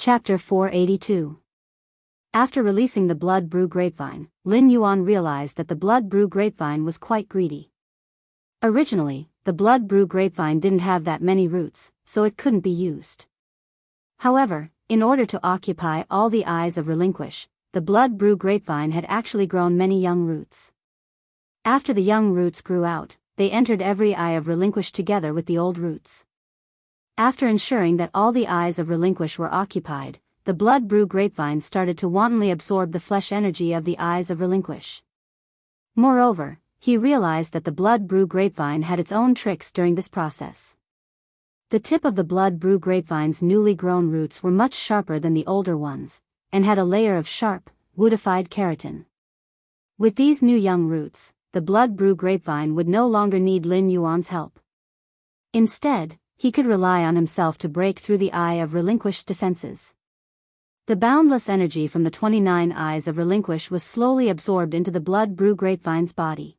Chapter 482. After releasing the blood brew grapevine, Lin Yuan realized that the blood brew grapevine was quite greedy. Originally, the blood brew grapevine didn't have that many roots, so it couldn't be used. However, in order to occupy all the eyes of relinquish, the blood brew grapevine had actually grown many young roots. After the young roots grew out, they entered every eye of relinquish together with the old roots. After ensuring that all the eyes of relinquish were occupied, the blood brew grapevine started to wantonly absorb the flesh energy of the eyes of relinquish. Moreover, he realized that the blood brew grapevine had its own tricks during this process. The tip of the blood brew grapevine's newly grown roots were much sharper than the older ones, and had a layer of sharp, woodified keratin. With these new young roots, the blood brew grapevine would no longer need Lin Yuan's help. Instead, he could rely on himself to break through the eye of relinquish's defenses. The boundless energy from the 29 eyes of relinquish was slowly absorbed into the blood brew grapevine's body.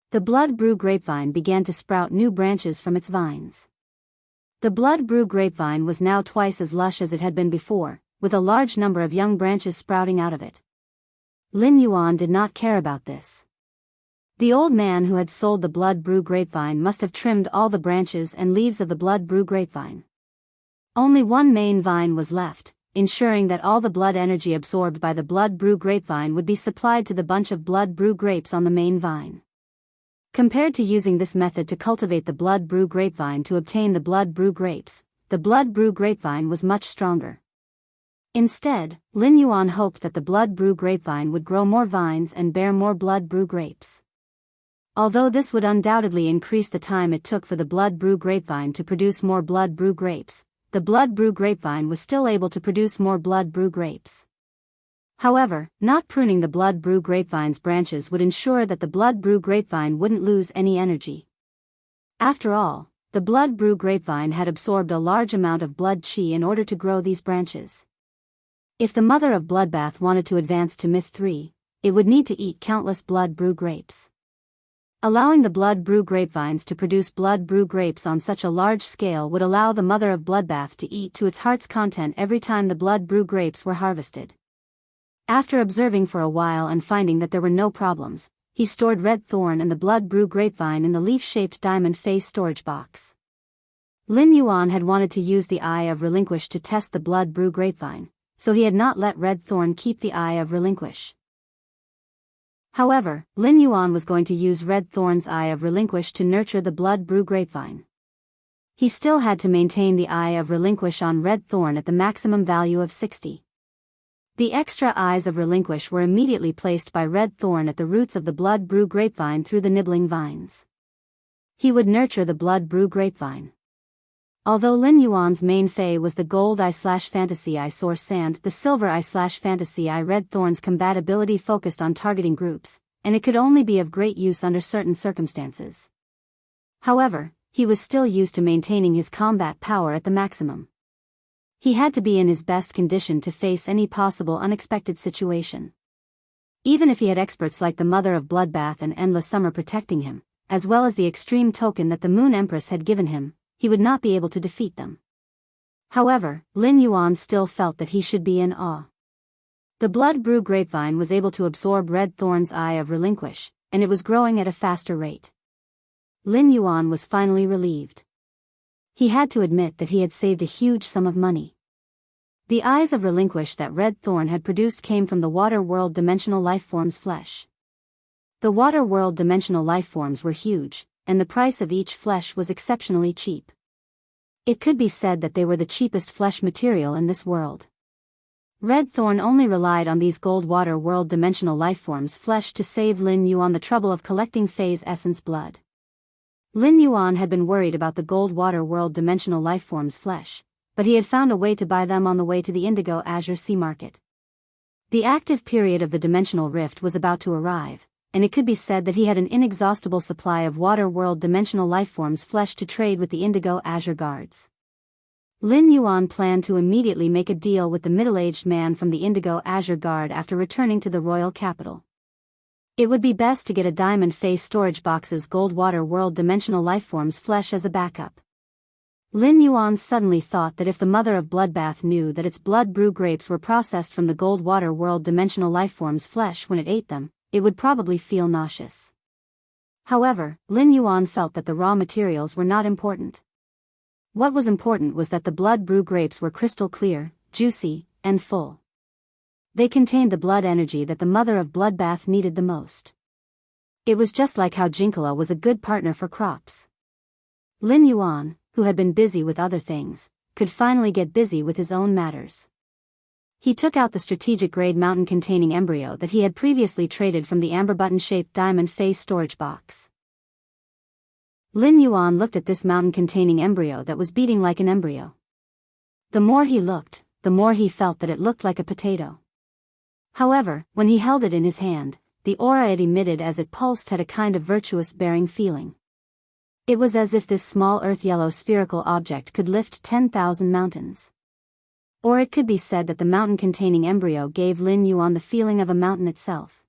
The blood brew grapevine began to sprout new branches from its vines. The blood brew grapevine was now twice as lush as it had been before, with a large number of young branches sprouting out of it. Lin Yuan did not care about this. The old man who had sold the blood brew grapevine must have trimmed all the branches and leaves of the blood brew grapevine. Only one main vine was left, ensuring that all the blood energy absorbed by the blood brew grapevine would be supplied to the bunch of blood brew grapes on the main vine. Compared to using this method to cultivate the blood brew grapevine to obtain the blood brew grapes, the blood brew grapevine was much stronger. Instead, Lin Yuan hoped that the blood brew grapevine would grow more vines and bear more blood brew grapes. Although this would undoubtedly increase the time it took for the blood brew grapevine to produce more blood brew grapes, the blood brew grapevine was still able to produce more blood brew grapes. However, not pruning the blood brew grapevine's branches would ensure that the blood brew grapevine wouldn't lose any energy. After all, the blood brew grapevine had absorbed a large amount of blood qi in order to grow these branches. If the mother of bloodbath wanted to advance to myth 3, it would need to eat countless blood brew grapes. Allowing the blood brew grapevines to produce blood brew grapes on such a large scale would allow the mother of bloodbath to eat to its heart's content every time the blood brew grapes were harvested. After observing for a while and finding that there were no problems, he stored red thorn and the blood brew grapevine in the leaf-shaped diamond face storage box. Lin Yuan had wanted to use the eye of relinquish to test the blood brew grapevine, so he had not let red thorn keep the eye of relinquish. However, Lin Yuan was going to use red thorn's eye of relinquish to nurture the blood brew grapevine. He still had to maintain the eye of relinquish on red thorn at the maximum value of 60. The extra eyes of relinquish were immediately placed by red thorn at the roots of the blood brew grapevine through the nibbling vines. He would nurture the blood brew grapevine. Although Lin Yuan's main fei was the gold eye/fantasy eye source sand, the silver eye/fantasy eye red thorn's compatibility focused on targeting groups, and it could only be of great use under certain circumstances. However, he was still used to maintaining his combat power at the maximum. He had to be in his best condition to face any possible unexpected situation. Even if he had experts like the Mother of Bloodbath and Endless Summer protecting him, as well as the extreme token that the Moon Empress had given him, he would not be able to defeat them. However, Lin Yuan still felt that he should be in awe. The blood brew grapevine was able to absorb red thorn's eye of relinquish, and it was growing at a faster rate. Lin Yuan was finally relieved. He had to admit that he had saved a huge sum of money. The eyes of relinquish that red thorn had produced came from the water world dimensional lifeform's flesh. The water world dimensional lifeforms were huge, and the price of each flesh was exceptionally cheap. It could be said that they were the cheapest flesh material in this world. Red Thorn only relied on these gold water world dimensional lifeforms' flesh to save Lin Yuan the trouble of collecting Fei's essence blood. Lin Yuan had been worried about the gold water world dimensional lifeforms' flesh, but he had found a way to buy them on the way to the Indigo Azure Sea Market. The active period of the dimensional rift was about to arrive, and it could be said that he had an inexhaustible supply of water world dimensional lifeforms' flesh to trade with the Indigo Azure Guards. Lin Yuan planned to immediately make a deal with the middle-aged man from the Indigo Azure Guard after returning to the royal capital. It would be best to get a diamond face storage box's gold water world dimensional lifeforms flesh as a backup. Lin Yuan suddenly thought that if the mother of Bloodbath knew that its blood brew grapes were processed from the gold water world dimensional lifeform's flesh when it ate them, it would probably feel nauseous. However, Lin Yuan felt that the raw materials were not important. What was important was that the blood brew grapes were crystal clear, juicy, and full. They contained the blood energy that the mother of Bloodbath needed the most. It was just like how Jinkala was a good partner for crops. Lin Yuan, who had been busy with other things, could finally get busy with his own matters. He took out the strategic-grade mountain-containing embryo that he had previously traded from the amber button-shaped diamond face storage box. Lin Yuan looked at this mountain-containing embryo that was beating like an embryo. The more he looked, the more he felt that it looked like a potato. However, when he held it in his hand, the aura it emitted as it pulsed had a kind of virtuous bearing feeling. It was as if this small earth-yellow spherical object could lift 10,000 mountains. Or it could be said that the mountain-containing embryo gave Lin Yuan the feeling of a mountain itself.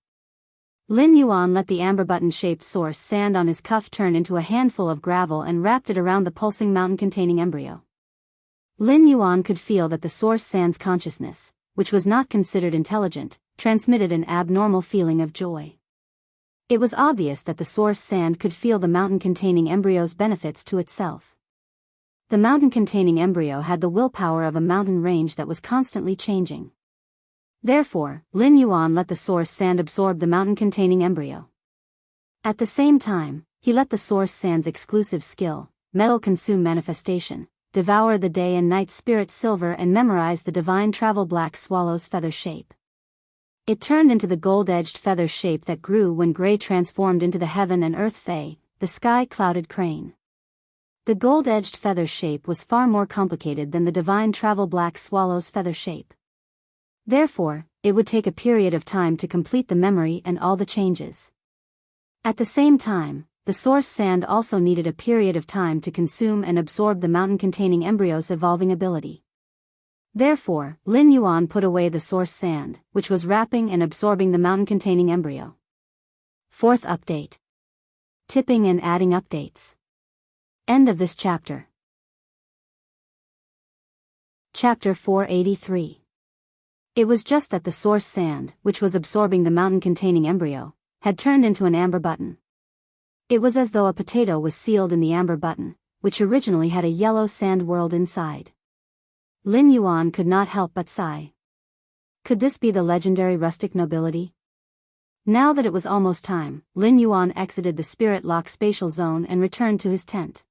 Lin Yuan let the amber button-shaped source sand on his cuff turn into a handful of gravel and wrapped it around the pulsing mountain-containing embryo. Lin Yuan could feel that the source sand's consciousness, which was not considered intelligent, transmitted an abnormal feeling of joy. It was obvious that the source sand could feel the mountain-containing embryo's benefits to itself. The mountain-containing embryo had the willpower of a mountain range that was constantly changing. Therefore, Lin Yuan let the source sand absorb the mountain-containing embryo. At the same time, he let the source sand's exclusive skill, metal consume manifestation, devour the day and night spirit silver and memorize the divine travel black swallow's feather shape. It turned into the gold-edged feather shape that grew when gray transformed into the heaven and earth fae, the sky-clouded crane. The gold-edged feather shape was far more complicated than the divine travel black swallow's feather shape. Therefore, it would take a period of time to complete the memory and all the changes. At the same time, the source sand also needed a period of time to consume and absorb the mountain-containing embryo's evolving ability. Therefore, Lin Yuan put away the source sand, which was wrapping and absorbing the mountain-containing embryo. Fourth update. Tipping and adding updates. End of this chapter. Chapter 483. It was just that the source sand, which was absorbing the mountain-containing embryo, had turned into an amber button. It was as though a potato was sealed in the amber button, which originally had a yellow sand world inside. Lin Yuan could not help but sigh. Could this be the legendary rustic nobility? Now that it was almost time, Lin Yuan exited the spirit lock spatial zone and returned to his tent.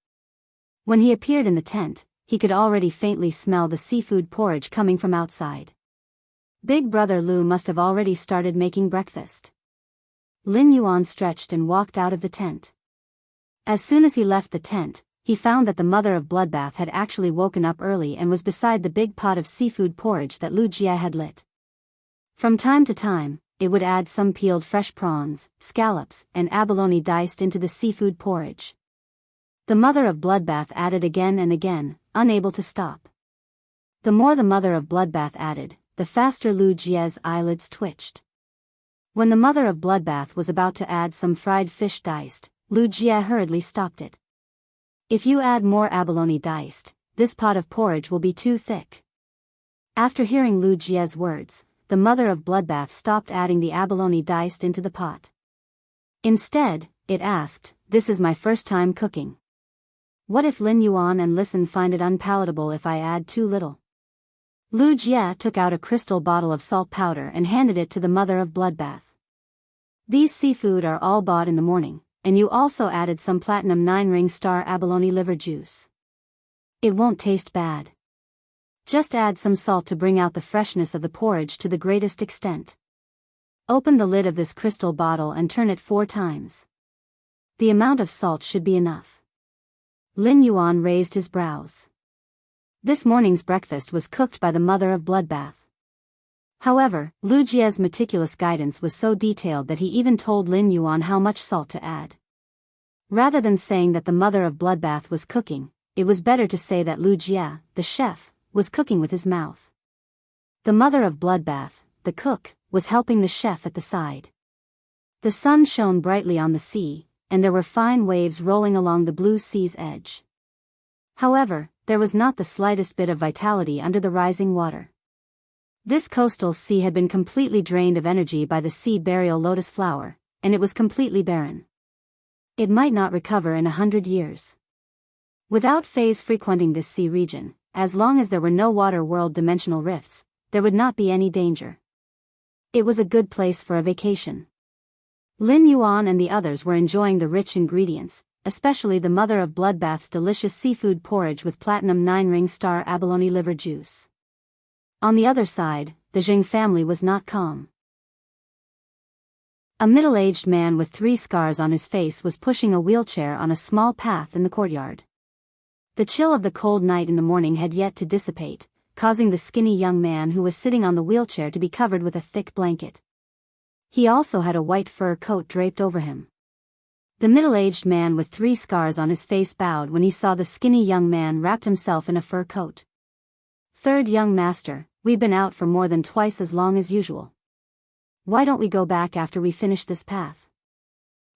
When he appeared in the tent, he could already faintly smell the seafood porridge coming from outside. Big brother Lu must have already started making breakfast. Lin Yuan stretched and walked out of the tent. As soon as he left the tent, he found that the mother of Bloodbath had actually woken up early and was beside the big pot of seafood porridge that Lu Jie had lit. From time to time, it would add some peeled fresh prawns, scallops, and abalone diced into the seafood porridge. The mother of Bloodbath added again and again, unable to stop. The more the mother of Bloodbath added, the faster Lu Jie's eyelids twitched. When the mother of Bloodbath was about to add some fried fish diced, Lu Jie hurriedly stopped it. If you add more abalone diced, this pot of porridge will be too thick. After hearing Lu Jie's words, the mother of Bloodbath stopped adding the abalone diced into the pot. Instead, it asked, "This is my first time cooking. What if Lin Yuan and Listen find it unpalatable if I add too little?" Lu Jie took out a crystal bottle of salt powder and handed it to the mother of Bloodbath. "These seafood are all bought in the morning, and you also added some platinum 9-ring star abalone liver juice. It won't taste bad. Just add some salt to bring out the freshness of the porridge to the greatest extent. Open the lid of this crystal bottle and turn it 4 times. The amount of salt should be enough." Lin Yuan raised his brows. This morning's breakfast was cooked by the mother of Bloodbath. However, Lu Jie's meticulous guidance was so detailed that he even told Lin Yuan how much salt to add. Rather than saying that the mother of Bloodbath was cooking, it was better to say that Lu Jie, the chef, was cooking with his mouth. The mother of Bloodbath, the cook, was helping the chef at the side. The sun shone brightly on the sea, and there were fine waves rolling along the blue sea's edge. However, there was not the slightest bit of vitality under the rising water. This coastal sea had been completely drained of energy by the sea burial lotus flower, and it was completely barren. It might not recover in 100 years. Without Fays frequenting this sea region, as long as there were no water world dimensional rifts, there would not be any danger. It was a good place for a vacation. Lin Yuan and the others were enjoying the rich ingredients, especially the mother of bloodbath's delicious seafood porridge with platinum 9-ring star abalone liver juice. On the other side, the Zheng family was not calm. A middle-aged man with 3 scars on his face was pushing a wheelchair on a small path in the courtyard. The chill of the cold night in the morning had yet to dissipate, causing the skinny young man who was sitting on the wheelchair to be covered with a thick blanket. He also had a white fur coat draped over him. The middle-aged man with 3 scars on his face bowed when he saw the skinny young man wrapped himself in a fur coat. "Third young master, we've been out for more than twice as long as usual. Why don't we go back after we finish this path?"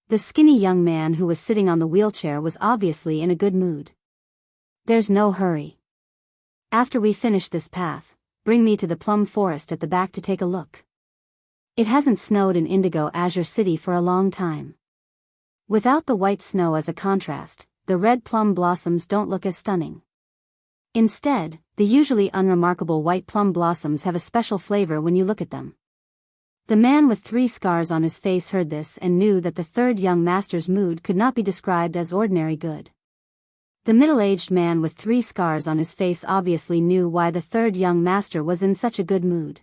The skinny young man who was sitting on the wheelchair was obviously in a good mood. "There's no hurry. After we finish this path, bring me to the plum forest at the back to take a look. It hasn't snowed in Indigo Azure City for a long time. Without the white snow as a contrast, the red plum blossoms don't look as stunning. Instead, the usually unremarkable white plum blossoms have a special flavor when you look at them." The man with 3 scars on his face heard this and knew that the third young master's mood could not be described as ordinary good. The middle-aged man with 3 scars on his face obviously knew why the third young master was in such a good mood.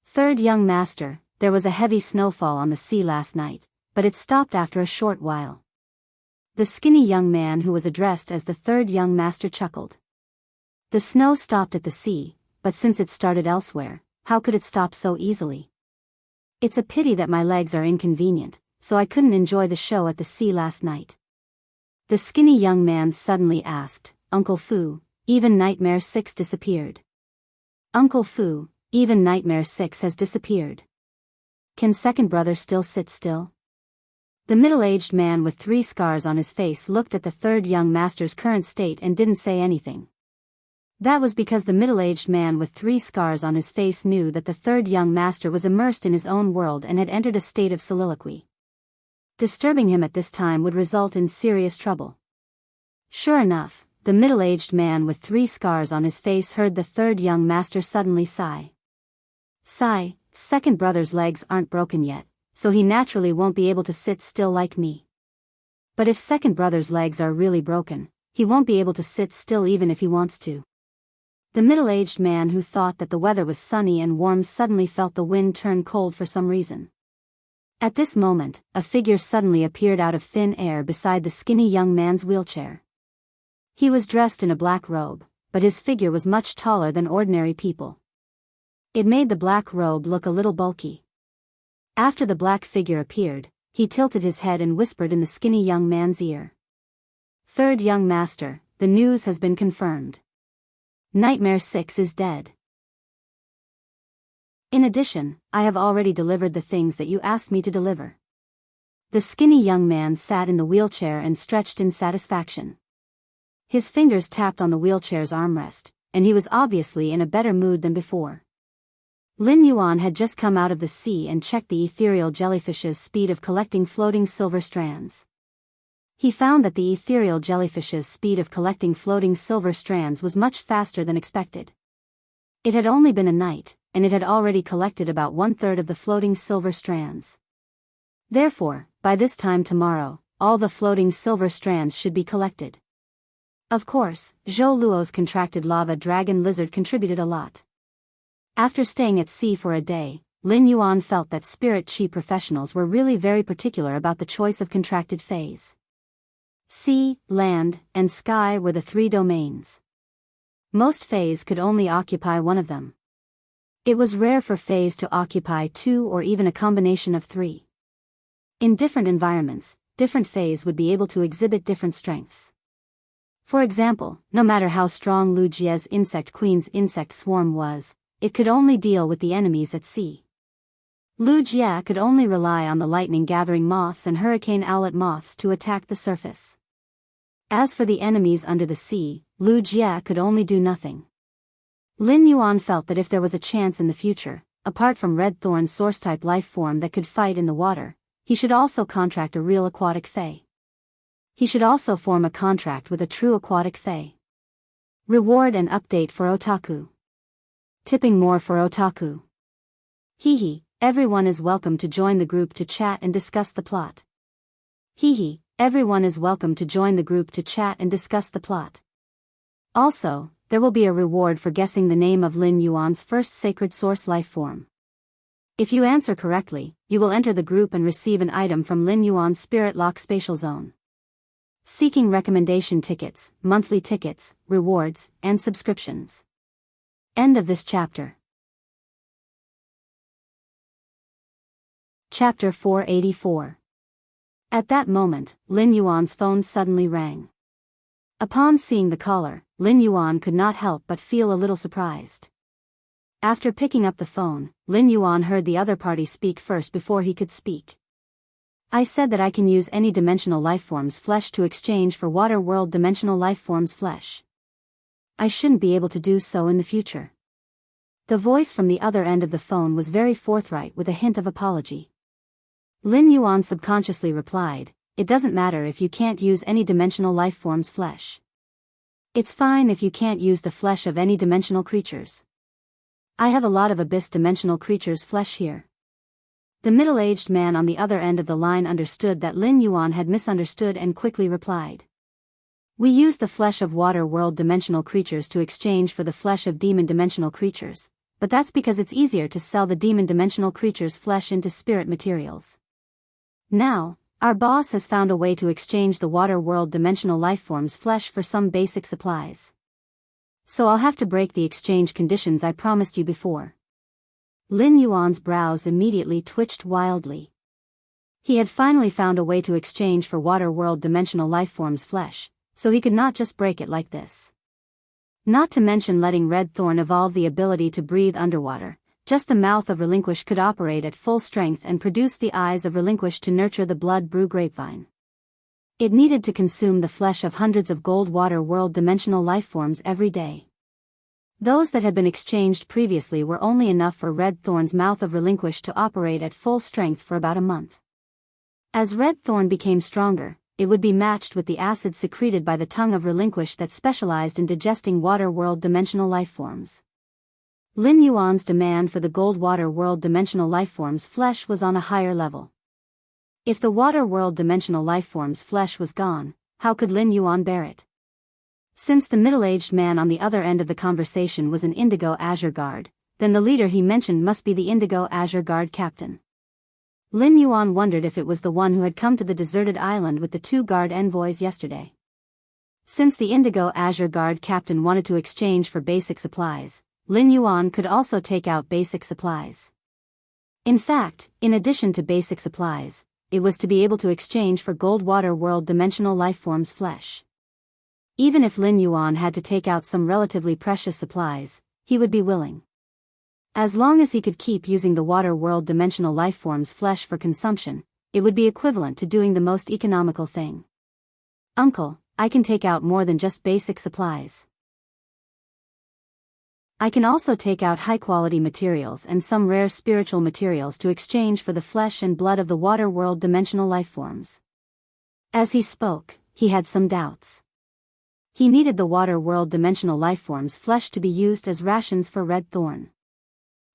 "Third young master, there was a heavy snowfall on the sea last night, but it stopped after a short while." The skinny young man who was addressed as the third young master chuckled. "The snow stopped at the sea, but since it started elsewhere, how could it stop so easily? It's a pity that my legs are inconvenient, so I couldn't enjoy the show at the sea last night." The skinny young man suddenly asked, "Uncle Fu, even Nightmare 6 disappeared." "Uncle Fu, even Nightmare 6 has disappeared. Can second brother still sit still?" The middle-aged man with 3 scars on his face looked at the third young master's current state and didn't say anything. That was because the middle-aged man with 3 scars on his face knew that the third young master was immersed in his own world and had entered a state of soliloquy. Disturbing him at this time would result in serious trouble. Sure enough, the middle-aged man with 3 scars on his face heard the third young master suddenly sigh. "Sigh, second brother's legs aren't broken yet, so he naturally won't be able to sit still like me. But if second brother's legs are really broken, he won't be able to sit still even if he wants to." The middle-aged man who thought that the weather was sunny and warm suddenly felt the wind turn cold for some reason. At this moment, a figure suddenly appeared out of thin air beside the skinny young man's wheelchair. He was dressed in a black robe, but his figure was much taller than ordinary people. It made the black robe look a little bulky. After the black figure appeared, he tilted his head and whispered in the skinny young man's ear. "Third young master, the news has been confirmed. Nightmare 6 is dead. In addition, I have already delivered the things that you asked me to deliver." The skinny young man sat in the wheelchair and stretched in satisfaction. His fingers tapped on the wheelchair's armrest, and he was obviously in a better mood than before. Lin Yuan had just come out of the sea and checked the ethereal jellyfish's speed of collecting floating silver strands. He found that the ethereal jellyfish's speed of collecting floating silver strands was much faster than expected. It had only been a night, and it had already collected about 1/3 of the floating silver strands. Therefore, by this time tomorrow, all the floating silver strands should be collected. Of course, Zhou Luo's contracted lava dragon lizard contributed a lot. After staying at sea for a day, Lin Yuan felt that spirit chi professionals were really very particular about the choice of contracted phase. Sea, land, and sky were the 3 domains. Most phase could only occupy one of them. It was rare for phase to occupy 2 or even a combination of 3. In different environments, different phase would be able to exhibit different strengths. For example, no matter how strong Lu Jie's insect queen's insect swarm was, it could only deal with the enemies at sea. Lu Jie could only rely on the lightning-gathering moths and hurricane owlet moths to attack the surface. As for the enemies under the sea, Lu Jie could only do nothing. Lin Yuan felt that if there was a chance in the future, apart from Red Thorn's source-type life form that could fight in the water, he should also contract a real aquatic fae. He should also form a contract with a true aquatic fae. Reward and update for Otaku. Tipping more for Otaku. Hehe, everyone is welcome to join the group to chat and discuss the plot. Hehe, everyone is welcome to join the group to chat and discuss the plot. Also, there will be a reward for guessing the name of Lin Yuan's first sacred source life form. If you answer correctly, you will enter the group and receive an item from Lin Yuan's Spirit Lock Spatial Zone. Seeking recommendation tickets, monthly tickets, rewards, and subscriptions. End of this chapter. Chapter 484. At that moment, Lin Yuan's phone suddenly rang. Upon seeing the caller, Lin Yuan could not help but feel a little surprised. After picking up the phone, Lin Yuan heard the other party speak first before he could speak. I said that I can use any dimensional lifeform's flesh to exchange for water world dimensional lifeform's flesh. I shouldn't be able to do so in the future. The voice from the other end of the phone was very forthright with a hint of apology. Lin Yuan subconsciously replied, "It doesn't matter if you can't use any dimensional lifeform's flesh. It's fine if you can't use the flesh of any dimensional creatures. I have a lot of abyss dimensional creatures' flesh here." The middle-aged man on the other end of the line understood that Lin Yuan had misunderstood and quickly replied. "We use the flesh of water world dimensional creatures to exchange for the flesh of demon dimensional creatures, but that's because it's easier to sell the demon dimensional creatures' flesh into spirit materials. Now, our boss has found a way to exchange the water world dimensional lifeform's flesh for some basic supplies. So I'll have to break the exchange conditions I promised you before." Lin Yuan's brows immediately twitched wildly. He had finally found a way to exchange for water world dimensional lifeform's flesh, so he could not just break it like this. Not to mention letting Red Thorn evolve the ability to breathe underwater. Just the mouth of Relinquish could operate at full strength and produce the eyes of Relinquish to nurture the blood brew grapevine. It needed to consume the flesh of hundreds of gold water world dimensional lifeforms every day. Those that had been exchanged previously were only enough for Red Thorn's mouth of Relinquish to operate at full strength for about a month. As Red Thorn became stronger, it would be matched with the acid secreted by the tongue of Relinquish that specialized in digesting water world dimensional lifeforms. Lin Yuan's demand for the gold water world dimensional lifeform's flesh was on a higher level. If the water world dimensional lifeform's flesh was gone, how could Lin Yuan bear it? Since the middle-aged man on the other end of the conversation was an Indigo Azure Guard, then the leader he mentioned must be the Indigo Azure Guard captain. Lin Yuan wondered if it was the one who had come to the deserted island with the 2 guard envoys yesterday. Since the Indigo Azure Guard captain wanted to exchange for basic supplies, Lin Yuan could also take out basic supplies. In fact, in addition to basic supplies, it was to be able to exchange for gold water world dimensional lifeform's flesh. Even if Lin Yuan had to take out some relatively precious supplies, he would be willing. As long as he could keep using the water world dimensional lifeform's flesh for consumption, it would be equivalent to doing the most economical thing. "Uncle, I can take out more than just basic supplies. I can also take out high-quality materials and some rare spiritual materials to exchange for the flesh and blood of the water world dimensional lifeforms." As he spoke, he had some doubts. He needed the water world dimensional lifeform's flesh to be used as rations for Red Thorn.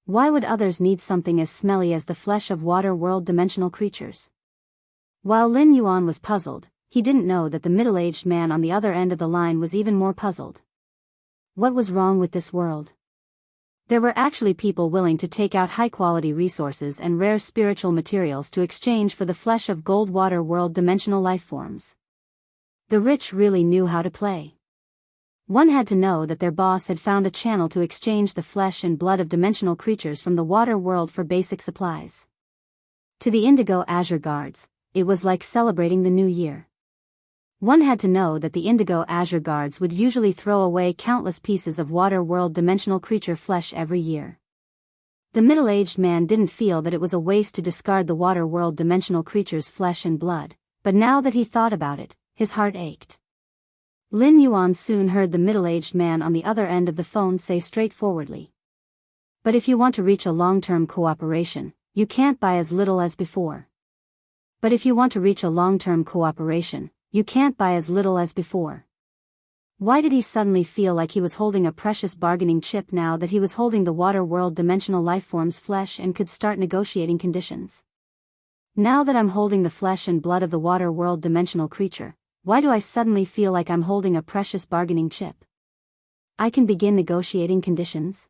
Why would others need something as smelly as the flesh of water world dimensional creatures? While Lin Yuan was puzzled, he didn't know that the middle-aged man on the other end of the line was even more puzzled. What was wrong with this world? There were actually people willing to take out high-quality resources and rare spiritual materials to exchange for the flesh of gold water world dimensional lifeforms. The rich really knew how to play. One had to know that their boss had found a channel to exchange the flesh and blood of dimensional creatures from the water world for basic supplies. To the Indigo Azure Guards, it was like celebrating the new year. One had to know that the Indigo Azure Guards would usually throw away countless pieces of water world dimensional creature flesh every year. The middle-aged man didn't feel that it was a waste to discard the water world dimensional creature's flesh and blood, but now that he thought about it, his heart ached. Lin Yuan soon heard the middle-aged man on the other end of the phone say straightforwardly. But if you want to reach a long-term cooperation, you can't buy as little as before. But if you want to reach a long-term cooperation, you can't buy as little as before. Why did he suddenly feel like he was holding a precious bargaining chip now that he was holding the water world dimensional lifeform's flesh and could start negotiating conditions? Now that I'm holding the flesh and blood of the water world dimensional creature, why do I suddenly feel like I'm holding a precious bargaining chip? I can begin negotiating conditions?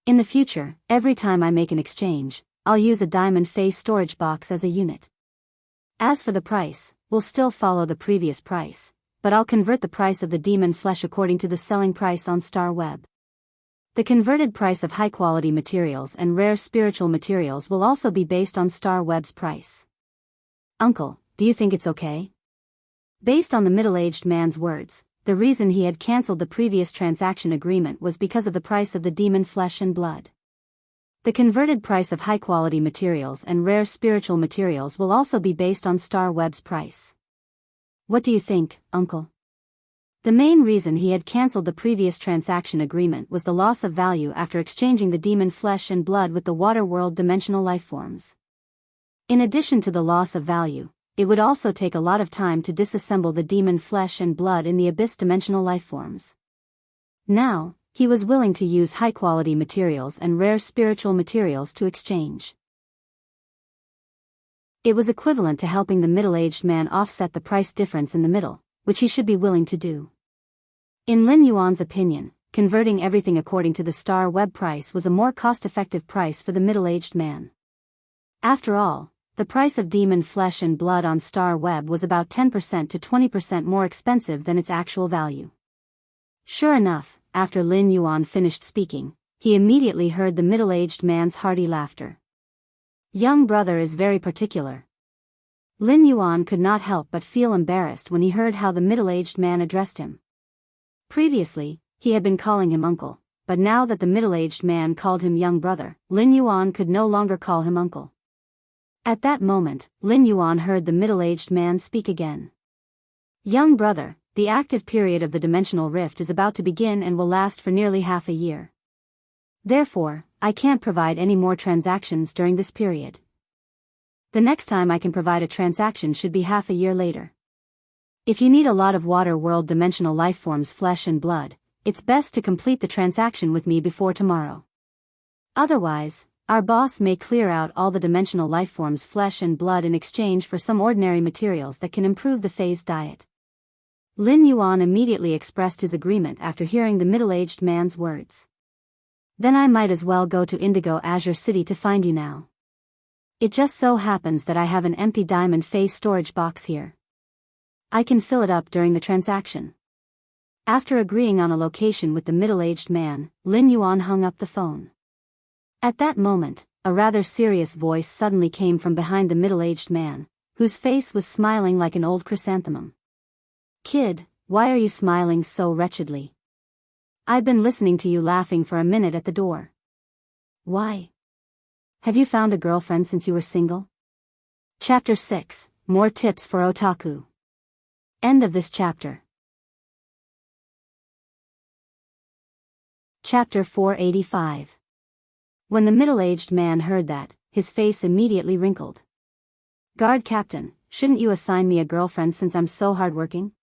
In the future, every time I make an exchange, I'll use a diamond phase storage box as a unit. As for the price, we'll still follow the previous price, but I'll convert the price of the demon flesh according to the selling price on Star Web. The converted price of high-quality materials and rare spiritual materials will also be based on Star Web's price. Uncle, do you think it's okay? Based on the middle-aged man's words, the reason he had cancelled the previous transaction agreement was because of the price of the demon flesh and blood. The converted price of high-quality materials and rare spiritual materials will also be based on Star Web's price. What do you think, Uncle? The main reason he had cancelled the previous transaction agreement was the loss of value after exchanging the demon flesh and blood with the water world dimensional lifeforms. In addition to the loss of value, it would also take a lot of time to disassemble the demon flesh and blood in the abyss dimensional lifeforms. Now, he was willing to use high-quality materials and rare spiritual materials to exchange. It was equivalent to helping the middle-aged man offset the price difference in the middle, which he should be willing to do. In Lin Yuan's opinion, converting everything according to the Star Web price was a more cost-effective price for the middle-aged man. After all, the price of demon flesh and blood on Star Web was about 10% to 20% more expensive than its actual value. Sure enough, after Lin Yuan finished speaking, he immediately heard the middle-aged man's hearty laughter. Young brother is very particular. Lin Yuan could not help but feel embarrassed when he heard how the middle-aged man addressed him. Previously, he had been calling him uncle, but now that the middle-aged man called him young brother, Lin Yuan could no longer call him uncle. At that moment, Lin Yuan heard the middle-aged man speak again. Young brother, the active period of the dimensional rift is about to begin and will last for nearly half a year. Therefore, I can't provide any more transactions during this period. The next time I can provide a transaction should be half a year later. If you need a lot of water world dimensional lifeforms flesh and blood, it's best to complete the transaction with me before tomorrow. Otherwise, our boss may clear out all the dimensional lifeforms flesh and blood in exchange for some ordinary materials that can improve the phase diet. Lin Yuan immediately expressed his agreement after hearing the middle-aged man's words. Then I might as well go to Indigo Azure City to find you now. It just so happens that I have an empty diamond phase storage box here. I can fill it up during the transaction. After agreeing on a location with the middle-aged man, Lin Yuan hung up the phone. At that moment, a rather serious voice suddenly came from behind the middle-aged man, whose face was smiling like an old chrysanthemum. Kid, why are you smiling so wretchedly? I've been listening to you laughing for a minute at the door. Why? Have you found a girlfriend since you were single? Chapter 6, More Tips for Otaku. End of this chapter. Chapter 485. When the middle-aged man heard that, his face immediately wrinkled. Guard Captain, shouldn't you assign me a girlfriend since I'm so hardworking?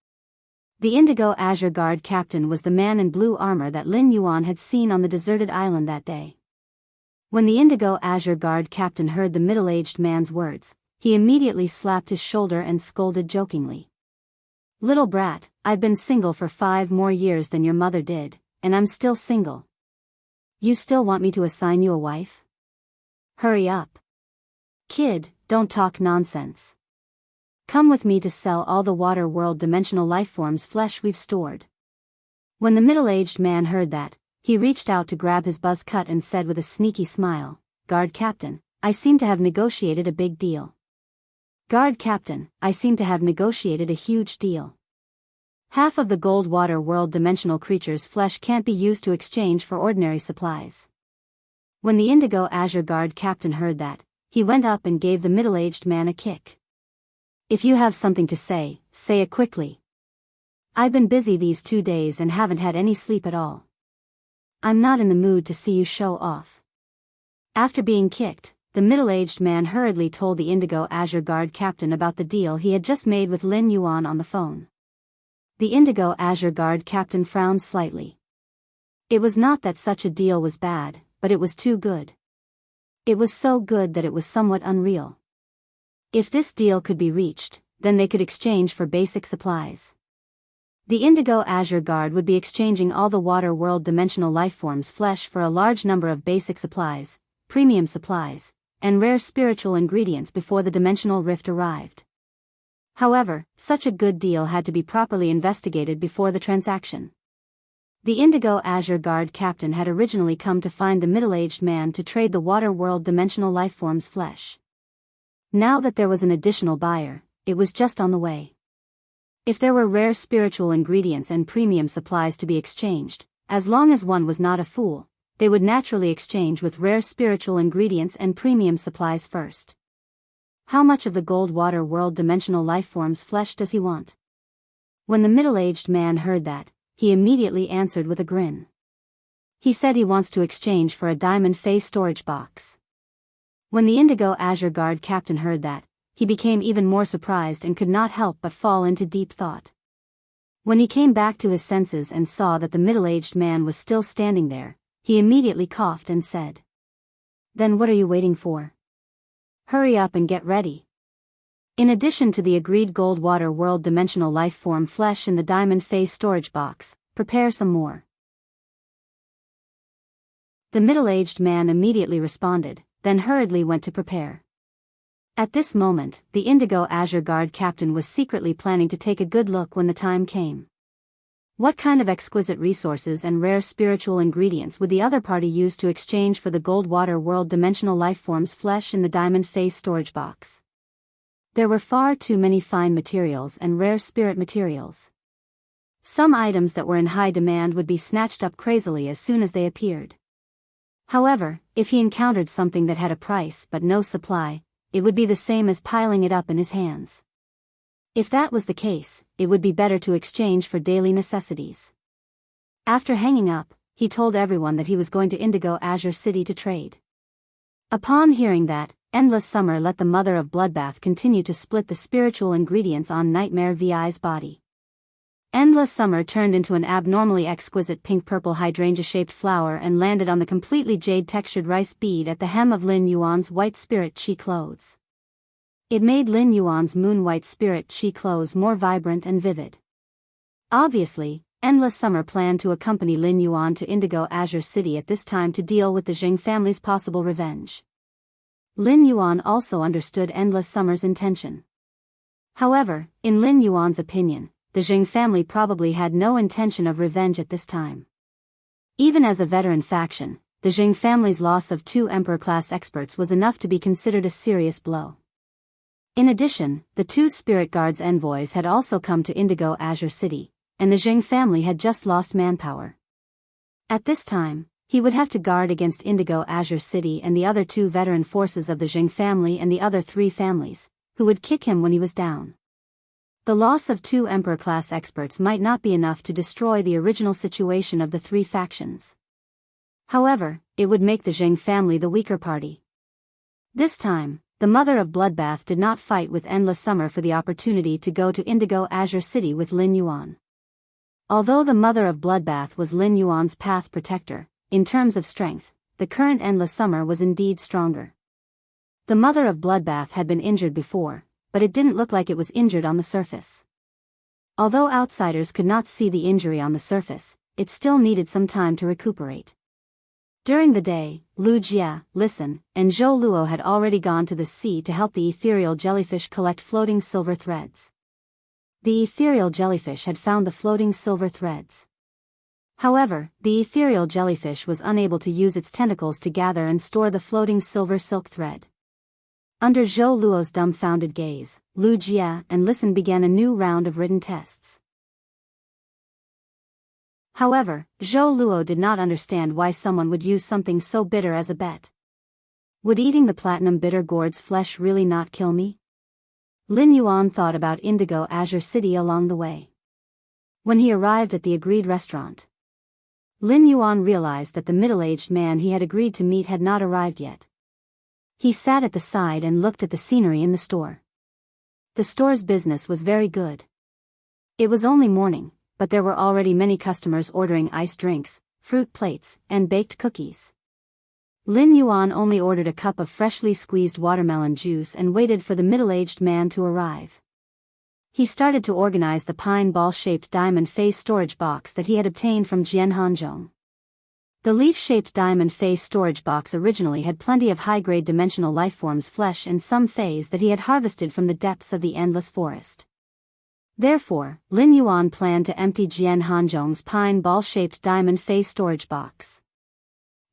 The Indigo Azure Guard Captain was the man in blue armor that Lin Yuan had seen on the deserted island that day. When the Indigo Azure Guard Captain heard the middle-aged man's words, he immediately slapped his shoulder and scolded jokingly. Little brat, I've been single for 5 more years than your mother did, and I'm still single. You still want me to assign you a wife? Hurry up. Kid, don't talk nonsense. Come with me to sell all the water world dimensional lifeforms flesh we've stored. When the middle-aged man heard that, he reached out to grab his buzz cut and said with a sneaky smile, Guard Captain, I seem to have negotiated a big deal. Guard Captain, I seem to have negotiated a huge deal. Half of the gold water world dimensional creature's flesh can't be used to exchange for ordinary supplies. When the Indigo Azure Guard Captain heard that, he went up and gave the middle-aged man a kick. If you have something to say, say it quickly. I've been busy these 2 days and haven't had any sleep at all. I'm not in the mood to see you show off. After being kicked, the middle-aged man hurriedly told the Indigo Azure Guard captain about the deal he had just made with Lin Yuan on the phone. The Indigo Azure Guard captain frowned slightly. It was not that such a deal was bad, but it was too good. It was so good that it was somewhat unreal. If this deal could be reached, then they could exchange for basic supplies. The Indigo Azure Guard would be exchanging all the water world dimensional lifeforms' flesh for a large number of basic supplies, premium supplies, and rare spiritual ingredients before the dimensional rift arrived. However, such a good deal had to be properly investigated before the transaction. The Indigo Azure Guard captain had originally come to find the middle-aged man to trade the water world dimensional lifeforms' flesh. Now that there was an additional buyer, it was just on the way. If there were rare spiritual ingredients and premium supplies to be exchanged, as long as one was not a fool, they would naturally exchange with rare spiritual ingredients and premium supplies first. How much of the gold water world dimensional lifeforms' flesh does he want? When the middle-aged man heard that, he immediately answered with a grin. He said he wants to exchange for a diamond face storage box. When the Indigo Azure Guard captain heard that, he became even more surprised and could not help but fall into deep thought. When he came back to his senses and saw that the middle-aged man was still standing there, he immediately coughed and said, "Then what are you waiting for? Hurry up and get ready." In addition to the agreed gold water world dimensional life form flesh in the diamond phase storage box, prepare some more. The middle-aged man immediately responded, then hurriedly went to prepare. At this moment, the Indigo Azure Guard captain was secretly planning to take a good look when the time came. What kind of exquisite resources and rare spiritual ingredients would the other party use to exchange for the gold water world dimensional lifeforms flesh in the diamond phase storage box? There were far too many fine materials and rare spirit materials. Some items that were in high demand would be snatched up crazily as soon as they appeared. However, if he encountered something that had a price but no supply, it would be the same as piling it up in his hands. If that was the case, it would be better to exchange for daily necessities. After hanging up, he told everyone that he was going to Indigo Azure City to trade. Upon hearing that, Endless Summer let the Mother of Bloodbath continue to split the spiritual ingredients on Nightmare VI's body. Endless Summer turned into an abnormally exquisite pink-purple hydrangea-shaped flower and landed on the completely jade-textured rice bead at the hem of Lin Yuan's white spirit chi clothes. It made Lin Yuan's moon-white spirit chi clothes more vibrant and vivid. Obviously, Endless Summer planned to accompany Lin Yuan to Indigo Azure City at this time to deal with the Jing family's possible revenge. Lin Yuan also understood Endless Summer's intention. However, in Lin Yuan's opinion, the Jing family probably had no intention of revenge at this time. Even as a veteran faction, the Jing family's loss of 2 Emperor-class experts was enough to be considered a serious blow. In addition, the 2 Spirit Guards envoys had also come to Indigo Azure City, and the Jing family had just lost manpower. At this time, he would have to guard against Indigo Azure City and the other 2 veteran forces of the Jing family and the other 3 families, who would kick him when he was down. The loss of 2 Emperor-class experts might not be enough to destroy the original situation of the 3 factions. However, it would make the Jing family the weaker party. This time, the Mother of Bloodbath did not fight with Endless Summer for the opportunity to go to Indigo Azure City with Lin Yuan. Although the Mother of Bloodbath was Lin Yuan's path protector, in terms of strength, the current Endless Summer was indeed stronger. The Mother of Bloodbath had been injured before, but it didn't look like it was injured on the surface. Although outsiders could not see the injury on the surface, it still needed some time to recuperate. During the day, Lu Jia, Listen, and Zhou Luo had already gone to the sea to help the ethereal jellyfish collect floating silver threads. The ethereal jellyfish had found the floating silver threads. However, the ethereal jellyfish was unable to use its tentacles to gather and store the floating silver silk thread. Under Zhou Luo's dumbfounded gaze, Lu Jia and Listen began a new round of written tests. However, Zhou Luo did not understand why someone would use something so bitter as a bet. Would eating the platinum bitter gourd's flesh really not kill me? Lin Yuan thought about Indigo Azure City along the way. When he arrived at the agreed restaurant, Lin Yuan realized that the middle-aged man he had agreed to meet had not arrived yet. He sat at the side and looked at the scenery in the store. The store's business was very good. It was only morning, but there were already many customers ordering iced drinks, fruit plates, and baked cookies. Lin Yuan only ordered a cup of freshly squeezed watermelon juice and waited for the middle-aged man to arrive. He started to organize the pine ball-shaped diamond face storage box that he had obtained from Jianghu. The leaf-shaped diamond face storage box originally had plenty of high-grade dimensional lifeforms flesh and some phase that he had harvested from the depths of the endless forest. Therefore, Lin Yuan planned to empty Jianghu's pine ball-shaped diamond face storage box.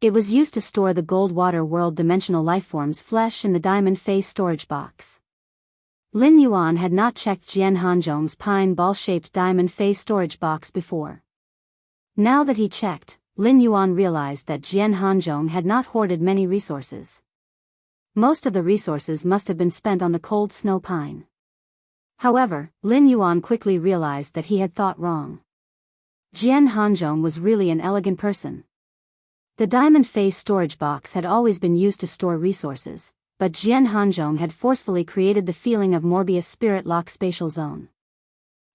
It was used to store the gold water world dimensional lifeforms flesh in the diamond face storage box. Lin Yuan had not checked Jianghu's pine ball-shaped diamond face storage box before. Now that he checked, Lin Yuan realized that Jianghu had not hoarded many resources. Most of the resources must have been spent on the cold snow pine. However, Lin Yuan quickly realized that he had thought wrong. Jianghu was really an elegant person. The diamond face storage box had always been used to store resources, but Jianghu had forcefully created the feeling of Morbius Spirit Lock Spatial Zone.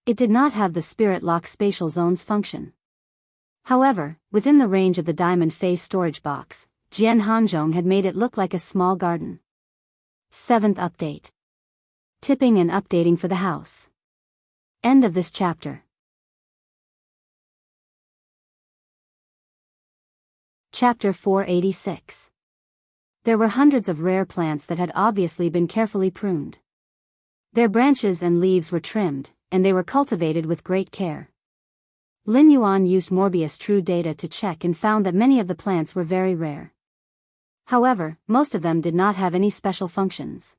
It did not have the Spirit Lock Spatial Zone's function. However, within the range of the diamond face storage box, Jianghu had made it look like a small garden. 7th update. Tipping and updating for the house. End of this chapter. Chapter 486. There were hundreds of rare plants that had obviously been carefully pruned. Their branches and leaves were trimmed, and they were cultivated with great care. Lin Yuan used Morbius True data to check and found that many of the plants were very rare. However, most of them did not have any special functions.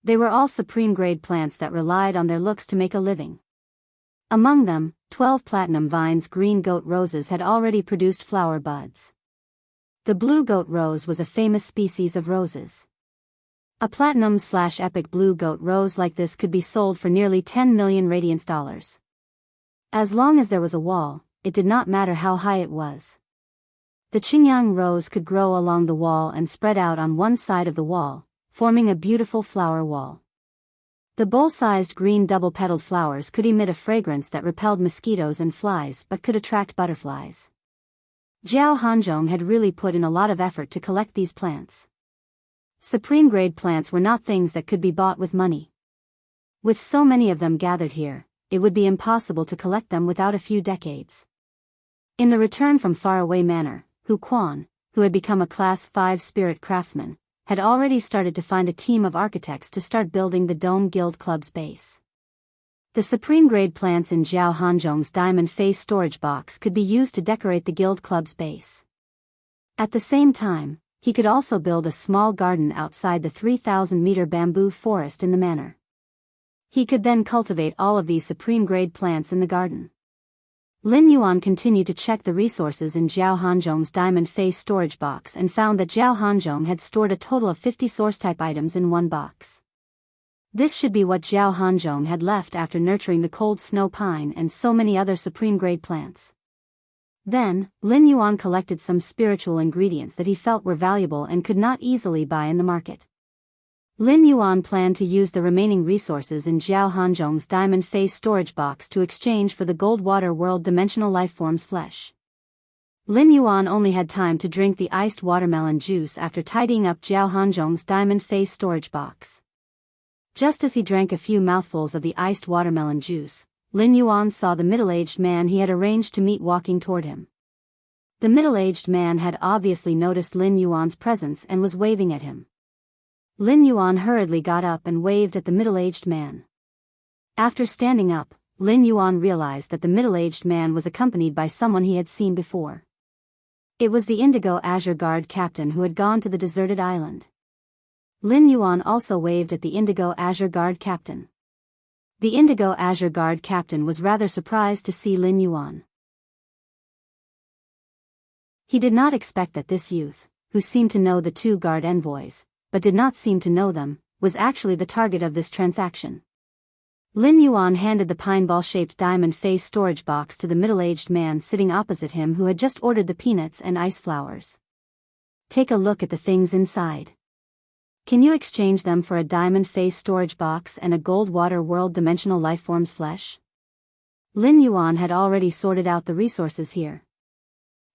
They were all supreme-grade plants that relied on their looks to make a living. Among them, 12 platinum vines green goat roses had already produced flower buds. The blue goat rose was a famous species of roses. A platinum/epic blue goat rose like this could be sold for nearly 10 million radiance dollars. As long as there was a wall, it did not matter how high it was. The Qingyang rose could grow along the wall and spread out on one side of the wall, forming a beautiful flower wall. The bowl-sized green double-petaled flowers could emit a fragrance that repelled mosquitoes and flies but could attract butterflies. Zhao Hanzhong had really put in a lot of effort to collect these plants. Supreme-grade plants were not things that could be bought with money. With so many of them gathered here, it would be impossible to collect them without a few decades. In the return from faraway manor, Hu Quan, who had become a Class 5 spirit craftsman, had already started to find a team of architects to start building the Dome Guild Club's base. The supreme-grade plants in Zhao Hanzhong's diamond face storage box could be used to decorate the Guild Club's base. At the same time, he could also build a small garden outside the 3,000-meter bamboo forest in the manor. He could then cultivate all of these supreme-grade plants in the garden. Lin Yuan continued to check the resources in Zhao Hanzhong's diamond face storage box and found that Zhao Hanzhong had stored a total of 50 source-type items in one box. This should be what Zhao Hanzhong had left after nurturing the cold snow pine and so many other supreme-grade plants. Then, Lin Yuan collected some spiritual ingredients that he felt were valuable and could not easily buy in the market. Lin Yuan planned to use the remaining resources in Zhao Hanzhong's diamond face storage box to exchange for the gold water world dimensional lifeforms flesh. Lin Yuan only had time to drink the iced watermelon juice after tidying up Zhao Hanzhong's diamond face storage box. Just as he drank a few mouthfuls of the iced watermelon juice, Lin Yuan saw the middle-aged man he had arranged to meet walking toward him. The middle-aged man had obviously noticed Lin Yuan's presence and was waving at him. Lin Yuan hurriedly got up and waved at the middle-aged man. After standing up, Lin Yuan realized that the middle-aged man was accompanied by someone he had seen before. It was the Indigo Azure Guard captain who had gone to the deserted island. Lin Yuan also waved at the Indigo Azure Guard captain. The Indigo Azure Guard captain was rather surprised to see Lin Yuan. He did not expect that this youth, who seemed to know the two guard envoys, but did not seem to know them, was actually the target of this transaction. Lin Yuan handed the pine ball-shaped diamond face storage box to the middle-aged man sitting opposite him who had just ordered the peanuts and ice flowers. Take a look at the things inside. Can you exchange them for a diamond face storage box and a gold water world dimensional lifeform's flesh? Lin Yuan had already sorted out the resources here.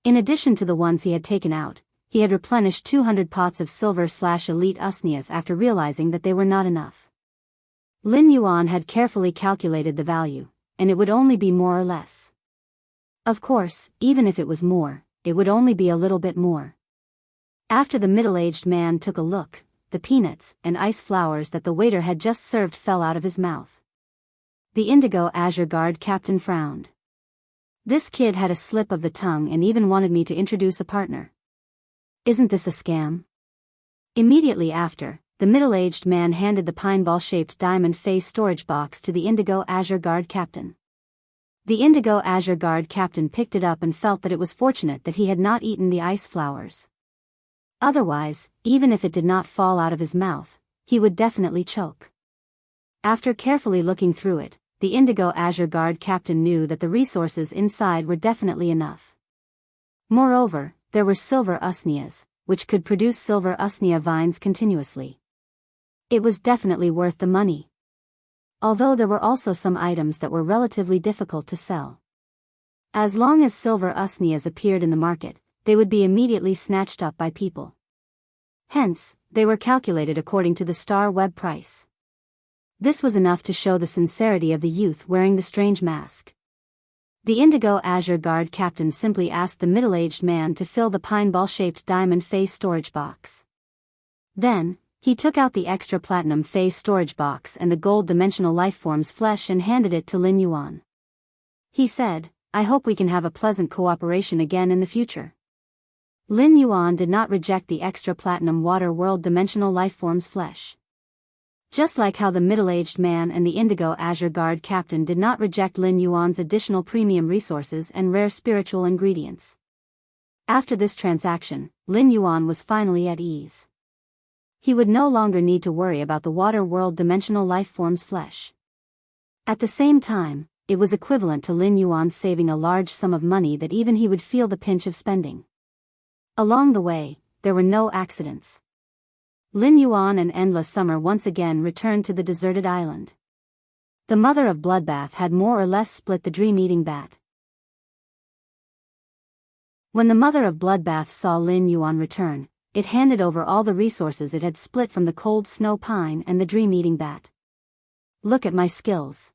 In addition to the ones he had taken out, he had replenished 200 pots of silver/elite usnias after realizing that they were not enough. Lin Yuan had carefully calculated the value, and it would only be more or less. Of course, even if it was more, it would only be a little bit more. After the middle-aged man took a look, the peanuts and ice flowers that the waiter had just served fell out of his mouth. The Indigo Azure Guard captain frowned. This kid had a slip of the tongue and even wanted me to introduce a partner. Isn't this a scam? Immediately after, the middle-aged man handed the pine ball-shaped diamond face storage box to the Indigo Azure Guard captain. The Indigo Azure Guard captain picked it up and felt that it was fortunate that he had not eaten the ice flowers. Otherwise, even if it did not fall out of his mouth, he would definitely choke. After carefully looking through it, the Indigo Azure Guard captain knew that the resources inside were definitely enough. Moreover, there were silver usnias, which could produce silver usnia vines continuously. It was definitely worth the money. Although there were also some items that were relatively difficult to sell. As long as silver usnias appeared in the market, they would be immediately snatched up by people. Hence, they were calculated according to the star web price. This was enough to show the sincerity of the youth wearing the strange mask. The Indigo Azure Guard captain simply asked the middle-aged man to fill the pine ball-shaped diamond face storage box. Then, he took out the extra platinum face storage box and the gold dimensional lifeform's flesh and handed it to Lin Yuan. He said, "I hope we can have a pleasant cooperation again in the future." Lin Yuan did not reject the extra platinum water world dimensional lifeform's flesh. Just like how the middle-aged man and the Indigo Azure Guard captain did not reject Lin Yuan's additional premium resources and rare spiritual ingredients. After this transaction, Lin Yuan was finally at ease. He would no longer need to worry about the water world dimensional lifeform's flesh. At the same time, it was equivalent to Lin Yuan saving a large sum of money that even he would feel the pinch of spending. Along the way, there were no accidents. Lin Yuan and Endless Summer once again returned to the deserted island. The mother of Bloodbath had more or less split the dream-eating bat. When the mother of Bloodbath saw Lin Yuan return, it handed over all the resources it had split from the cold snow pine and the dream-eating bat. Look at my skills.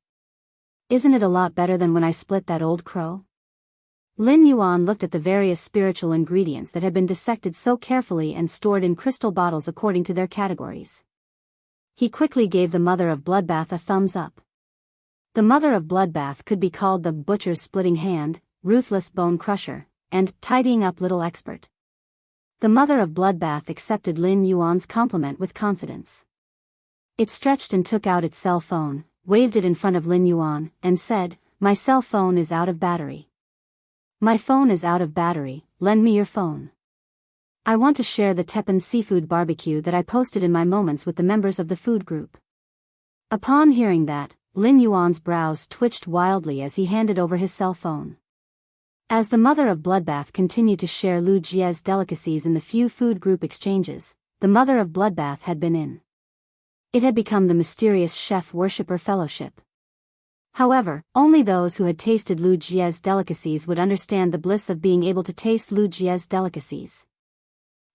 Isn't it a lot better than when I split that old crow? Lin Yuan looked at the various spiritual ingredients that had been dissected so carefully and stored in crystal bottles according to their categories. He quickly gave the mother of Bloodbath a thumbs up. The mother of Bloodbath could be called the butcher's splitting hand, ruthless bone crusher, and tidying up little expert. The mother of Bloodbath accepted Lin Yuan's compliment with confidence. It stretched and took out its cell phone, waved it in front of Lin Yuan, and said, "My cell phone is out of battery. My phone is out of battery, lend me your phone. I want to share the Teppan seafood barbecue that I posted in my moments with the members of the food group." Upon hearing that, Lin Yuan's brows twitched wildly as he handed over his cell phone. As the mother of Bloodbath continued to share Lu Jie's delicacies in the few food group exchanges, the mother of Bloodbath had been in. It had become the mysterious chef worshipper fellowship. However, only those who had tasted Lu Jie's delicacies would understand the bliss of being able to taste Lu Jie's delicacies.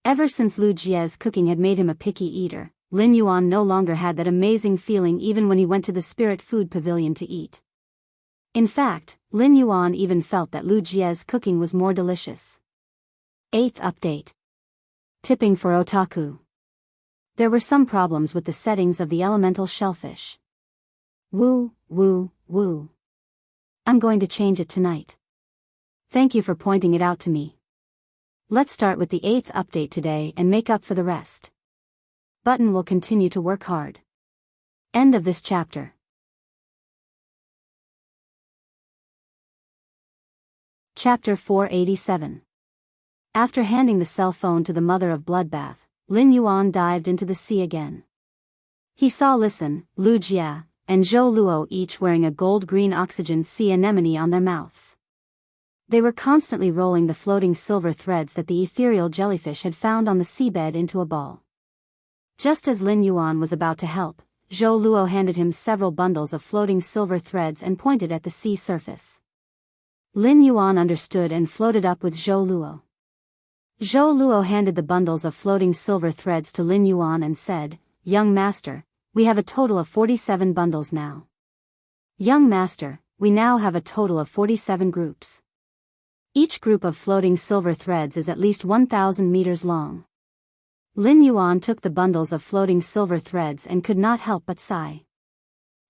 Ever since Lu Jie's cooking had made him a picky eater, Lin Yuan no longer had that amazing feeling even when he went to the spirit food pavilion to eat. In fact, Lin Yuan even felt that Lu Jie's cooking was more delicious. 8th update. Tipping for otaku. There were some problems with the settings of the elemental shellfish. Woo. I'm going to change it tonight. Thank you for pointing it out to me. Let's start with the 8th update today and make up for the rest. Button will continue to work hard. End of this chapter. Chapter 487. After handing the cell phone to the mother of Bloodbath, Lin Yuan dived into the sea again. He saw Listen, Lu Jie, and Zhou Luo each wearing a gold-green oxygen sea anemone on their mouths. They were constantly rolling the floating silver threads that the ethereal jellyfish had found on the seabed into a ball. Just as Lin Yuan was about to help, Zhou Luo handed him several bundles of floating silver threads and pointed at the sea surface. Lin Yuan understood and floated up with Zhou Luo. Zhou Luo handed the bundles of floating silver threads to Lin Yuan and said, "Young master, we have a total of 47 bundles now. Young master, we now have a total of 47 groups. Each group of floating silver threads is at least 1,000 meters long." Lin Yuan took the bundles of floating silver threads and could not help but sigh.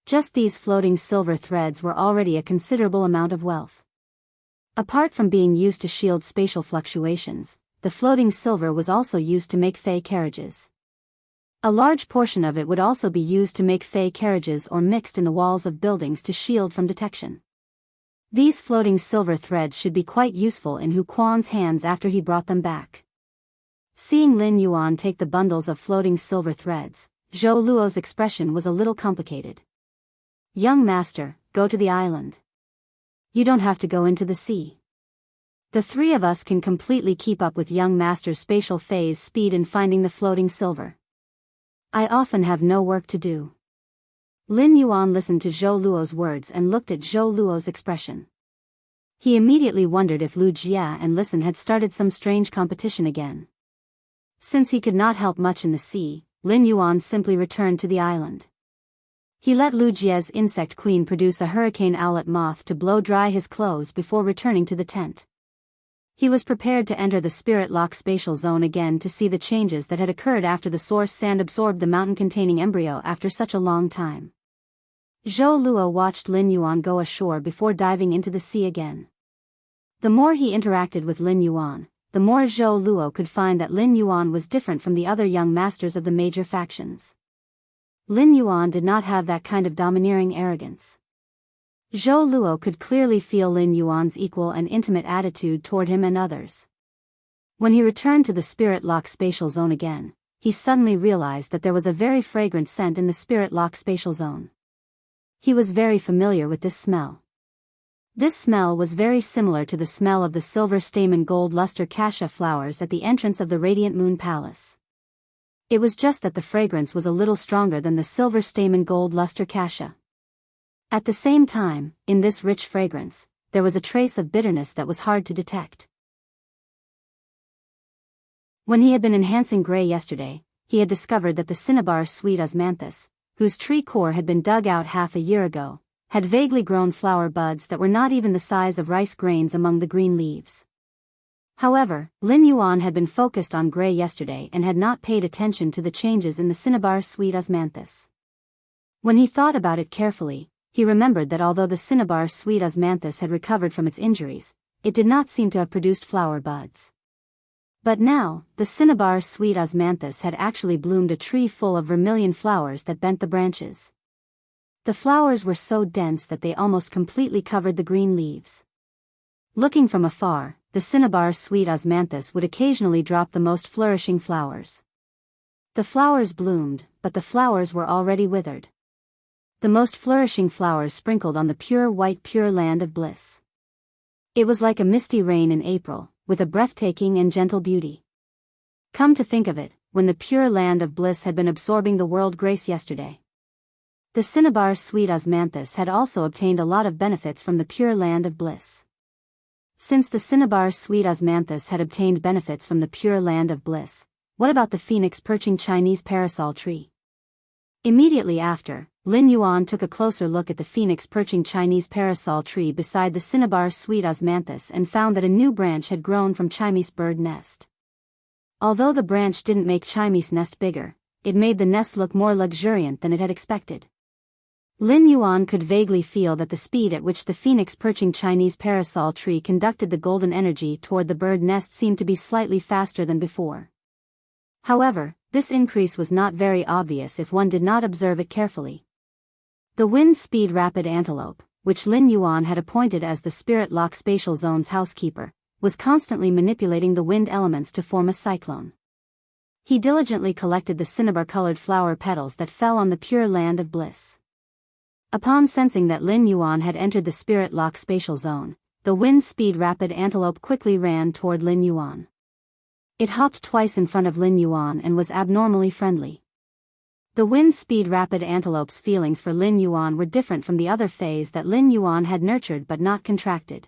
Just these floating silver threads were already a considerable amount of wealth. Apart from being used to shield spatial fluctuations, the floating silver was also used to make fey carriages. A large portion of it would also be used to make fey carriages or mixed in the walls of buildings to shield from detection. These floating silver threads should be quite useful in Hu Quan's hands after he brought them back. Seeing Lin Yuan take the bundles of floating silver threads, Zhou Luo's expression was a little complicated. "Young master, go to the island. You don't have to go into the sea. The three of us can completely keep up with young master's spatial phase speed in finding the floating silver. I often have no work to do." Lin Yuan listened to Zhou Luo's words and looked at Zhou Luo's expression. He immediately wondered if Lu Jia and Listen had started some strange competition again. Since he could not help much in the sea, Lin Yuan simply returned to the island. He let Lu Jia's insect queen produce a hurricane owlet moth to blow dry his clothes before returning to the tent. He was prepared to enter the spirit lock spatial zone again to see the changes that had occurred after the source sand absorbed the mountain-containing embryo after such a long time. Zhou Luo watched Lin Yuan go ashore before diving into the sea again. The more he interacted with Lin Yuan, the more Zhou Luo could find that Lin Yuan was different from the other young masters of the major factions. Lin Yuan did not have that kind of domineering arrogance. Zhou Luo could clearly feel Lin Yuan's equal and intimate attitude toward him and others. When he returned to the spirit lock spatial zone again, he suddenly realized that there was a very fragrant scent in the spirit lock spatial zone. He was very familiar with this smell. This smell was very similar to the smell of the silver stamen gold luster cassia flowers at the entrance of the Radiant Moon Palace. It was just that the fragrance was a little stronger than the silver stamen gold luster cassia. At the same time, in this rich fragrance, there was a trace of bitterness that was hard to detect. When he had been enhancing gray yesterday, he had discovered that the cinnabar sweet osmanthus, whose tree core had been dug out half a year ago, had vaguely grown flower buds that were not even the size of rice grains among the green leaves. However, Lin Yuan had been focused on gray yesterday and had not paid attention to the changes in the cinnabar sweet osmanthus. When he thought about it carefully, he remembered that although the cinnabar sweet osmanthus had recovered from its injuries, it did not seem to have produced flower buds. But now, the cinnabar sweet osmanthus had actually bloomed a tree full of vermilion flowers that bent the branches. The flowers were so dense that they almost completely covered the green leaves. Looking from afar, the cinnabar sweet osmanthus would occasionally drop the most flourishing flowers. The flowers bloomed, but the flowers were already withered. The most flourishing flowers sprinkled on the pure white pure land of bliss. It was like a misty rain in April, with a breathtaking and gentle beauty. Come to think of it, when the pure land of bliss had been absorbing the world grace yesterday, the cinnabar sweet osmanthus had also obtained a lot of benefits from the pure land of bliss. Since the cinnabar sweet osmanthus had obtained benefits from the pure land of bliss, what about the phoenix perching Chinese parasol tree? Immediately after, Lin Yuan took a closer look at the phoenix perching Chinese parasol tree beside the cinnabar sweet osmanthus and found that a new branch had grown from Chinese bird nest. Although the branch didn't make Chinese nest bigger, it made the nest look more luxuriant than it had expected. Lin Yuan could vaguely feel that the speed at which the phoenix perching Chinese parasol tree conducted the golden energy toward the bird nest seemed to be slightly faster than before. However, this increase was not very obvious if one did not observe it carefully. The wind speed rapid antelope, which Lin Yuan had appointed as the Spirit Lock Spatial Zone's housekeeper, was constantly manipulating the wind elements to form a cyclone. He diligently collected the cinnabar-colored flower petals that fell on the pure land of bliss. Upon sensing that Lin Yuan had entered the spirit lock spatial zone, the wind speed rapid antelope quickly ran toward Lin Yuan. It hopped twice in front of Lin Yuan and was abnormally friendly. The wind speed rapid antelope's feelings for Lin Yuan were different from the other phase that Lin Yuan had nurtured but not contracted.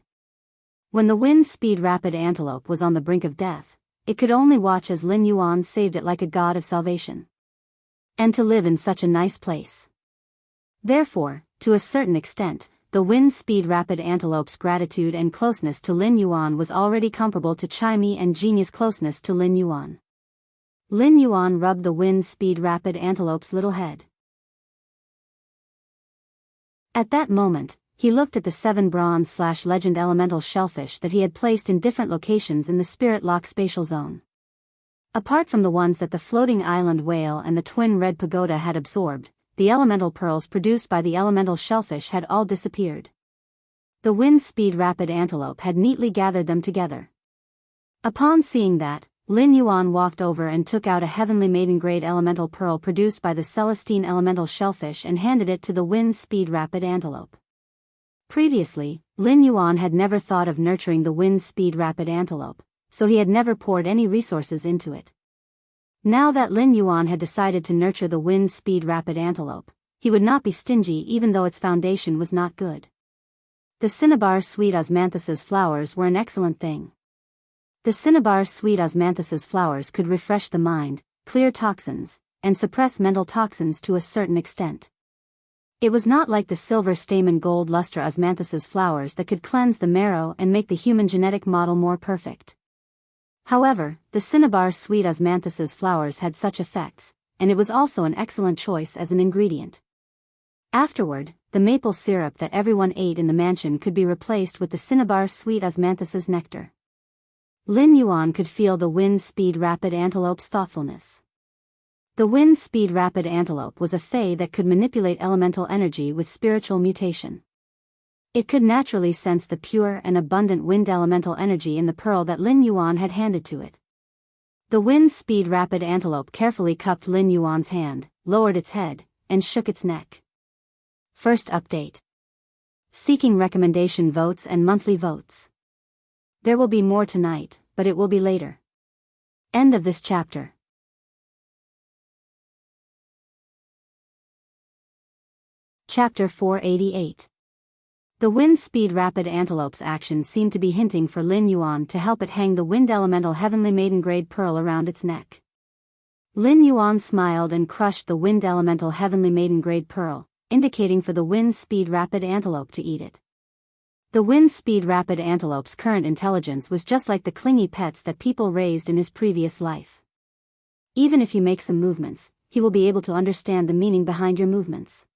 When the wind speed rapid antelope was on the brink of death, it could only watch as Lin Yuan saved it like a god of salvation. And to live in such a nice place. Therefore, to a certain extent, the wind speed rapid antelope's gratitude and closeness to Lin Yuan was already comparable to Chimey and Genia's closeness to Lin Yuan. Lin Yuan rubbed the wind speed rapid antelope's little head. At that moment, he looked at the 7 bronze/legend elemental shellfish that he had placed in different locations in the spirit lock spatial zone. Apart from the ones that the floating island whale and the twin red pagoda had absorbed, the elemental pearls produced by the elemental shellfish had all disappeared. The wind speed rapid antelope had neatly gathered them together. Upon seeing that, Lin Yuan walked over and took out a heavenly maiden grade elemental pearl produced by the Celestine elemental shellfish and handed it to the wind speed rapid antelope. Previously, Lin Yuan had never thought of nurturing the wind speed rapid antelope, so he had never poured any resources into it. Now that Lin Yuan had decided to nurture the wind speed rapid antelope, he would not be stingy even though its foundation was not good. The cinnabar sweet osmanthus's flowers were an excellent thing. The cinnabar sweet osmanthus's flowers could refresh the mind, clear toxins, and suppress mental toxins to a certain extent. It was not like the silver stamen gold luster osmanthus's flowers that could cleanse the marrow and make the human genetic model more perfect. However, the cinnabar sweet osmanthus's flowers had such effects, and it was also an excellent choice as an ingredient. Afterward, the maple syrup that everyone ate in the mansion could be replaced with the cinnabar sweet osmanthus's nectar. Lin Yuan could feel the wind speed rapid antelope's thoughtfulness. The wind speed rapid antelope was a fae that could manipulate elemental energy with spiritual mutation. It could naturally sense the pure and abundant wind elemental energy in the pearl that Lin Yuan had handed to it. The wind speed rapid antelope carefully cupped Lin Yuan's hand, lowered its head, and shook its neck. First update. Seeking recommendation votes and monthly votes. There will be more tonight, but it will be later. End of this chapter. Chapter 488. The wind speed rapid antelope's action seemed to be hinting for Lin Yuan to help it hang the wind elemental heavenly maiden grade pearl around its neck. Lin Yuan smiled and crushed the wind elemental heavenly maiden grade pearl, indicating for the wind speed rapid antelope to eat it. The wind speed rapid antelope's current intelligence was just like the clingy pets that people raised in his previous life. Even if you make some movements, he will be able to understand the meaning behind your movements.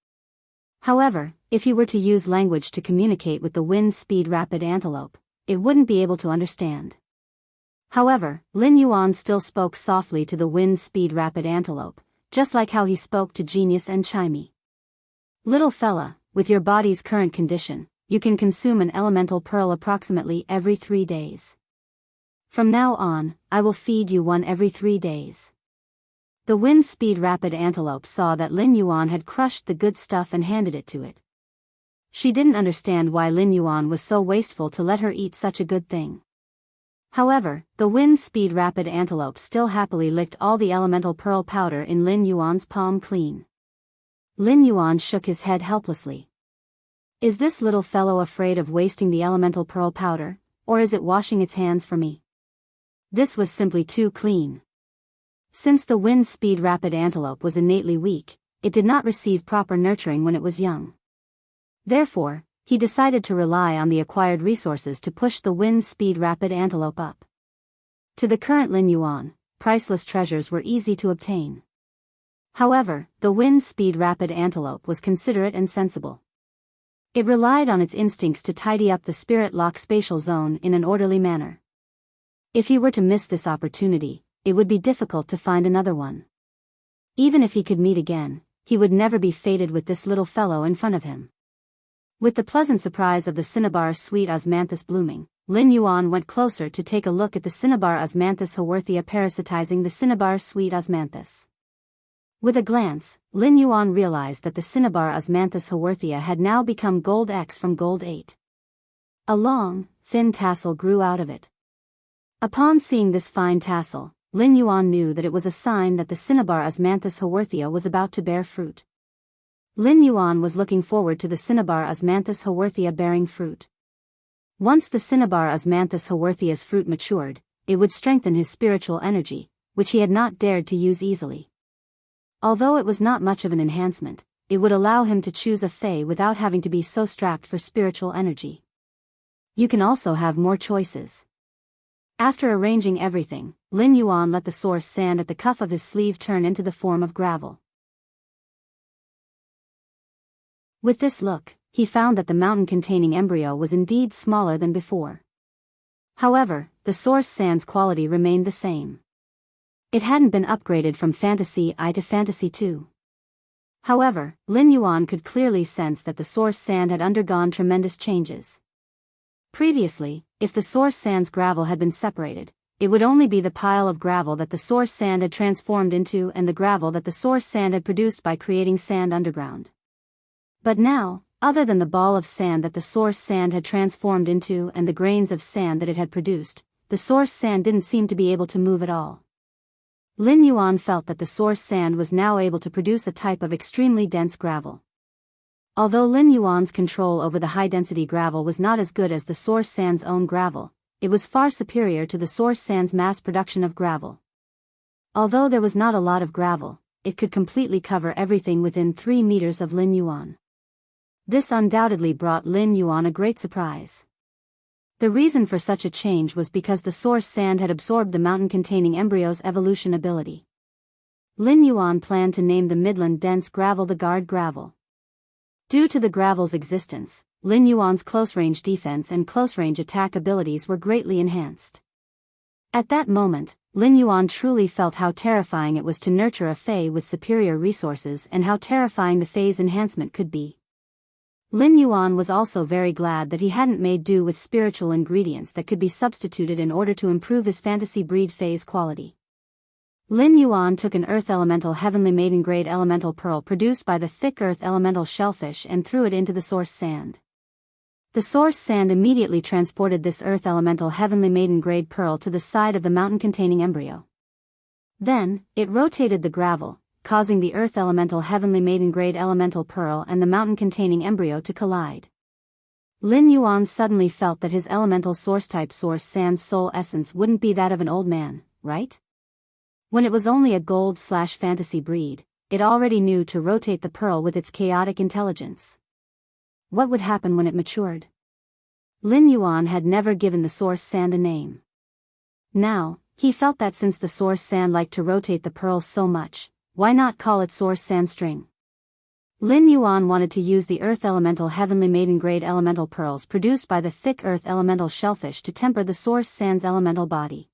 However, if you were to use language to communicate with the wind speed rapid antelope, it wouldn't be able to understand. However, Lin Yuan still spoke softly to the wind speed rapid antelope, just like how he spoke to Genius and Chimey. Little fella, with your body's current condition, you can consume an elemental pearl approximately every 3 days. From now on, I will feed you one every 3 days. The wind speed rapid antelope saw that Lin Yuan had crushed the good stuff and handed it to it. She didn't understand why Lin Yuan was so wasteful to let her eat such a good thing. However, the wind speed rapid antelope still happily licked all the elemental pearl powder in Lin Yuan's palm clean. Lin Yuan shook his head helplessly. Is this little fellow afraid of wasting the elemental pearl powder, or is it washing its hands for me? This was simply too clean. Since the wind speed rapid antelope was innately weak, it did not receive proper nurturing when it was young. Therefore, he decided to rely on the acquired resources to push the wind speed rapid antelope up. To the current Lin Yuan, priceless treasures were easy to obtain. However, the wind speed rapid antelope was considerate and sensible. It relied on its instincts to tidy up the spirit lock spatial zone in an orderly manner. If he were to miss this opportunity, it would be difficult to find another one. Even if he could meet again, he would never be fated with this little fellow in front of him. With the pleasant surprise of the cinnabar sweet osmanthus blooming, Lin Yuan went closer to take a look at the cinnabar osmanthus haworthia parasitizing the cinnabar sweet osmanthus. With a glance, Lin Yuan realized that the cinnabar Osmanthus haworthia had now become gold X from gold 8. A long, thin tassel grew out of it. Upon seeing this fine tassel, Lin Yuan knew that it was a sign that the cinnabar Osmanthus haworthia was about to bear fruit. Lin Yuan was looking forward to the cinnabar Osmanthus haworthia bearing fruit. Once the cinnabar Osmanthus haworthia's fruit matured, it would strengthen his spiritual energy, which he had not dared to use easily. Although it was not much of an enhancement, it would allow him to choose a fae without having to be so strapped for spiritual energy. You can also have more choices. After arranging everything, Lin Yuan let the source sand at the cuff of his sleeve turn into the form of gravel. With this look, he found that the mountain-containing embryo was indeed smaller than before. However, the source sand's quality remained the same. It hadn't been upgraded from Fantasy I to Fantasy II. However, Lin Yuan could clearly sense that the source sand had undergone tremendous changes. Previously, if the source sand's gravel had been separated, it would only be the pile of gravel that the source sand had transformed into and the gravel that the source sand had produced by creating sand underground. But now, other than the ball of sand that the source sand had transformed into and the grains of sand that it had produced, the source sand didn't seem to be able to move at all. Lin Yuan felt that the source sand was now able to produce a type of extremely dense gravel. Although Lin Yuan's control over the high-density gravel was not as good as the source sand's own gravel, it was far superior to the source sand's mass production of gravel. Although there was not a lot of gravel, it could completely cover everything within 3 meters of Lin Yuan. This undoubtedly brought Lin Yuan a great surprise. The reason for such a change was because the source sand had absorbed the mountain-containing embryo's evolution ability. Lin Yuan planned to name the Midland dense gravel the guard gravel. Due to the gravel's existence, Lin Yuan's close-range defense and close-range attack abilities were greatly enhanced. At that moment, Lin Yuan truly felt how terrifying it was to nurture a fae with superior resources and how terrifying the fae's enhancement could be. Lin Yuan was also very glad that he hadn't made do with spiritual ingredients that could be substituted in order to improve his fantasy breed fae's quality. Lin Yuan took an earth elemental heavenly maiden grade elemental pearl produced by the thick earth elemental shellfish and threw it into the source sand. The source sand immediately transported this earth elemental heavenly maiden grade pearl to the side of the mountain containing embryo. Then, it rotated the gravel, causing the earth elemental heavenly maiden grade elemental pearl and the mountain containing embryo to collide. Lin Yuan suddenly felt that his elemental source type source sand's soul essence wouldn't be that of an old man, right? When it was only a gold/fantasy breed, it already knew to rotate the pearl with its chaotic intelligence. What would happen when it matured? Lin Yuan had never given the source sand a name. Now, he felt that since the source sand liked to rotate the pearls so much, why not call it source sand string? Lin Yuan wanted to use the earth elemental heavenly maiden grade elemental pearls produced by the thick earth elemental shellfish to temper the source sand's elemental body.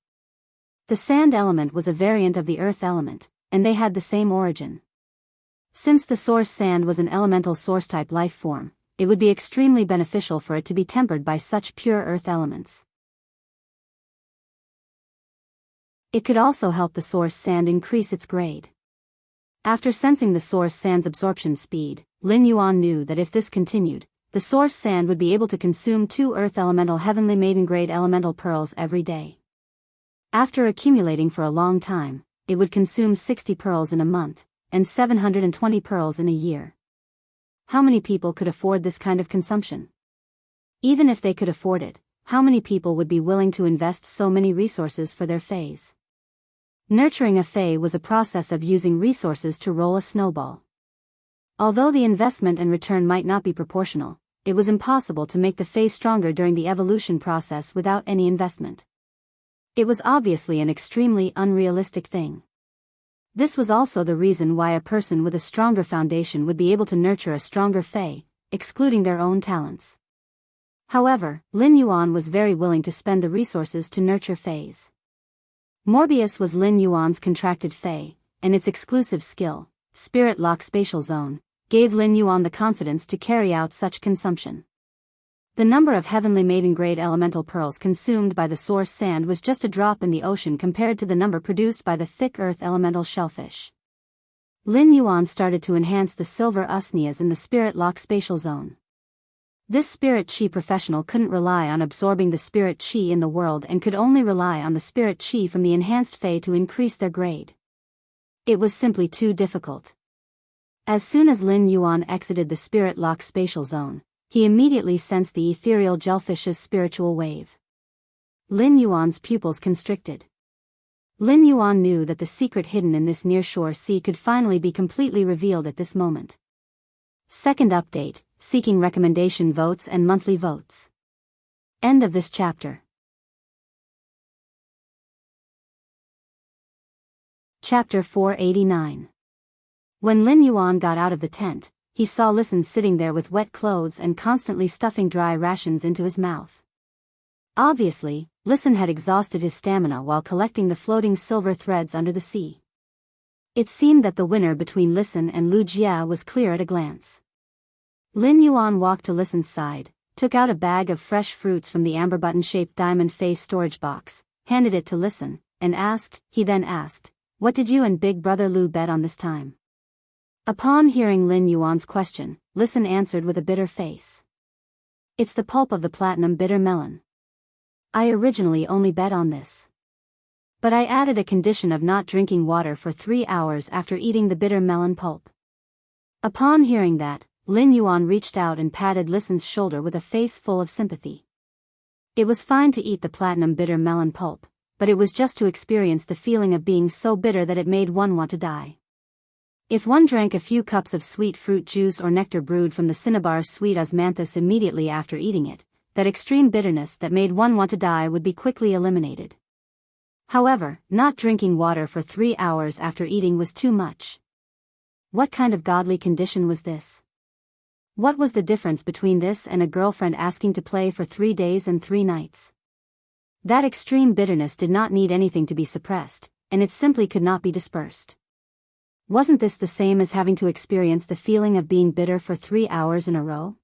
The sand element was a variant of the earth element, and they had the same origin. Since the source sand was an elemental source type life form, it would be extremely beneficial for it to be tempered by such pure earth elements. It could also help the source sand increase its grade. After sensing the source sand's absorption speed, Lin Yuan knew that if this continued, the source sand would be able to consume 2 earth elemental heavenly maiden grade elemental pearls every day. After accumulating for a long time, it would consume 60 pearls in a month, and 720 pearls in a year. How many people could afford this kind of consumption? Even if they could afford it, how many people would be willing to invest so many resources for their faes? Nurturing a fae was a process of using resources to roll a snowball. Although the investment and return might not be proportional, it was impossible to make the fae stronger during the evolution process without any investment. It was obviously an extremely unrealistic thing. This was also the reason why a person with a stronger foundation would be able to nurture a stronger fae, excluding their own talents. However, Lin Yuan was very willing to spend the resources to nurture faes. Morbius was Lin Yuan's contracted fae, and its exclusive skill, Spirit Lock Spatial Zone, gave Lin Yuan the confidence to carry out such consumption. The number of heavenly maiden grade elemental pearls consumed by the source sand was just a drop in the ocean compared to the number produced by the thick earth elemental shellfish. Lin Yuan started to enhance the silver usnias in the spirit lock spatial zone. This spirit chi professional couldn't rely on absorbing the spirit chi in the world and could only rely on the spirit chi from the enhanced Fey to increase their grade. It was simply too difficult. As soon as Lin Yuan exited the spirit lock spatial zone, he immediately sensed the ethereal jellyfish's spiritual wave. Lin Yuan's pupils constricted. Lin Yuan knew that the secret hidden in this nearshore sea could finally be completely revealed at this moment. Second update, seeking recommendation votes and monthly votes. End of this chapter. Chapter 489. When Lin Yuan got out of the tent, he saw Listen sitting there with wet clothes and constantly stuffing dry rations into his mouth. Obviously, Listen had exhausted his stamina while collecting the floating silver threads under the sea. It seemed that the winner between Listen and Lu Jia was clear at a glance. Lin Yuan walked to Listen's side, took out a bag of fresh fruits from the amber button-shaped diamond face storage box, handed it to Listen, and he then asked, "What did you and big brother Lu bet on this time?" Upon hearing Lin Yuan's question, Listen answered with a bitter face. "It's the pulp of the platinum bitter melon. I originally only bet on this. But I added a condition of not drinking water for 3 hours after eating the bitter melon pulp." Upon hearing that, Lin Yuan reached out and patted Listen's shoulder with a face full of sympathy. It was fine to eat the platinum bitter melon pulp, but it was just to experience the feeling of being so bitter that it made one want to die. If one drank a few cups of sweet fruit juice or nectar brewed from the cinnabar sweet osmanthus immediately after eating it, that extreme bitterness that made one want to die would be quickly eliminated. However, not drinking water for 3 hours after eating was too much. What kind of godly condition was this? What was the difference between this and a girlfriend asking to play for 3 days and 3 nights? That extreme bitterness did not need anything to be suppressed, and it simply could not be dispersed. Wasn't this the same as having to experience the feeling of being bitter for 3 hours in a row?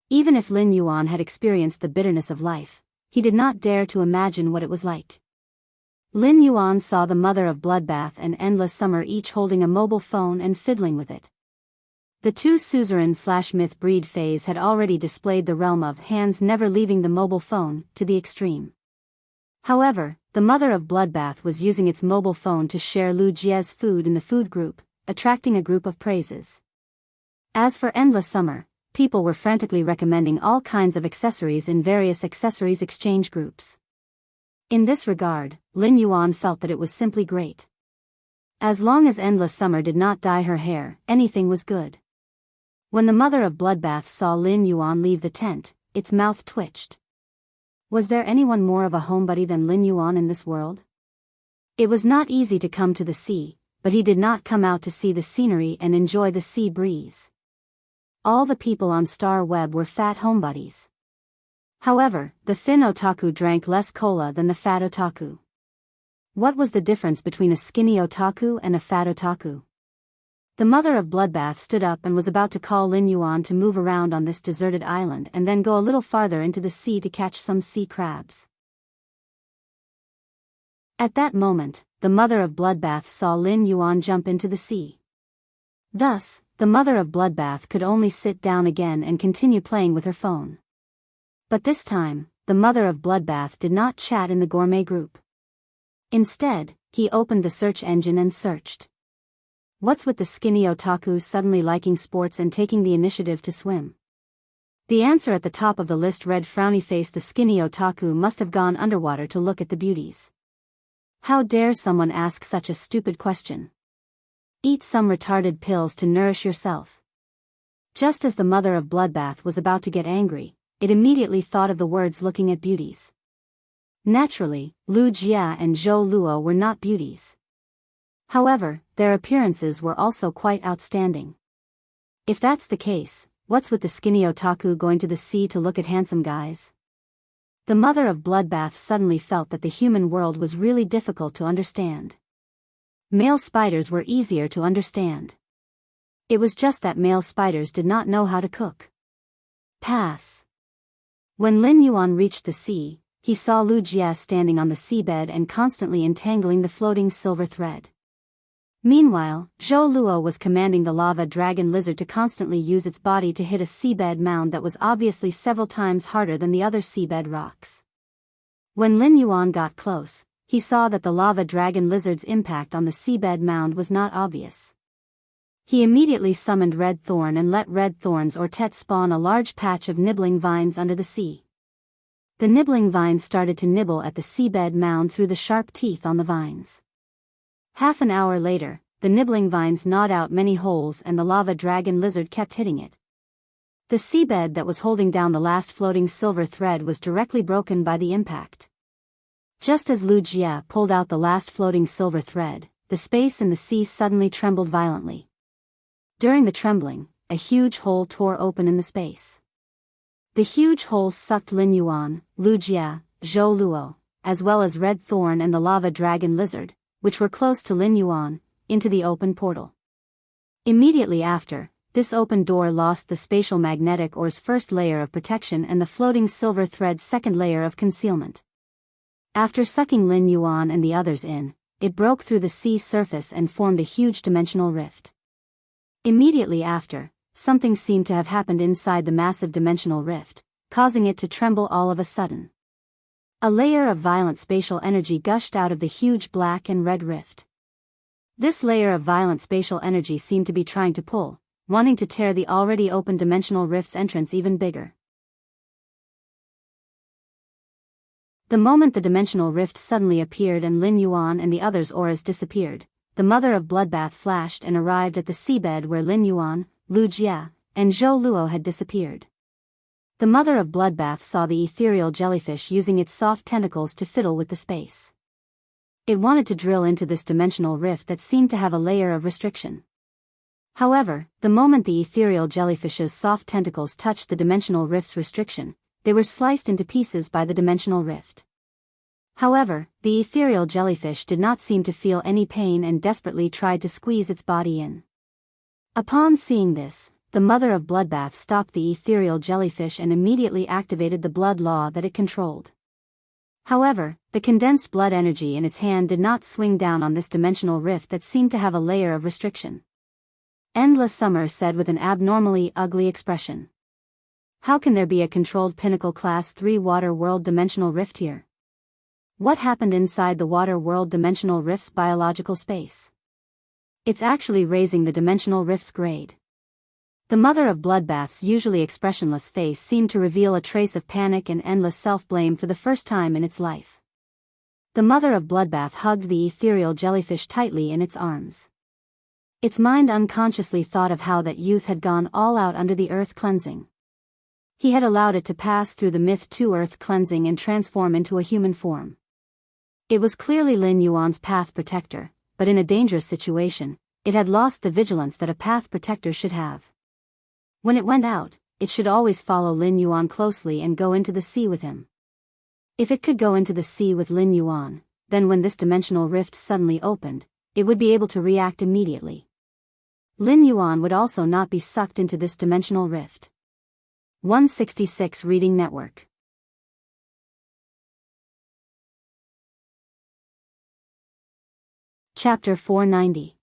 Even if Lin Yuan had experienced the bitterness of life, he did not dare to imagine what it was like. Lin Yuan saw the mother of Bloodbath and Endless Summer each holding a mobile phone and fiddling with it. The two suzerain/myth breed Fays had already displayed the realm of hands never leaving the mobile phone to the extreme. However, the mother of Bloodbath was using its mobile phone to share Lu Jia's food in the food group, attracting a group of praises. As for Endless Summer, people were frantically recommending all kinds of accessories in various accessories exchange groups. In this regard, Lin Yuan felt that it was simply great. As long as Endless Summer did not dye her hair, anything was good. When the mother of Bloodbath saw Lin Yuan leave the tent, its mouth twitched. Was there anyone more of a homebody than Lin Yuan in this world? It was not easy to come to the sea, but he did not come out to see the scenery and enjoy the sea breeze. All the people on Star Web were fat homebodies. However, the thin otaku drank less cola than the fat otaku. What was the difference between a skinny otaku and a fat otaku? The mother of Bloodbath stood up and was about to call Lin Yuan to move around on this deserted island and then go a little farther into the sea to catch some sea crabs. At that moment, the mother of Bloodbath saw Lin Yuan jump into the sea. Thus, the mother of Bloodbath could only sit down again and continue playing with her phone. But this time, the mother of Bloodbath did not chat in the gourmet group. Instead, he opened the search engine and searched. What's with the skinny otaku suddenly liking sports and taking the initiative to swim? The answer at the top of the list read frowny face. The skinny otaku must have gone underwater to look at the beauties. How dare someone ask such a stupid question? Eat some retarded pills to nourish yourself. Just as the mother of Bloodbath was about to get angry, it immediately thought of the words looking at beauties. Naturally, Lu Jia and Zhou Luo were not beauties. However, their appearances were also quite outstanding. If that's the case, what's with the skinny otaku going to the sea to look at handsome guys? The mother of Bloodbath suddenly felt that the human world was really difficult to understand. Male spiders were easier to understand. It was just that male spiders did not know how to cook. Pass. When Lin Yuan reached the sea, he saw Lu Jia standing on the seabed and constantly entangling the floating silver thread. Meanwhile, Zhou Luo was commanding the lava dragon lizard to constantly use its body to hit a seabed mound that was obviously several times harder than the other seabed rocks. When Lin Yuan got close, he saw that the lava dragon lizard's impact on the seabed mound was not obvious. He immediately summoned Red Thorn and let Red Thorn's Ortet spawn a large patch of nibbling vines under the sea. The nibbling vines started to nibble at the seabed mound through the sharp teeth on the vines. Half an hour later, the nibbling vines gnawed out many holes and the lava dragon lizard kept hitting it. The seabed that was holding down the last floating silver thread was directly broken by the impact. Just as Lu Jie pulled out the last floating silver thread, the space in the sea suddenly trembled violently. During the trembling, a huge hole tore open in the space. The huge hole sucked Lin Yuan, Lu Jie, Zhou Luo, as well as Red Thorn and the lava dragon lizard, which were close to Lin Yuan, into the open portal. Immediately after, this open door lost the spatial magnetic ore's first layer of protection and the floating silver thread's second layer of concealment. After sucking Lin Yuan and the others in, it broke through the sea surface and formed a huge dimensional rift. Immediately after, something seemed to have happened inside the massive dimensional rift, causing it to tremble all of a sudden. A layer of violent spatial energy gushed out of the huge black and red rift. This layer of violent spatial energy seemed to be trying to pull, wanting to tear the already open dimensional rift's entrance even bigger. The moment the dimensional rift suddenly appeared and Lin Yuan and the others' auras disappeared, the mother of Bloodbath flashed and arrived at the seabed where Lin Yuan, Lu Jie, and Zhou Luo had disappeared. The mother of Bloodbath saw the ethereal jellyfish using its soft tentacles to fiddle with the space. It wanted to drill into this dimensional rift that seemed to have a layer of restriction. However, the moment the ethereal jellyfish's soft tentacles touched the dimensional rift's restriction, they were sliced into pieces by the dimensional rift. However, the ethereal jellyfish did not seem to feel any pain and desperately tried to squeeze its body in. Upon seeing this, the mother of Bloodbath stopped the ethereal jellyfish and immediately activated the blood law that it controlled. However, the condensed blood energy in its hand did not swing down on this dimensional rift that seemed to have a layer of restriction. Endless Summer said with an abnormally ugly expression. How can there be a controlled Pinnacle Class 3 Water World Dimensional Rift here? What happened inside the Water World Dimensional Rift's biological space? It's actually raising the dimensional rift's grade. The mother of Bloodbath's usually expressionless face seemed to reveal a trace of panic and endless self-blame for the first time in its life. The mother of Bloodbath hugged the ethereal jellyfish tightly in its arms. Its mind unconsciously thought of how that youth had gone all out under the earth cleansing. He had allowed it to pass through the Myth 2 earth cleansing and transform into a human form. It was clearly Lin Yuan's path protector, but in a dangerous situation, it had lost the vigilance that a path protector should have. When it went out, it should always follow Lin Yuan closely and go into the sea with him. If it could go into the sea with Lin Yuan, then when this dimensional rift suddenly opened, it would be able to react immediately. Lin Yuan would also not be sucked into this dimensional rift. 166 Reading Network. Chapter 490.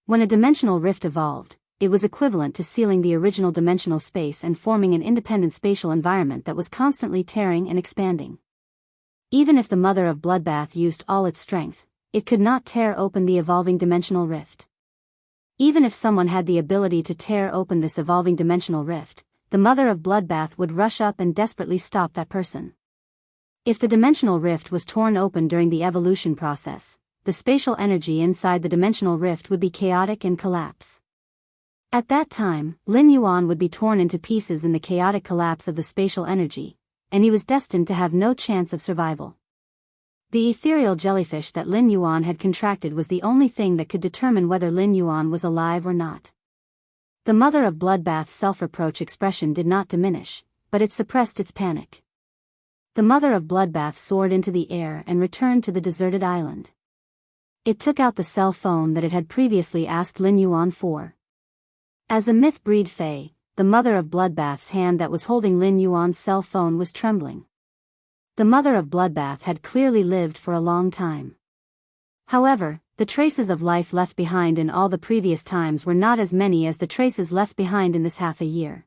When a dimensional rift evolved, it was equivalent to sealing the original dimensional space and forming an independent spatial environment that was constantly tearing and expanding. Even if the mother of Bloodbath used all its strength, it could not tear open the evolving dimensional rift. Even if someone had the ability to tear open this evolving dimensional rift, the mother of Bloodbath would rush up and desperately stop that person. If the dimensional rift was torn open during the evolution process, the spatial energy inside the dimensional rift would be chaotic and collapse. At that time, Lin Yuan would be torn into pieces in the chaotic collapse of the spatial energy, and he was destined to have no chance of survival. The ethereal jellyfish that Lin Yuan had contracted was the only thing that could determine whether Lin Yuan was alive or not. The mother of Bloodbath's self-reproach expression did not diminish, but it suppressed its panic. The mother of Bloodbath soared into the air and returned to the deserted island. It took out the cell phone that it had previously asked Lin Yuan for. As a myth-breed fae, the mother of Bloodbath's hand that was holding Lin Yuan's cell phone was trembling. The mother of Bloodbath had clearly lived for a long time. However, the traces of life left behind in all the previous times were not as many as the traces left behind in this half a year.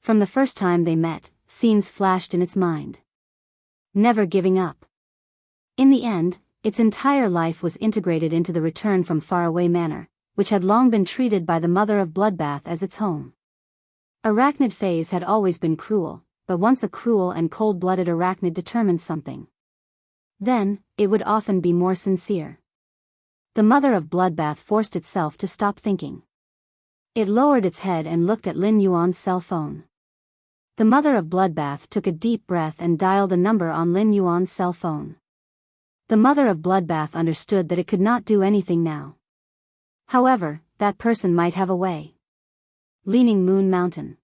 From the first time they met, scenes flashed in its mind. Never giving up. In the end, its entire life was integrated into the return from faraway manor, which had long been treated by the mother of Bloodbath as its home. Arachnid phase had always been cruel, but once a cruel and cold-blooded arachnid determined something, then, it would often be more sincere. The mother of Bloodbath forced itself to stop thinking. It lowered its head and looked at Lin Yuan's cell phone. The mother of Bloodbath took a deep breath and dialed a number on Lin Yuan's cell phone. The mother of Bloodbath understood that it could not do anything now. However, that person might have a way. Leaning Moon Mountain.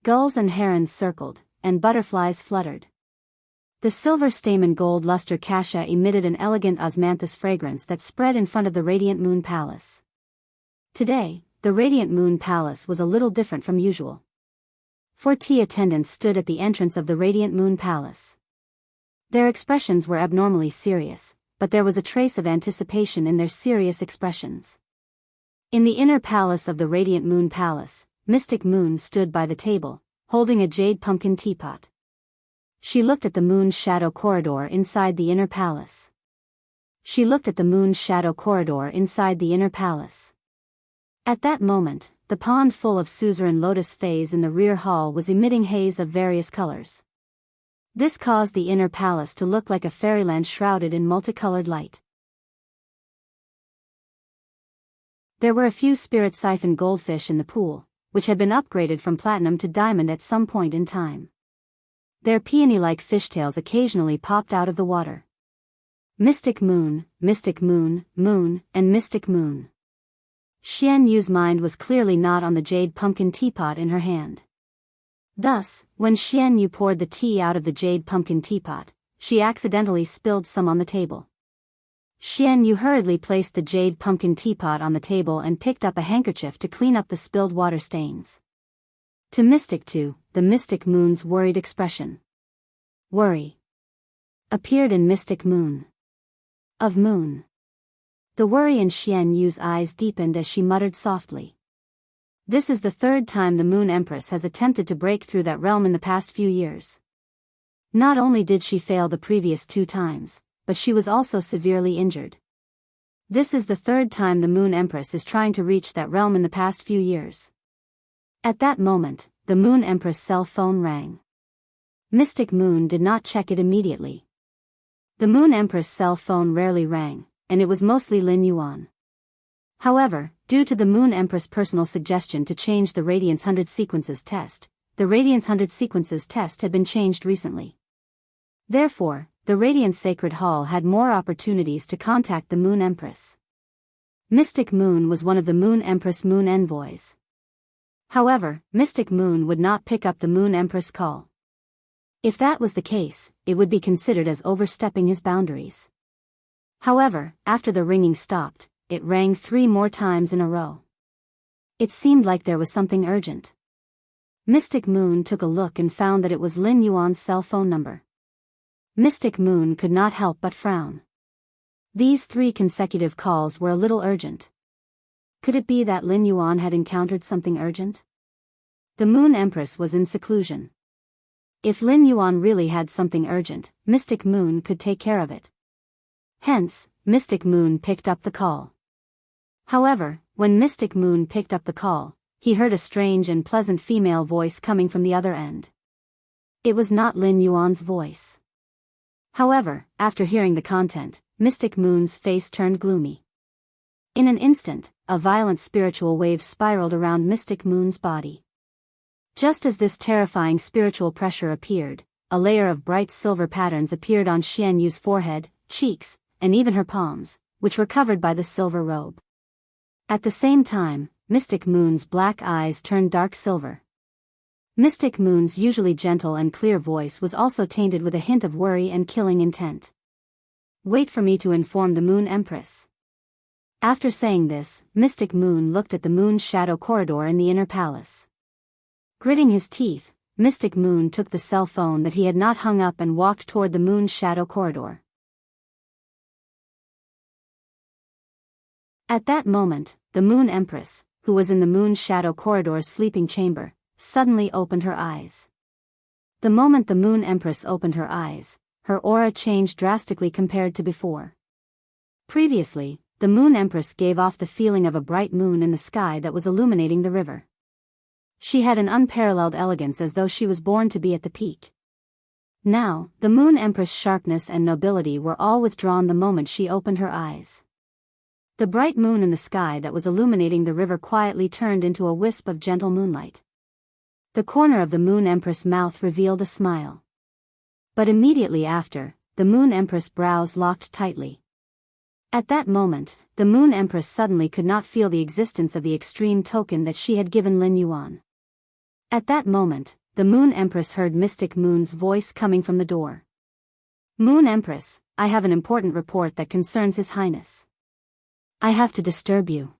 Gulls and herons circled, and butterflies fluttered. The silver stamen gold luster cassia emitted an elegant osmanthus fragrance that spread in front of the Radiant Moon Palace. Today, the Radiant Moon Palace was a little different from usual. 4 tea attendants stood at the entrance of the Radiant Moon Palace. Their expressions were abnormally serious, but there was a trace of anticipation in their serious expressions. In the inner palace of the Radiant Moon Palace, Mystic Moon stood by the table, holding a jade pumpkin teapot. She looked at the moon's shadow corridor inside the inner palace. She looked at the moon's shadow corridor inside the inner palace. At that moment, the pond full of suzerain lotus phase in the rear hall was emitting haze of various colors. This caused the inner palace to look like a fairyland shrouded in multicolored light. There were a few spirit siphon goldfish in the pool, which had been upgraded from platinum to diamond at some point in time. Their peony-like fishtails occasionally popped out of the water. Mystic Moon, Moon, and Mystic Moon. Xian Yu's mind was clearly not on the jade pumpkin teapot in her hand. Thus, when Xian Yu poured the tea out of the jade pumpkin teapot, she accidentally spilled some on the table. Xian Yu hurriedly placed the jade pumpkin teapot on the table and picked up a handkerchief to clean up the spilled water stains. To Mystic Tu, the Mystic Moon's worried expression. Worry appeared in Mystic Moon. Of Moon. The worry in Xian Yu's eyes deepened as she muttered softly. This is the 3rd time the Moon Empress has attempted to break through that realm in the past few years. Not only did she fail the previous 2 times, but she was also severely injured. This is the 3rd time the Moon Empress is trying to reach that realm in the past few years. At that moment, the Moon Empress' cell phone rang. Mystic Moon did not check it immediately. The Moon Empress' cell phone rarely rang, and it was mostly Lin Yuan. However, due to the Moon Empress' personal suggestion to change the Radiance 100 Sequences test, the Radiance 100 Sequences test had been changed recently. Therefore, the Radiance Sacred Hall had more opportunities to contact the Moon Empress. Mystic Moon was one of the Moon Empress' moon envoys. However, Mystic Moon would not pick up the Moon Empress' call. If that was the case, it would be considered as overstepping his boundaries. However, after the ringing stopped, it rang 3 more times in a row. It seemed like there was something urgent. Mystic Moon took a look and found that it was Lin Yuan's cell phone number. Mystic Moon could not help but frown. These 3 consecutive calls were a little urgent. Could it be that Lin Yuan had encountered something urgent? The Moon Empress was in seclusion. If Lin Yuan really had something urgent, Mystic Moon could take care of it. Hence, Mystic Moon picked up the call. However, when Mystic Moon picked up the call, he heard a strange and pleasant female voice coming from the other end. It was not Lin Yuan's voice. However, after hearing the content, Mystic Moon's face turned gloomy. In an instant, a violent spiritual wave spiraled around Mystic Moon's body. Just as this terrifying spiritual pressure appeared, a layer of bright silver patterns appeared on Xian Yu's forehead, cheeks, and even her palms, which were covered by the silver robe. At the same time, Mystic Moon's black eyes turned dark silver. Mystic Moon's usually gentle and clear voice was also tainted with a hint of worry and killing intent. Wait for me to inform the Moon Empress. After saying this, Mystic Moon looked at the moon's shadow corridor in the inner palace. Gritting his teeth, Mystic Moon took the cell phone that he had not hung up and walked toward the moon's shadow corridor. At that moment, the Moon Empress, who was in the Moon's Shadow Corridor's sleeping chamber, suddenly opened her eyes. The moment the Moon Empress opened her eyes, her aura changed drastically compared to before. Previously, the Moon Empress gave off the feeling of a bright moon in the sky that was illuminating the river. She had an unparalleled elegance as though she was born to be at the peak. Now, the Moon Empress' sharpness and nobility were all withdrawn the moment she opened her eyes. The bright moon in the sky that was illuminating the river quietly turned into a wisp of gentle moonlight. The corner of the Moon Empress' mouth revealed a smile. But immediately after, the Moon Empress' brows locked tightly. At that moment, the Moon Empress suddenly could not feel the existence of the extreme token that she had given Lin Yuan. At that moment, the Moon Empress heard Mystic Moon's voice coming from the door. "Moon Empress, I have an important report that concerns His Highness. I have to disturb you."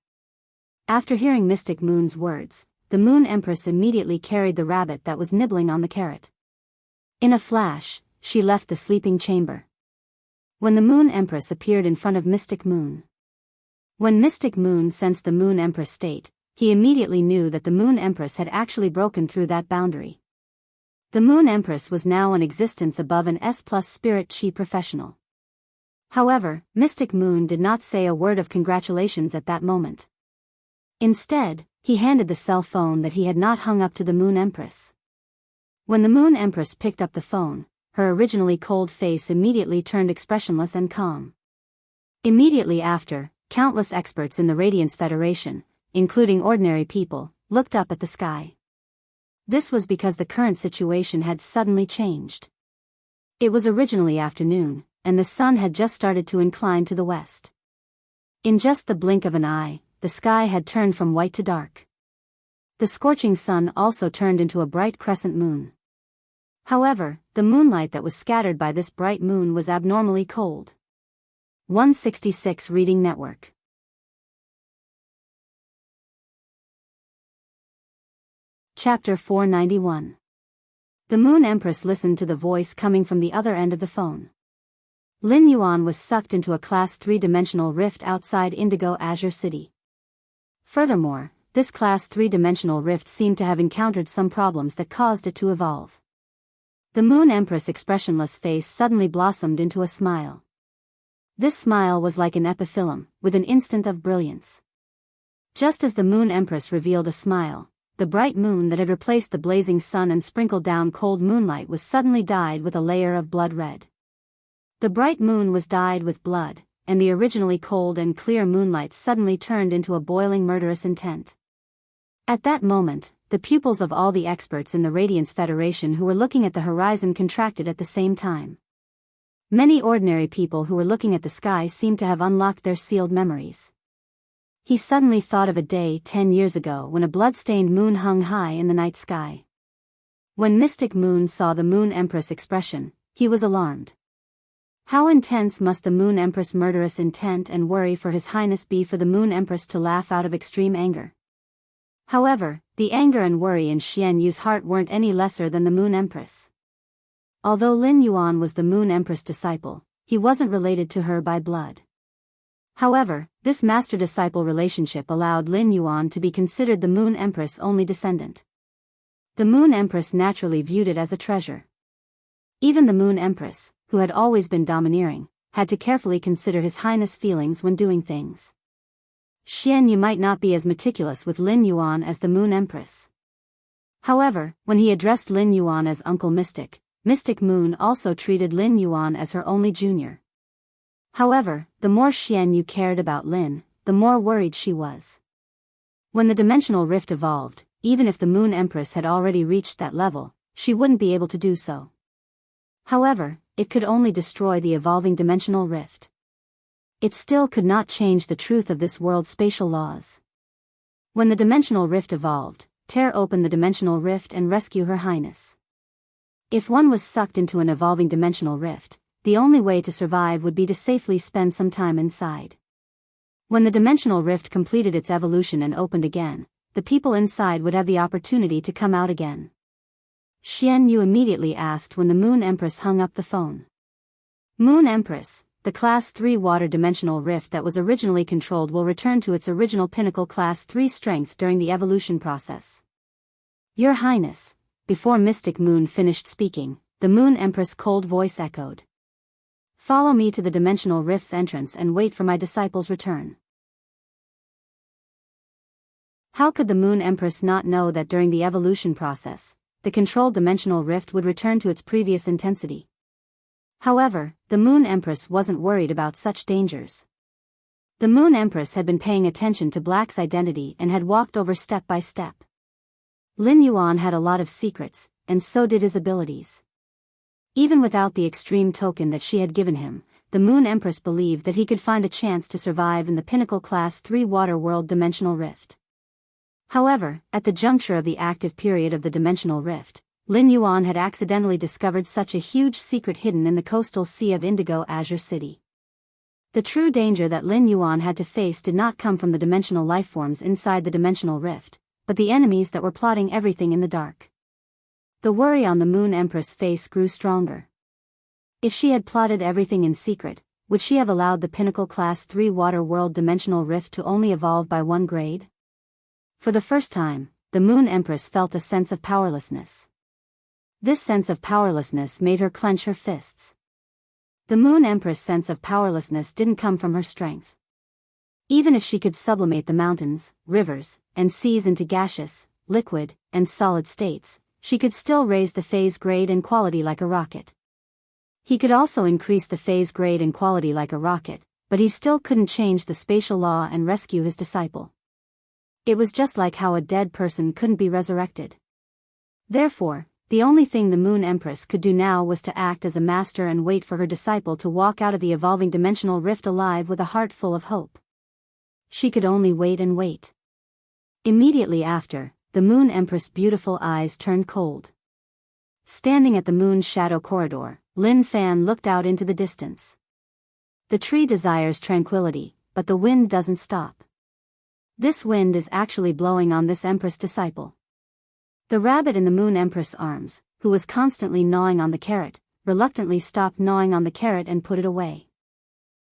After hearing Mystic Moon's words, the Moon Empress immediately carried the rabbit that was nibbling on the carrot. In a flash, she left the sleeping chamber. When the Moon Empress appeared in front of Mystic Moon. When Mystic Moon sensed the Moon Empress state, he immediately knew that the Moon Empress had actually broken through that boundary. The Moon Empress was now in existence above an S+ Spirit Chi professional. However, Mystic Moon did not say a word of congratulations at that moment. Instead, he handed the cell phone that he had not hung up to the Moon Empress. When the Moon Empress picked up the phone, her originally cold face immediately turned expressionless and calm. Immediately after, countless experts in the Radiance Federation, including ordinary people, looked up at the sky. This was because the current situation had suddenly changed. It was originally afternoon, and the sun had just started to incline to the west. In just the blink of an eye, the sky had turned from white to dark. The scorching sun also turned into a bright crescent moon. However, the moonlight that was scattered by this bright moon was abnormally cold. 166 Reading Network. Chapter 491. The Moon Empress listened to the voice coming from the other end of the phone. Lin Yuan was sucked into a Class 3-dimensional rift outside Indigo Azure City. Furthermore, this Class 3-dimensional rift seemed to have encountered some problems that caused it to evolve. The Moon Empress' expressionless face suddenly blossomed into a smile. This smile was like an epiphyllum, with an instant of brilliance. Just as the Moon Empress revealed a smile, the bright moon that had replaced the blazing sun and sprinkled down cold moonlight was suddenly dyed with a layer of blood red. The bright moon was dyed with blood, and the originally cold and clear moonlight suddenly turned into a boiling murderous intent. At that moment, the pupils of all the experts in the Radiance Federation who were looking at the horizon contracted at the same time. Many ordinary people who were looking at the sky seemed to have unlocked their sealed memories. He suddenly thought of a day 10 years ago when a blood-stained moon hung high in the night sky. When Mystic Moon saw the Moon Empress' expression, he was alarmed. How intense must the Moon Empress' murderous intent and worry for His Highness be for the Moon Empress to laugh out of extreme anger? However, the anger and worry in Xian Yu's heart weren't any lesser than the Moon Empress. Although Lin Yuan was the Moon Empress' disciple, he wasn't related to her by blood. However, this master-disciple relationship allowed Lin Yuan to be considered the Moon Empress' only descendant. The Moon Empress naturally viewed it as a treasure. Even the Moon Empress, who had always been domineering, had to carefully consider His Highness' feelings when doing things. Xian Yu might not be as meticulous with Lin Yuan as the Moon Empress. However, when he addressed Lin Yuan as Uncle Mystic, Mystic Moon also treated Lin Yuan as her only junior. However, the more Xian Yu cared about Lin, the more worried she was. When the dimensional rift evolved, even if the Moon Empress had already reached that level, she wouldn't be able to do so. However, it could only destroy the evolving dimensional rift. It still could not change the truth of this world's spatial laws. When the dimensional rift evolved, tear open the dimensional rift and rescue Her Highness. If one was sucked into an evolving dimensional rift, the only way to survive would be to safely spend some time inside. When the dimensional rift completed its evolution and opened again, the people inside would have the opportunity to come out again. Xian Yu immediately asked when the Moon Empress hung up the phone. "Moon Empress, the Class 3 water dimensional rift that was originally controlled will return to its original pinnacle Class 3 strength during the evolution process. Your Highness, before Mystic Moon finished speaking, the Moon Empress' cold voice echoed. Follow me to the dimensional rift's entrance and wait for my disciple's return. How could the Moon Empress not know that during the evolution process, the controlled dimensional rift would return to its previous intensity? However, the Moon Empress wasn't worried about such dangers. The Moon Empress had been paying attention to Black's identity and had walked over step by step. Lin Yuan had a lot of secrets, and so did his abilities. Even without the extreme token that she had given him, the Moon Empress believed that he could find a chance to survive in the pinnacle Class 3 water world dimensional rift. However, at the juncture of the active period of the dimensional rift, Lin Yuan had accidentally discovered such a huge secret hidden in the coastal sea of Indigo Azure City. The true danger that Lin Yuan had to face did not come from the dimensional lifeforms inside the dimensional rift, but the enemies that were plotting everything in the dark. The worry on the Moon Empress' face grew stronger. If she had plotted everything in secret, would she have allowed the pinnacle Class 3 water world dimensional rift to only evolve by one grade? For the first time, the Moon Empress felt a sense of powerlessness. This sense of powerlessness made her clench her fists. The Moon Empress' sense of powerlessness didn't come from her strength. Even if she could sublimate the mountains, rivers, and seas into gaseous, liquid, and solid states, she could still raise the phase grade and quality like a rocket. He could also increase the phase grade and quality like a rocket, but he still couldn't change the spatial law and rescue his disciple. It was just like how a dead person couldn't be resurrected. Therefore, the only thing the Moon Empress could do now was to act as a master and wait for her disciple to walk out of the evolving dimensional rift alive with a heart full of hope. She could only wait and wait. Immediately after, the Moon Empress' beautiful eyes turned cold. Standing at the moon's shadow corridor, Lin Fan looked out into the distance. The tree desires tranquility, but the wind doesn't stop. This wind is actually blowing on this Empress disciple. The rabbit in the Moon Empress' arms, who was constantly gnawing on the carrot, reluctantly stopped gnawing on the carrot and put it away.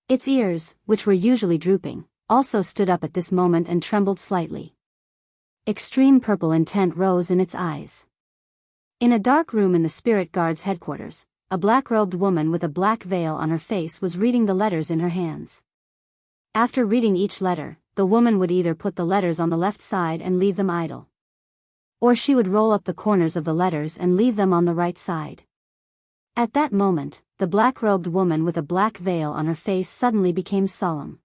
Its ears, which were usually drooping, also stood up at this moment and trembled slightly. Extreme purple intent rose in its eyes. In a dark room in the Spirit Guard's headquarters, a black-robed woman with a black veil on her face was reading the letters in her hands. After reading each letter, the woman would either put the letters on the left side and leave them idle, or she would roll up the corners of the letters and leave them on the right side. At that moment, the black-robed woman with a black veil on her face suddenly became solemn.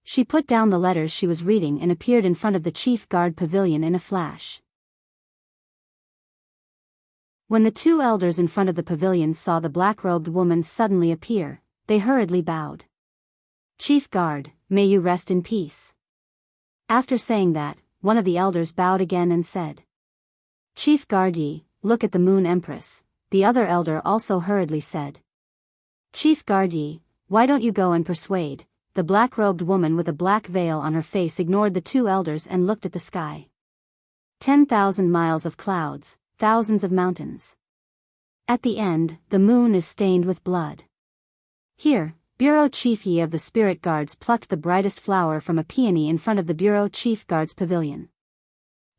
She put down the letters she was reading and appeared in front of the Chief Guard pavilion in a flash. When the two elders in front of the pavilion saw the black-robed woman suddenly appear, they hurriedly bowed. "Chief Guard, may you rest in peace." After saying that, one of the elders bowed again and said, "Chief Guard Yi, look at the Moon Empress." The other elder also hurriedly said, "Chief Guard Yi, why don't you go and persuade?" The black-robed woman with a black veil on her face ignored the two elders and looked at the sky. 10,000 miles of clouds, thousands of mountains. At the end, the moon is stained with blood. Here, Bureau Chief Yi of the Spirit Guards plucked the brightest flower from a peony in front of the Bureau Chief Guard's pavilion.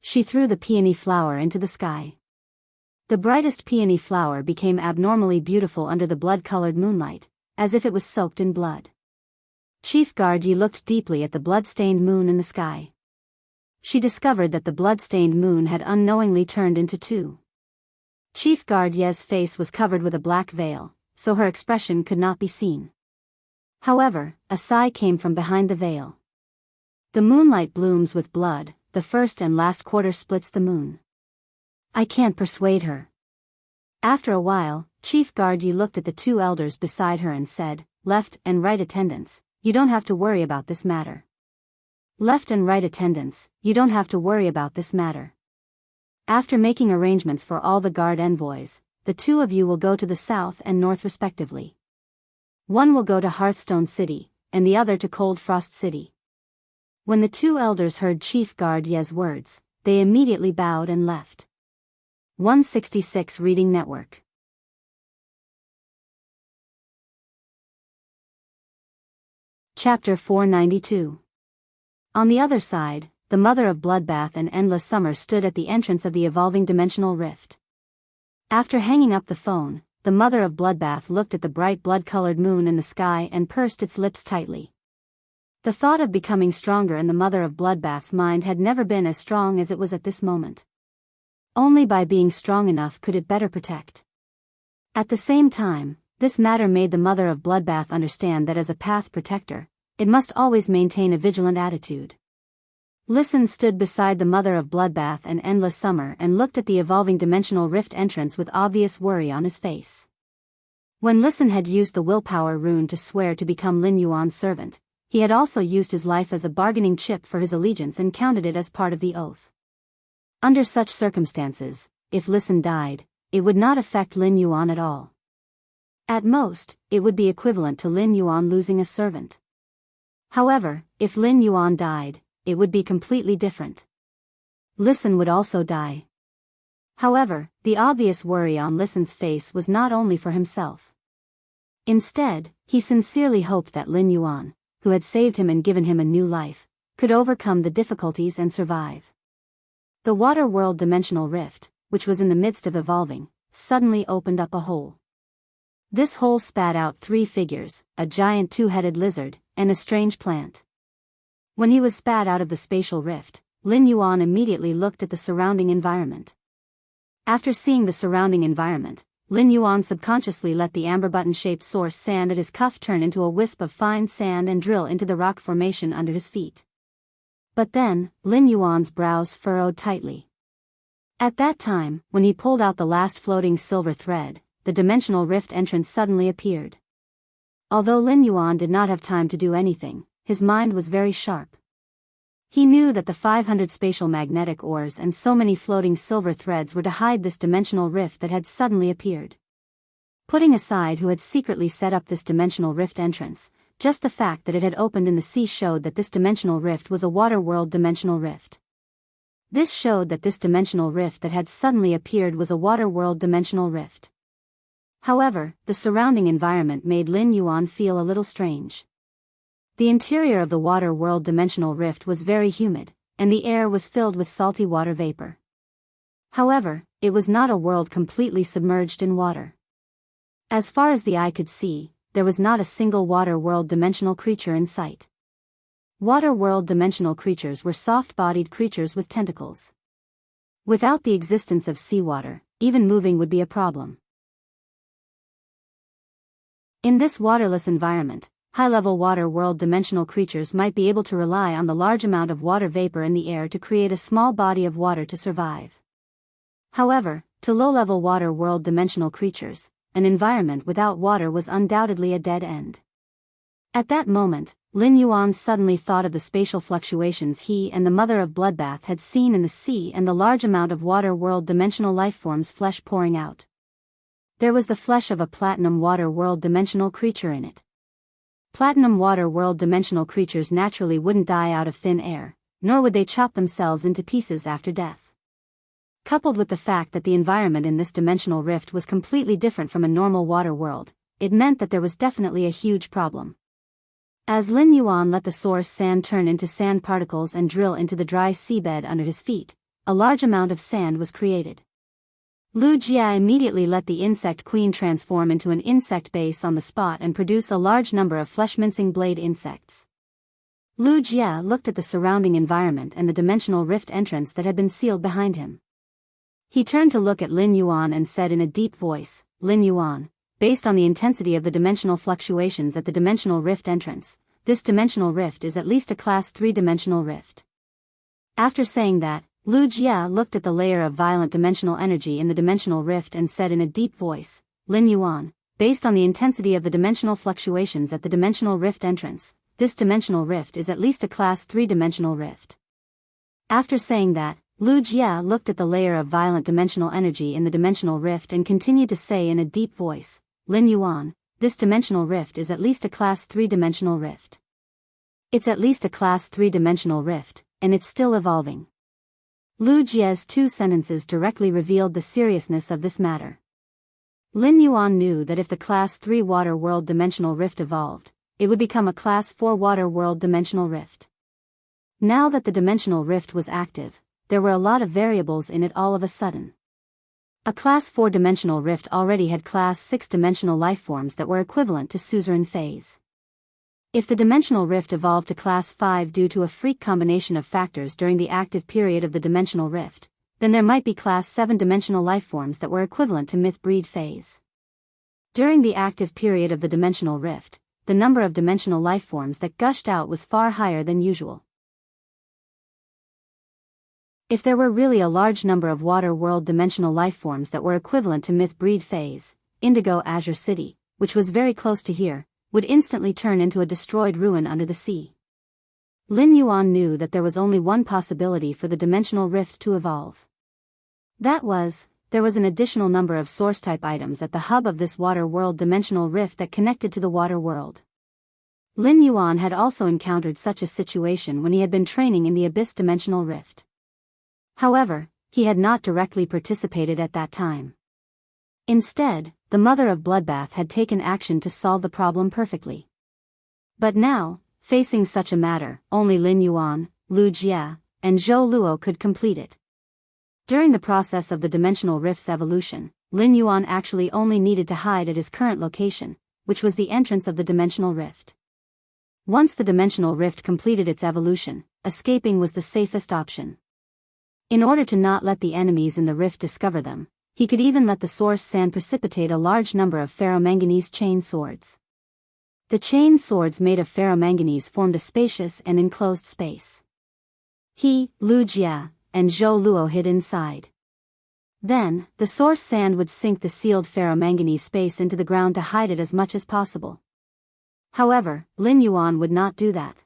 She threw the peony flower into the sky. The brightest peony flower became abnormally beautiful under the blood-colored moonlight, as if it was soaked in blood. Chief Guard Yi looked deeply at the blood-stained moon in the sky. She discovered that the blood-stained moon had unknowingly turned into two. Chief Guard Ye's face was covered with a black veil, so her expression could not be seen. However, a sigh came from behind the veil. The moonlight blooms with blood, the first and last quarter splits the moon. I can't persuade her. After a while, Chief Guard Yi looked at the two elders beside her and said, "Left and right attendants, you don't have to worry about this matter. Left and right attendants, you don't have to worry about this matter. After making arrangements for all the guard envoys, the two of you will go to the south and north respectively. One will go to Hearthstone City, and the other to Cold Frost City." When the two elders heard Chief Guard Ye's words, they immediately bowed and left. 166 Reading Network. Chapter 492. On the other side, the mother of Bloodbath and Endless Summer stood at the entrance of the evolving dimensional rift. After hanging up the phone, the mother of Bloodbath looked at the bright blood-colored moon in the sky and pursed its lips tightly. The thought of becoming stronger in the mother of Bloodbath's mind had never been as strong as it was at this moment. Only by being strong enough could it better protect. At the same time, this matter made the mother of Bloodbath understand that as a path protector, it must always maintain a vigilant attitude. Listen stood beside the mother of Bloodbath and Endless Summer and looked at the evolving dimensional rift entrance with obvious worry on his face. When Listen had used the willpower rune to swear to become Lin Yuan's servant, he had also used his life as a bargaining chip for his allegiance and counted it as part of the oath. Under such circumstances, if Listen died, it would not affect Lin Yuan at all. At most, it would be equivalent to Lin Yuan losing a servant. However, if Lin Yuan died, it would be completely different. Listen would also die. However, the obvious worry on Listen's face was not only for himself. Instead, he sincerely hoped that Lin Yuan, who had saved him and given him a new life, could overcome the difficulties and survive. The water world dimensional rift, which was in the midst of evolving, suddenly opened up a hole. This hole spat out 3 figures, a giant 2-headed lizard, and a strange plant. When he was spat out of the spatial rift, Lin Yuan immediately looked at the surrounding environment. After seeing the surrounding environment, Lin Yuan subconsciously let the amber button-shaped source sand at his cuff turn into a wisp of fine sand and drill into the rock formation under his feet. But then, Lin Yuan's brows furrowed tightly. At that time, when he pulled out the last floating silver thread, the dimensional rift entrance suddenly appeared. Although Lin Yuan did not have time to do anything, his mind was very sharp. He knew that the 500 spatial magnetic ores and so many floating silver threads were to hide this dimensional rift that had suddenly appeared. Putting aside who had secretly set up this dimensional rift entrance, just the fact that it had opened in the sea showed that this dimensional rift was a water world dimensional rift. This showed that this dimensional rift that had suddenly appeared was a water world dimensional rift. However, the surrounding environment made Lin Yuan feel a little strange. The interior of the water world dimensional rift was very humid, and the air was filled with salty water vapor. However, it was not a world completely submerged in water. As far as the eye could see, there was not a single water world dimensional creature in sight. Water world dimensional creatures were soft-bodied creatures with tentacles. Without the existence of seawater, even moving would be a problem. In this waterless environment, high-level water world dimensional creatures might be able to rely on the large amount of water vapor in the air to create a small body of water to survive. However, to low-level water world dimensional creatures, an environment without water was undoubtedly a dead end. At that moment, Lin Yuan suddenly thought of the spatial fluctuations he and the mother of Bloodbath had seen in the sea and the large amount of water world dimensional lifeforms' flesh pouring out. There was the flesh of a platinum water world dimensional creature in it. Platinum water world dimensional creatures naturally wouldn't die out of thin air, nor would they chop themselves into pieces after death. Coupled with the fact that the environment in this dimensional rift was completely different from a normal water world, it meant that there was definitely a huge problem. As Lin Yuan let the source sand turn into sand particles and drill into the dry seabed under his feet, a large amount of sand was created. Lu Jia immediately let the insect queen transform into an insect base on the spot and produce a large number of flesh-mincing blade insects. Lu Jia looked at the surrounding environment and the dimensional rift entrance that had been sealed behind him. He turned to look at Lin Yuan and said in a deep voice, "Lin Yuan, based on the intensity of the dimensional fluctuations at the dimensional rift entrance, this dimensional rift is at least a Class 3 dimensional rift." After saying that, Lu Jia looked at the layer of violent dimensional energy in the dimensional rift and said in a deep voice, "Lin Yuan, based on the intensity of the dimensional fluctuations at the dimensional rift entrance, this dimensional rift is at least a Class 3 dimensional rift." After saying that, Lu Jia looked at the layer of violent dimensional energy in the dimensional rift and continued to say in a deep voice, "Lin Yuan, this dimensional rift is at least a Class 3 dimensional rift. It's at least a Class 3 dimensional rift, and it's still evolving." Lu Jia's 2 sentences directly revealed the seriousness of this matter. Lin Yuan knew that if the Class 3 water world dimensional rift evolved, it would become a Class 4 water world dimensional rift. Now that the dimensional rift was active, there were a lot of variables in it all of a sudden. A Class 4 dimensional rift already had Class 6 dimensional lifeforms that were equivalent to suzerain phase. If the dimensional rift evolved to Class 5 due to a freak combination of factors during the active period of the dimensional rift, then there might be Class 7 dimensional lifeforms that were equivalent to myth breed phase. During the active period of the dimensional rift, the number of dimensional lifeforms that gushed out was far higher than usual. If there were really a large number of water world dimensional lifeforms that were equivalent to myth breed phase, Indigo Azure City, which was very close to here, would instantly turn into a destroyed ruin under the sea. Lin Yuan knew that there was only one possibility for the dimensional rift to evolve. That was, there was an additional number of source-type items at the hub of this water world dimensional rift that connected to the water world. Lin Yuan had also encountered such a situation when he had been training in the Abyss dimensional rift. However, he had not directly participated at that time. Instead, the Mother of Bloodbath had taken action to solve the problem perfectly. But now, facing such a matter, only Lin Yuan, Lu Jia, and Zhou Luo could complete it. During the process of the dimensional rift's evolution, Lin Yuan actually only needed to hide at his current location, which was the entrance of the dimensional rift. Once the dimensional rift completed its evolution, escaping was the safest option. In order to not let the enemies in the rift discover them, he could even let the source sand precipitate a large number of ferromanganese chain swords. The chain swords made of ferromanganese formed a spacious and enclosed space. He, Lu Jia, and Zhou Luo hid inside. Then, the source sand would sink the sealed ferromanganese space into the ground to hide it as much as possible. However, Lin Yuan would not do that.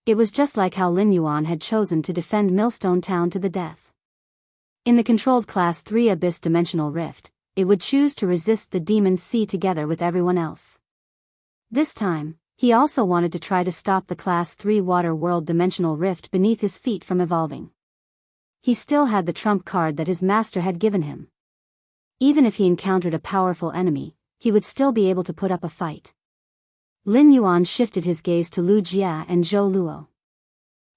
It was just like how Lin Yuan had chosen to defend Millstone Town to the death. In the controlled Class 3 Abyss Dimensional Rift, it would choose to resist the Demon Sea together with everyone else. This time, he also wanted to try to stop the Class 3 Water World Dimensional Rift beneath his feet from evolving. He still had the trump card that his master had given him. Even if he encountered a powerful enemy, he would still be able to put up a fight. Lin Yuan shifted his gaze to Lu Jia and Zhou Luo.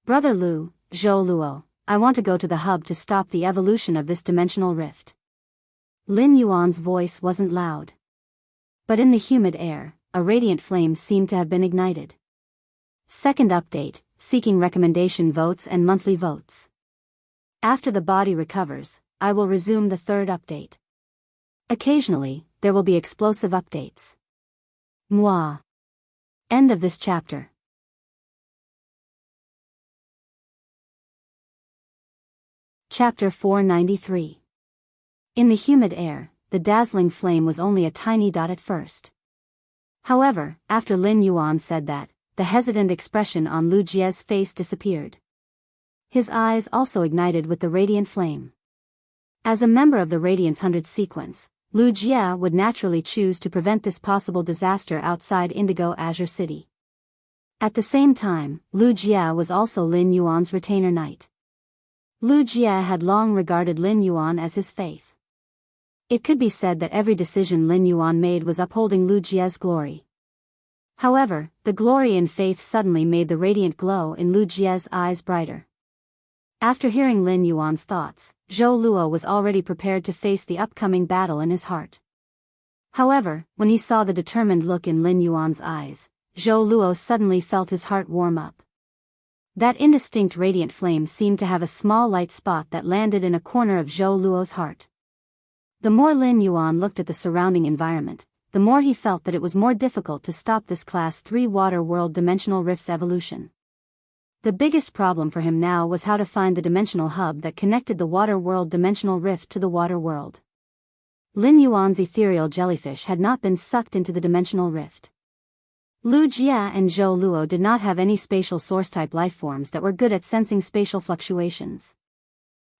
Brother Lu, Zhou Luo, I want to go to the hub to stop the evolution of this dimensional rift. Lin Yuan's voice wasn't loud. But in the humid air, a radiant flame seemed to have been ignited. Second update, seeking recommendation votes and monthly votes. After the body recovers, I will resume the third update. Occasionally, there will be explosive updates. Moi. End of this chapter. Chapter 493. In the humid air, the dazzling flame was only a tiny dot at first. However, after Lin Yuan said that, the hesitant expression on Lu Jia's face disappeared. His eyes also ignited with the radiant flame. As a member of the Radiance 100 sequence, Lu Jia would naturally choose to prevent this possible disaster outside Indigo Azure City. At the same time, Lu Jia was also Lin Yuan's retainer knight. Lu Jia had long regarded Lin Yuan as his faith. It could be said that every decision Lin Yuan made was upholding Lu Jia's glory. However, the glory and faith suddenly made the radiant glow in Lu Jia's eyes brighter. After hearing Lin Yuan's thoughts, Zhou Luo was already prepared to face the upcoming battle in his heart. However, when he saw the determined look in Lin Yuan's eyes, Zhou Luo suddenly felt his heart warm up. That indistinct radiant flame seemed to have a small light spot that landed in a corner of Zhou Luo's heart. The more Lin Yuan looked at the surrounding environment, the more he felt that it was more difficult to stop this Class 3 Water World Dimensional Rift's evolution. The biggest problem for him now was how to find the dimensional hub that connected the Water World Dimensional Rift to the Water World. Lin Yuan's ethereal jellyfish had not been sucked into the dimensional rift. Lu Jia and Zhou Luo did not have any spatial source-type lifeforms that were good at sensing spatial fluctuations.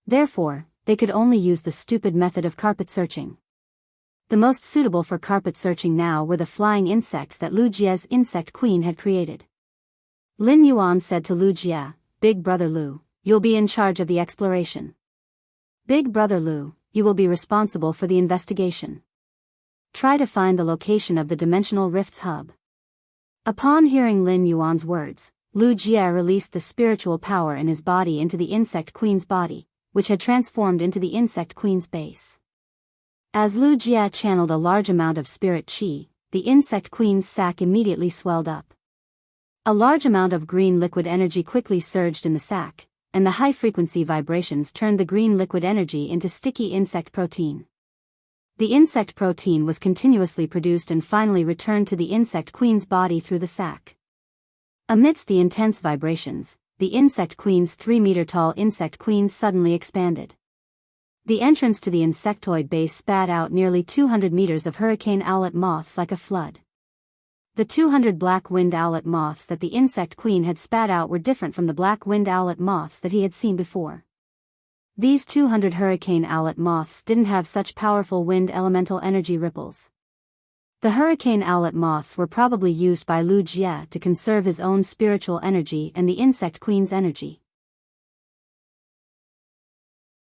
Therefore, they could only use the stupid method of carpet searching. The most suitable for carpet searching now were the flying insects that Lu Jia's insect queen had created. Lin Yuan said to Lu Jia, "Big brother Lu, you'll be in charge of the exploration. Big brother Lu, you will be responsible for the investigation. Try to find the location of the dimensional rift's hub. Upon hearing Lin Yuan's words, Lu Jie released the spiritual power in his body into the insect queen's body, which had transformed into the insect queen's base. As Lu Jie channeled a large amount of spirit qi, the insect queen's sac immediately swelled up. A large amount of green liquid energy quickly surged in the sac, and the high-frequency vibrations turned the green liquid energy into sticky insect protein. The insect protein was continuously produced and finally returned to the insect queen's body through the sac. Amidst the intense vibrations, the insect queen's 3-meter-tall insect queen suddenly expanded. The entrance to the insectoid base spat out nearly 200 meters of hurricane owlet moths like a flood. The 200 black-winged owlet moths that the insect queen had spat out were different from the black-winged owlet moths that he had seen before. These 200 hurricane owlet moths didn't have such powerful wind elemental energy ripples. The hurricane owlet moths were probably used by Lu Jie to conserve his own spiritual energy and the insect queen's energy.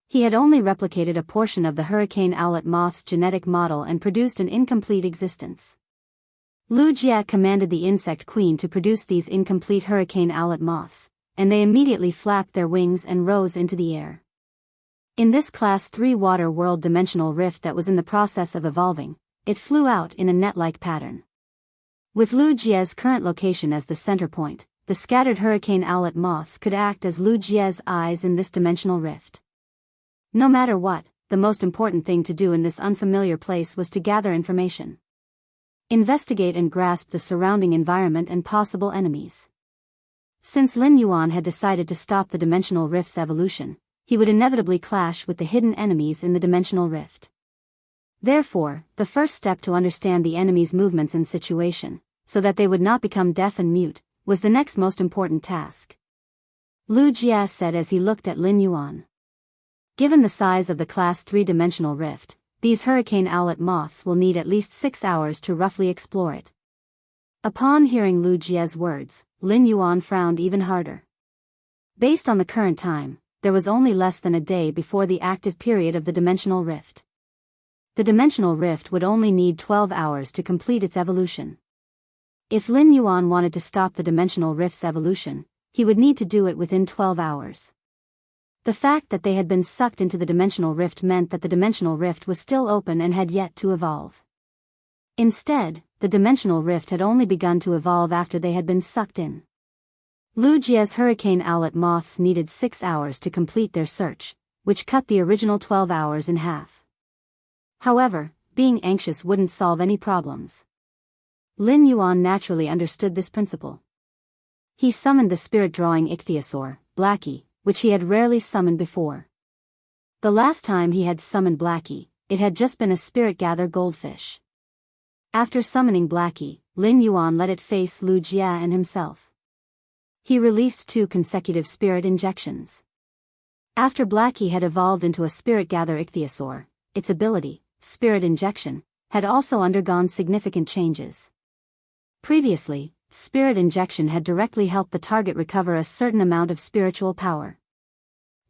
He had only replicated a portion of the hurricane owlet moth's genetic model and produced an incomplete existence. Lu Jie commanded the insect queen to produce these incomplete hurricane owlet moths, and they immediately flapped their wings and rose into the air. In this Class 3 water world dimensional rift that was in the process of evolving, it flew out in a net-like pattern. With Lu Jie's current location as the center point, the scattered hurricane owlet moths could act as Lu Jie's eyes in this dimensional rift. No matter what, the most important thing to do in this unfamiliar place was to gather information. Investigate and grasp the surrounding environment and possible enemies. Since Lin Yuan had decided to stop the dimensional rift's evolution, he would inevitably clash with the hidden enemies in the dimensional rift. Therefore, the first step to understand the enemy's movements and situation, so that they would not become deaf and mute, was the next most important task. Lu Jie said as he looked at Lin Yuan. Given the size of the Class 3 dimensional rift, these hurricane owlet moths will need at least 6 hours to roughly explore it. Upon hearing Lu Jie's words, Lin Yuan frowned even harder. Based on the current time, there was only less than a day before the active period of the dimensional rift. The dimensional rift would only need 12 hours to complete its evolution. If Lin Yuan wanted to stop the dimensional rift's evolution, he would need to do it within 12 hours. The fact that they had been sucked into the dimensional rift meant that the dimensional rift was still open and had yet to evolve. Instead, the dimensional rift had only begun to evolve after they had been sucked in. Lu Jie's hurricane owlet moths needed 6 hours to complete their search, which cut the original 12 hours in half. However, being anxious wouldn't solve any problems. Lin Yuan naturally understood this principle. He summoned the spirit-drawing ichthyosaur, Blackie, which he had rarely summoned before. The last time he had summoned Blackie, it had just been a spirit-gather goldfish. After summoning Blackie, Lin Yuan let it face Lu Jie and himself. He released 2 consecutive spirit injections. After Blackie had evolved into a spirit-gather ichthyosaur, its ability, spirit injection, had also undergone significant changes. Previously, spirit injection had directly helped the target recover a certain amount of spiritual power.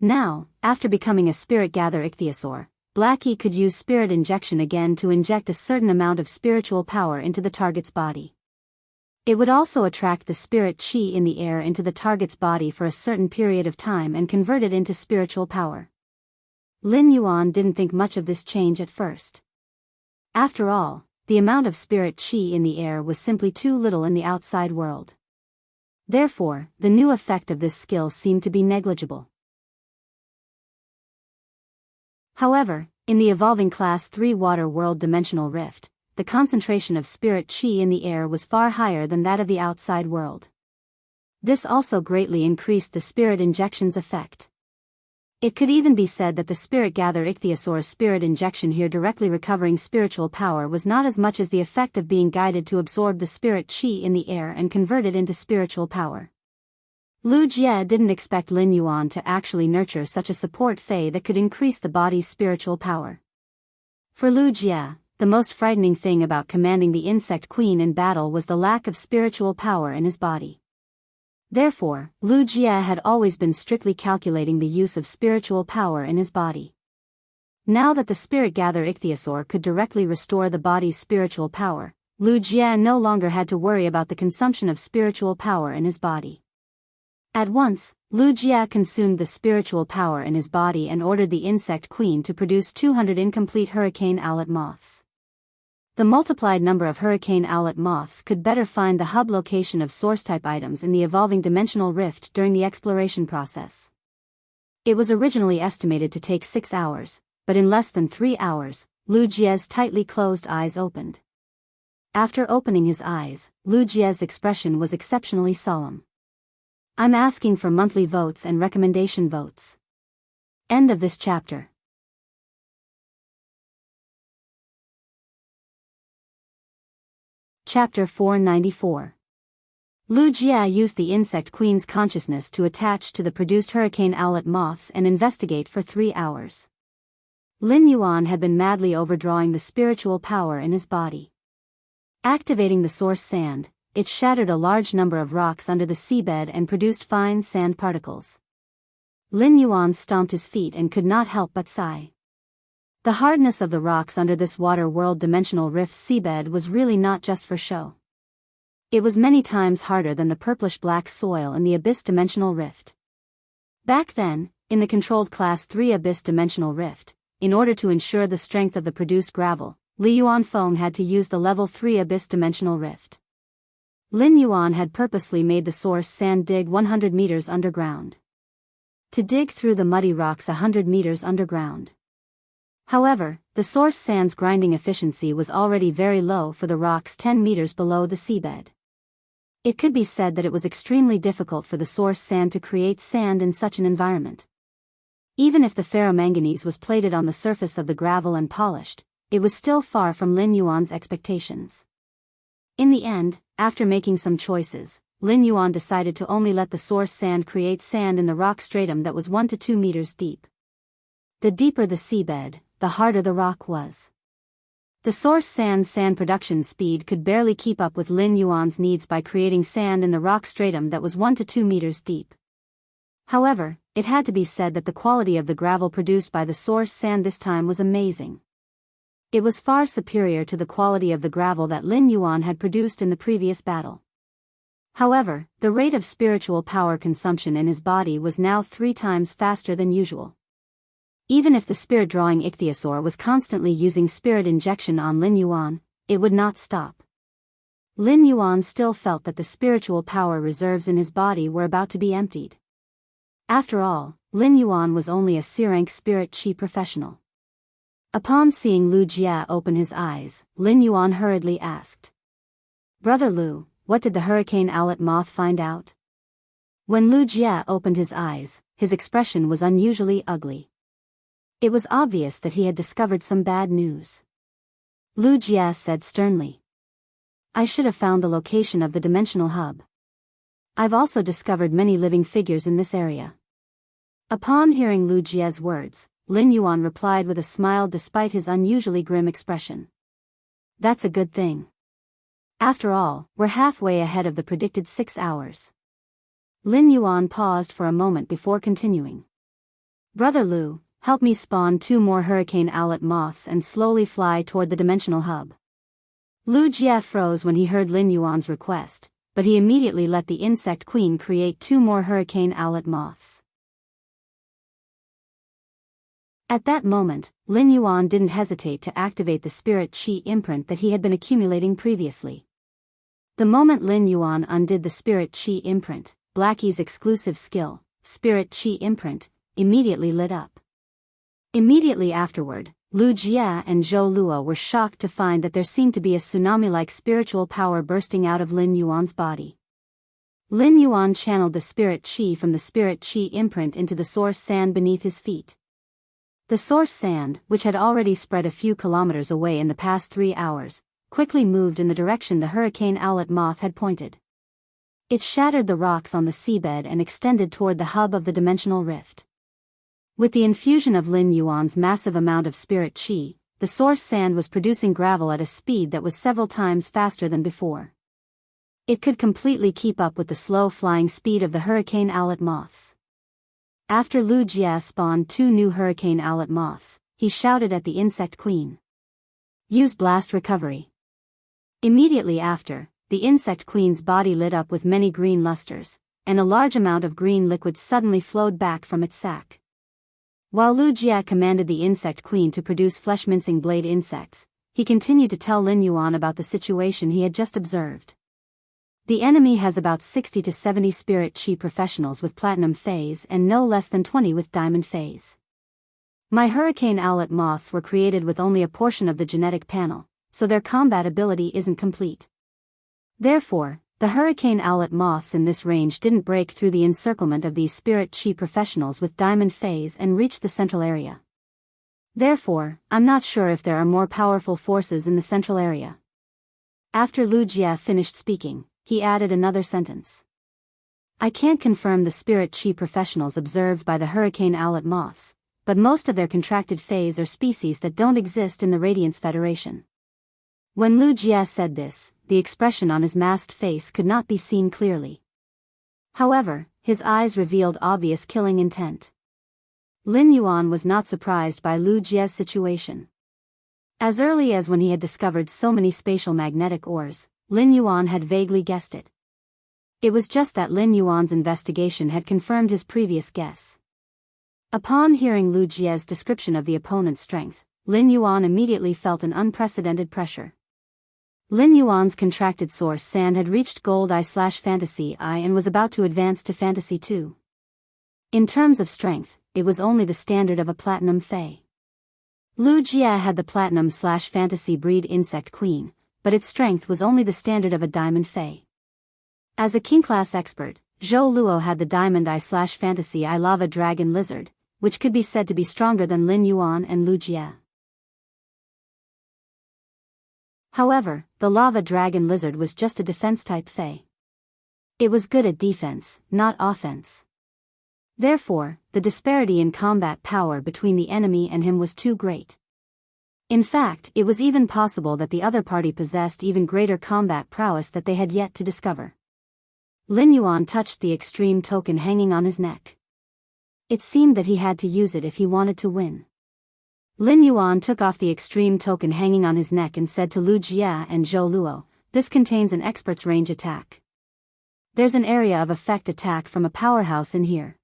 Now, after becoming a spirit-gather ichthyosaur, Blackie could use spirit injection again to inject a certain amount of spiritual power into the target's body. It would also attract the spirit qi in the air into the target's body for a certain period of time and convert it into spiritual power. Lin Yuan didn't think much of this change at first. After all, the amount of spirit qi in the air was simply too little in the outside world. Therefore, the new effect of this skill seemed to be negligible. However, in the evolving Class 3 water world dimensional rift, the concentration of spirit qi in the air was far higher than that of the outside world. This also greatly increased the spirit injection's effect. It could even be said that the spirit-gather ichthyosaur's spirit injection here directly recovering spiritual power was not as much as the effect of being guided to absorb the spirit qi in the air and convert it into spiritual power. Lu Jie didn't expect Lin Yuan to actually nurture such a support fei that could increase the body's spiritual power. For Lu Jie, the most frightening thing about commanding the insect queen in battle was the lack of spiritual power in his body. Therefore, Lu Jie had always been strictly calculating the use of spiritual power in his body. Now that the spirit-gather ichthyosaur could directly restore the body's spiritual power, Lu Jie no longer had to worry about the consumption of spiritual power in his body. At once, Lu Jie consumed the spiritual power in his body and ordered the insect queen to produce 200 incomplete hurricane owlet moths. The multiplied number of hurricane owlet moths could better find the hub location of source-type items in the evolving dimensional rift during the exploration process. It was originally estimated to take 6 hours, but in less than 3 hours, Lu Jie's tightly closed eyes opened. After opening his eyes, Lu Jie's expression was exceptionally solemn. I'm asking for monthly votes and recommendation votes. End of this chapter. Chapter 494. Lu Jie used the insect queen's consciousness to attach to the produced hurricane owlet moths and investigate for 3 hours. Lin Yuan had been madly overdrawing the spiritual power in his body. Activating the source sand, it shattered a large number of rocks under the seabed and produced fine sand particles. Lin Yuan stomped his feet and could not help but sigh. The hardness of the rocks under this water world dimensional rift seabed was really not just for show. It was many times harder than the purplish-black soil in the Abyss Dimensional Rift. Back then, in the controlled Class 3 Abyss Dimensional Rift, in order to ensure the strength of the produced gravel, Li Yuanfeng had to use the Level 3 Abyss Dimensional Rift. Lin Yuan had purposely made the source sand dig 100 meters underground. To dig through the muddy rocks 100 meters underground. However, the source sand's grinding efficiency was already very low for the rocks 10 meters below the seabed. It could be said that it was extremely difficult for the source sand to create sand in such an environment. Even if the ferromanganese was plated on the surface of the gravel and polished, it was still far from Lin Yuan's expectations. In the end, after making some choices, Lin Yuan decided to only let the source sand create sand in the rock stratum that was 1 to 2 meters deep. The deeper the seabed, the harder the rock was. The source sand's sand production speed could barely keep up with Lin Yuan's needs by creating sand in the rock stratum that was 1 to 2 meters deep. However, it had to be said that the quality of the gravel produced by the source sand this time was amazing. It was far superior to the quality of the gravel that Lin Yuan had produced in the previous battle. However, the rate of spiritual power consumption in his body was now 3 times faster than usual. Even if the spirit-drawing ichthyosaur was constantly using spirit injection on Lin Yuan, it would not stop. Lin Yuan still felt that the spiritual power reserves in his body were about to be emptied. After all, Lin Yuan was only a C-rank spirit chi professional. Upon seeing Lu Jie open his eyes, Lin Yuan hurriedly asked, "Brother Lu, what did the hurricane owlet moth find out?" When Lu Jie opened his eyes, his expression was unusually ugly. It was obvious that he had discovered some bad news. Lu Jie said sternly, "I should have found the location of the dimensional hub. I've also discovered many living figures in this area." Upon hearing Lu Jie's words, Lin Yuan replied with a smile despite his unusually grim expression. "That's a good thing. After all, we're halfway ahead of the predicted 6 hours." Lin Yuan paused for a moment before continuing. "Brother Lu, help me spawn 2 more hurricane owlet moths and slowly fly toward the dimensional hub." Lu Jie froze when he heard Lin Yuan's request, but he immediately let the insect queen create 2 more hurricane owlet moths. At that moment, Lin Yuan didn't hesitate to activate the spirit chi imprint that he had been accumulating previously. The moment Lin Yuan undid the spirit chi imprint, Blackie's exclusive skill, spirit chi imprint, immediately lit up. Immediately afterward, Lu Jie and Zhou Luo were shocked to find that there seemed to be a tsunami-like spiritual power bursting out of Lin Yuan's body. Lin Yuan channeled the spirit chi from the spirit chi imprint into the source sand beneath his feet. The source sand, which had already spread a few kilometers away in the past 3 hours, quickly moved in the direction the hurricane owlet moth had pointed. It shattered the rocks on the seabed and extended toward the hub of the dimensional rift. With the infusion of Lin Yuan's massive amount of spirit chi, the source sand was producing gravel at a speed that was several times faster than before. It could completely keep up with the slow-flying speed of the hurricane owlet moths. After Lu Jie spawned 2 new hurricane owlet moths, he shouted at the insect queen. "Use blast recovery." Immediately after, the insect queen's body lit up with many green lusters, and a large amount of green liquid suddenly flowed back from its sac. While Lu Jie commanded the insect queen to produce flesh-mincing blade insects, he continued to tell Lin Yuan about the situation he had just observed. The enemy has about 60 to 70 spirit chi professionals with platinum phase and no less than 20 with diamond phase. My hurricane owlet moths were created with only a portion of the genetic panel, so their combat ability isn't complete. Therefore, the hurricane owlet moths in this range didn't break through the encirclement of these spirit chi professionals with diamond phase and reach the central area. Therefore, I'm not sure if there are more powerful forces in the central area. After Lu Jie finished speaking, he added another sentence. I can't confirm the spirit chi professionals observed by the hurricane owlet moths, but most of their contracted phase are species that don't exist in the Radiance Federation. When Lu Jie said this, the expression on his masked face could not be seen clearly. However, his eyes revealed obvious killing intent. Lin Yuan was not surprised by Lu Jie's situation. As early as when he had discovered so many spatial magnetic ores, Lin Yuan had vaguely guessed it. It was just that Lin Yuan's investigation had confirmed his previous guess. Upon hearing Lu Jie's description of the opponent's strength, Lin Yuan immediately felt an unprecedented pressure. Lin Yuan's contracted source sand had reached Gold I/Fantasy I and was about to advance to Fantasy 2. In terms of strength, it was only the standard of a Platinum Fae. Lu Jie had the Platinum/Fantasy breed Insect Queen, but its strength was only the standard of a Diamond Fae. As a King-class expert, Zhou Luo had the Diamond I/Fantasy I Lava Dragon Lizard, which could be said to be stronger than Lin Yuan and Lu Jie. However, the Lava Dragon Lizard was just a defense-type Fae. It was good at defense, not offense. Therefore, the disparity in combat power between the enemy and him was too great. In fact, it was even possible that the other party possessed even greater combat prowess that they had yet to discover. Lin Yuan touched the extreme token hanging on his neck. It seemed that he had to use it if he wanted to win. Lin Yuan took off the extreme token hanging on his neck and said to Lu Jie and Zhou Luo, "This contains an expert's range attack. There's an area of effect attack from a powerhouse in here.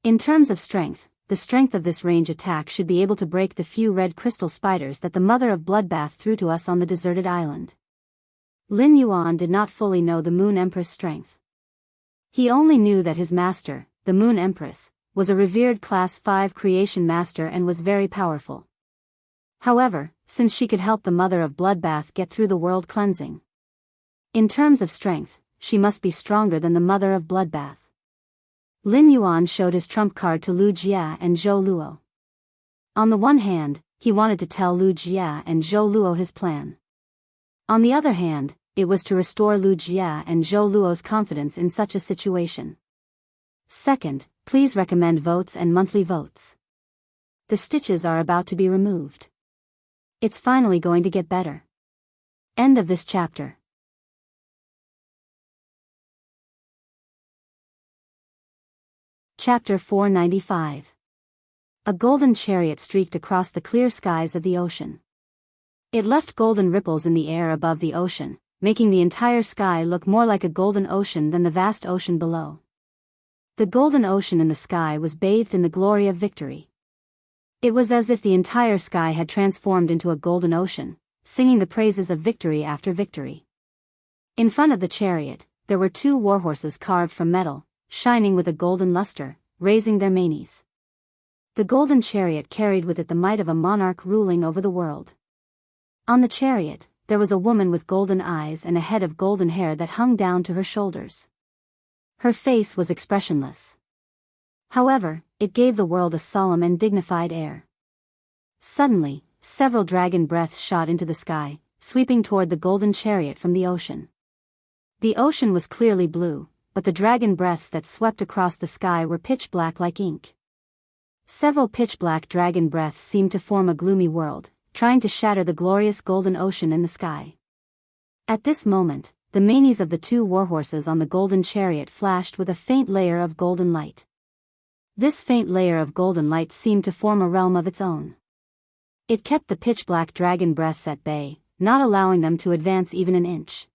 In terms of strength, the strength of this range attack should be able to break the few red crystal spiders that the Mother of Bloodbath threw to us on the deserted island." Lin Yuan did not fully know the Moon Empress' strength. He only knew that his master, the Moon Empress, was a revered Class 5 creation master and was very powerful. However, since she could help the Mother of Bloodbath get through the world cleansing. In terms of strength, she must be stronger than the Mother of Bloodbath. Lin Yuan showed his trump card to Lu Jie and Zhou Luo. On the one hand, he wanted to tell Lu Jie and Zhou Luo his plan. On the other hand, it was to restore Lu Jie and Zhou Luo's confidence in such a situation. Second, please recommend votes and monthly votes. The stitches are about to be removed. It's finally going to get better. End of this chapter. Chapter 495. A golden chariot streaked across the clear skies of the ocean. It left golden ripples in the air above the ocean, making the entire sky look more like a golden ocean than the vast ocean below. The golden ocean in the sky was bathed in the glory of victory. It was as if the entire sky had transformed into a golden ocean, singing the praises of victory after victory. In front of the chariot, there were 2 warhorses carved from metal, shining with a golden luster, raising their manes. The golden chariot carried with it the might of a monarch ruling over the world. On the chariot, there was a woman with golden eyes and a head of golden hair that hung down to her shoulders. Her face was expressionless. However, it gave the world a solemn and dignified air. Suddenly, several dragon breaths shot into the sky, sweeping toward the golden chariot from the ocean. The ocean was clearly blue, but the dragon breaths that swept across the sky were pitch black like ink. Several pitch black dragon breaths seemed to form a gloomy world, trying to shatter the glorious golden ocean in the sky. At this moment, the manes of the 2 warhorses on the golden chariot flashed with a faint layer of golden light. This faint layer of golden light seemed to form a realm of its own. It kept the pitch-black dragon breaths at bay, not allowing them to advance even an inch.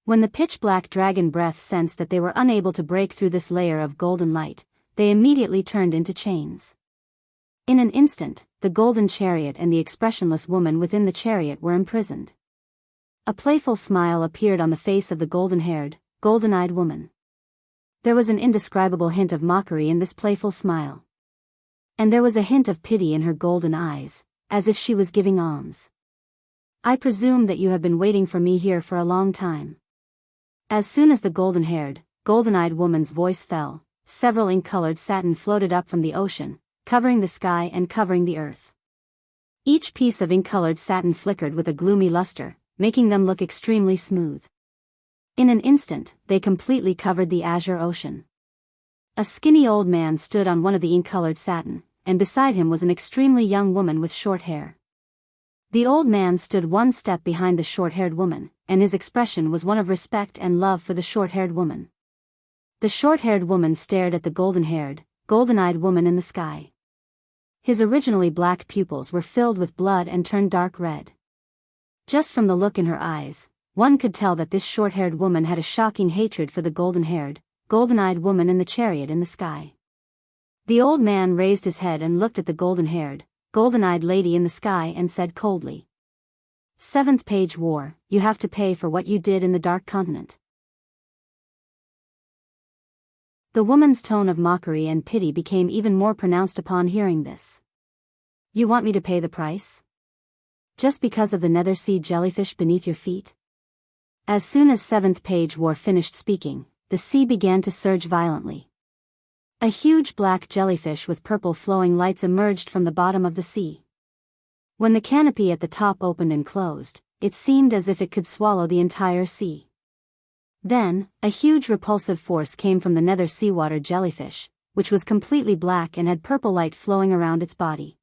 When the pitch-black dragon breath sensed that they were unable to break through this layer of golden light, they immediately turned into chains. In an instant, the golden chariot and the expressionless woman within the chariot were imprisoned. A playful smile appeared on the face of the golden-haired, golden-eyed woman. There was an indescribable hint of mockery in this playful smile. And there was a hint of pity in her golden eyes, as if she was giving alms. "I presume that you have been waiting for me here for a long time." As soon as the golden-haired, golden-eyed woman's voice fell, several ink-colored satin floated up from the ocean, covering the sky and covering the earth. Each piece of ink-colored satin flickered with a gloomy luster, making them look extremely smooth. In an instant, they completely covered the azure ocean. A skinny old man stood on one of the ink-colored satin, and beside him was an extremely young woman with short hair. The old man stood one step behind the short-haired woman, and his expression was one of respect and love for the short-haired woman. The short-haired woman stared at the golden-haired, golden-eyed woman in the sky. His originally black pupils were filled with blood and turned dark red. Just from the look in her eyes, one could tell that this short-haired woman had a shocking hatred for the golden-haired, golden-eyed woman in the chariot in the sky. The old man raised his head and looked at the golden-haired, golden-eyed lady in the sky and said coldly, "Seventh Page War, you have to pay for what you did in the Dark Continent." The woman's tone of mockery and pity became even more pronounced upon hearing this. "You want me to pay the price? Just because of the nether sea jellyfish beneath your feet?" As soon as Seventh Page War finished speaking, the sea began to surge violently. A huge black jellyfish with purple flowing lights emerged from the bottom of the sea. When the canopy at the top opened and closed, it seemed as if it could swallow the entire sea. Then, a huge repulsive force came from the nether seawater jellyfish, which was completely black and had purple light flowing around its body.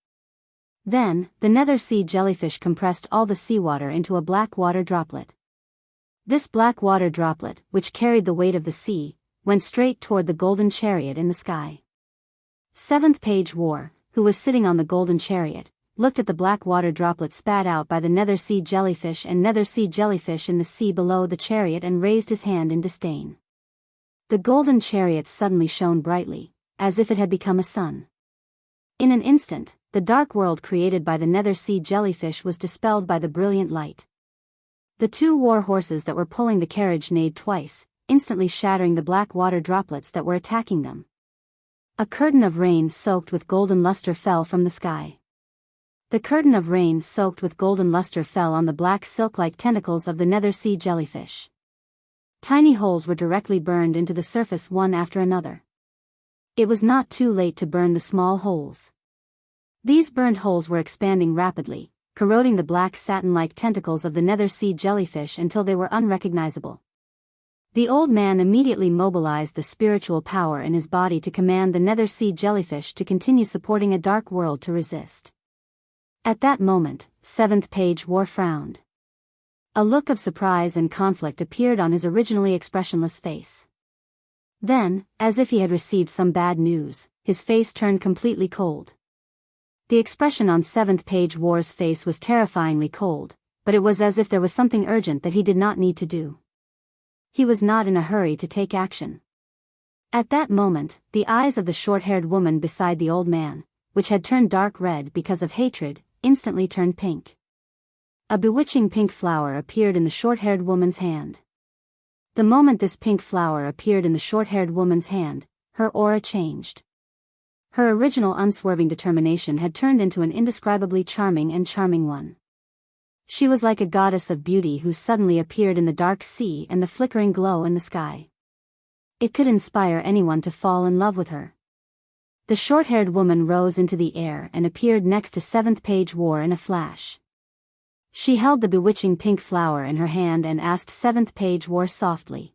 Then, the nether sea jellyfish compressed all the seawater into a black water droplet. This black water droplet, which carried the weight of the sea, went straight toward the golden chariot in the sky. Seventh Page War, who was sitting on the golden chariot, looked at the black water droplet spat out by the nether sea jellyfish and nether sea jellyfish in the sea below the chariot and raised his hand in disdain. The golden chariot suddenly shone brightly, as if it had become a sun. In an instant, the dark world created by the nether sea jellyfish was dispelled by the brilliant light. The two war horses that were pulling the carriage neighed twice, instantly shattering the black water droplets that were attacking them. A curtain of rain soaked with golden luster fell from the sky. The curtain of rain soaked with golden luster fell on the black silk-like tentacles of the nether sea jellyfish. Tiny holes were directly burned into the surface one after another. It was not too late to burn the small holes. These burned holes were expanding rapidly, corroding the black satin-like tentacles of the nether sea jellyfish until they were unrecognizable. The old man immediately mobilized the spiritual power in his body to command the nether sea jellyfish to continue supporting a dark world to resist. At that moment, Seventh Page War frowned. A look of surprise and conflict appeared on his originally expressionless face. Then, as if he had received some bad news, his face turned completely cold. The expression on Seventh Page War's face was terrifyingly cold, but it was as if there was something urgent that he did not need to do. He was not in a hurry to take action. At that moment, the eyes of the short-haired woman beside the old man, which had turned dark red because of hatred, instantly turned pink. A bewitching pink flower appeared in the short-haired woman's hand. The moment this pink flower appeared in the short-haired woman's hand, her aura changed. Her original unswerving determination had turned into an indescribably charming and charming one. She was like a goddess of beauty who suddenly appeared in the dark sea and the flickering glow in the sky. It could inspire anyone to fall in love with her. The short-haired woman rose into the air and appeared next to Seventh Page War in a flash. She held the bewitching pink flower in her hand and asked Seventh Page War softly.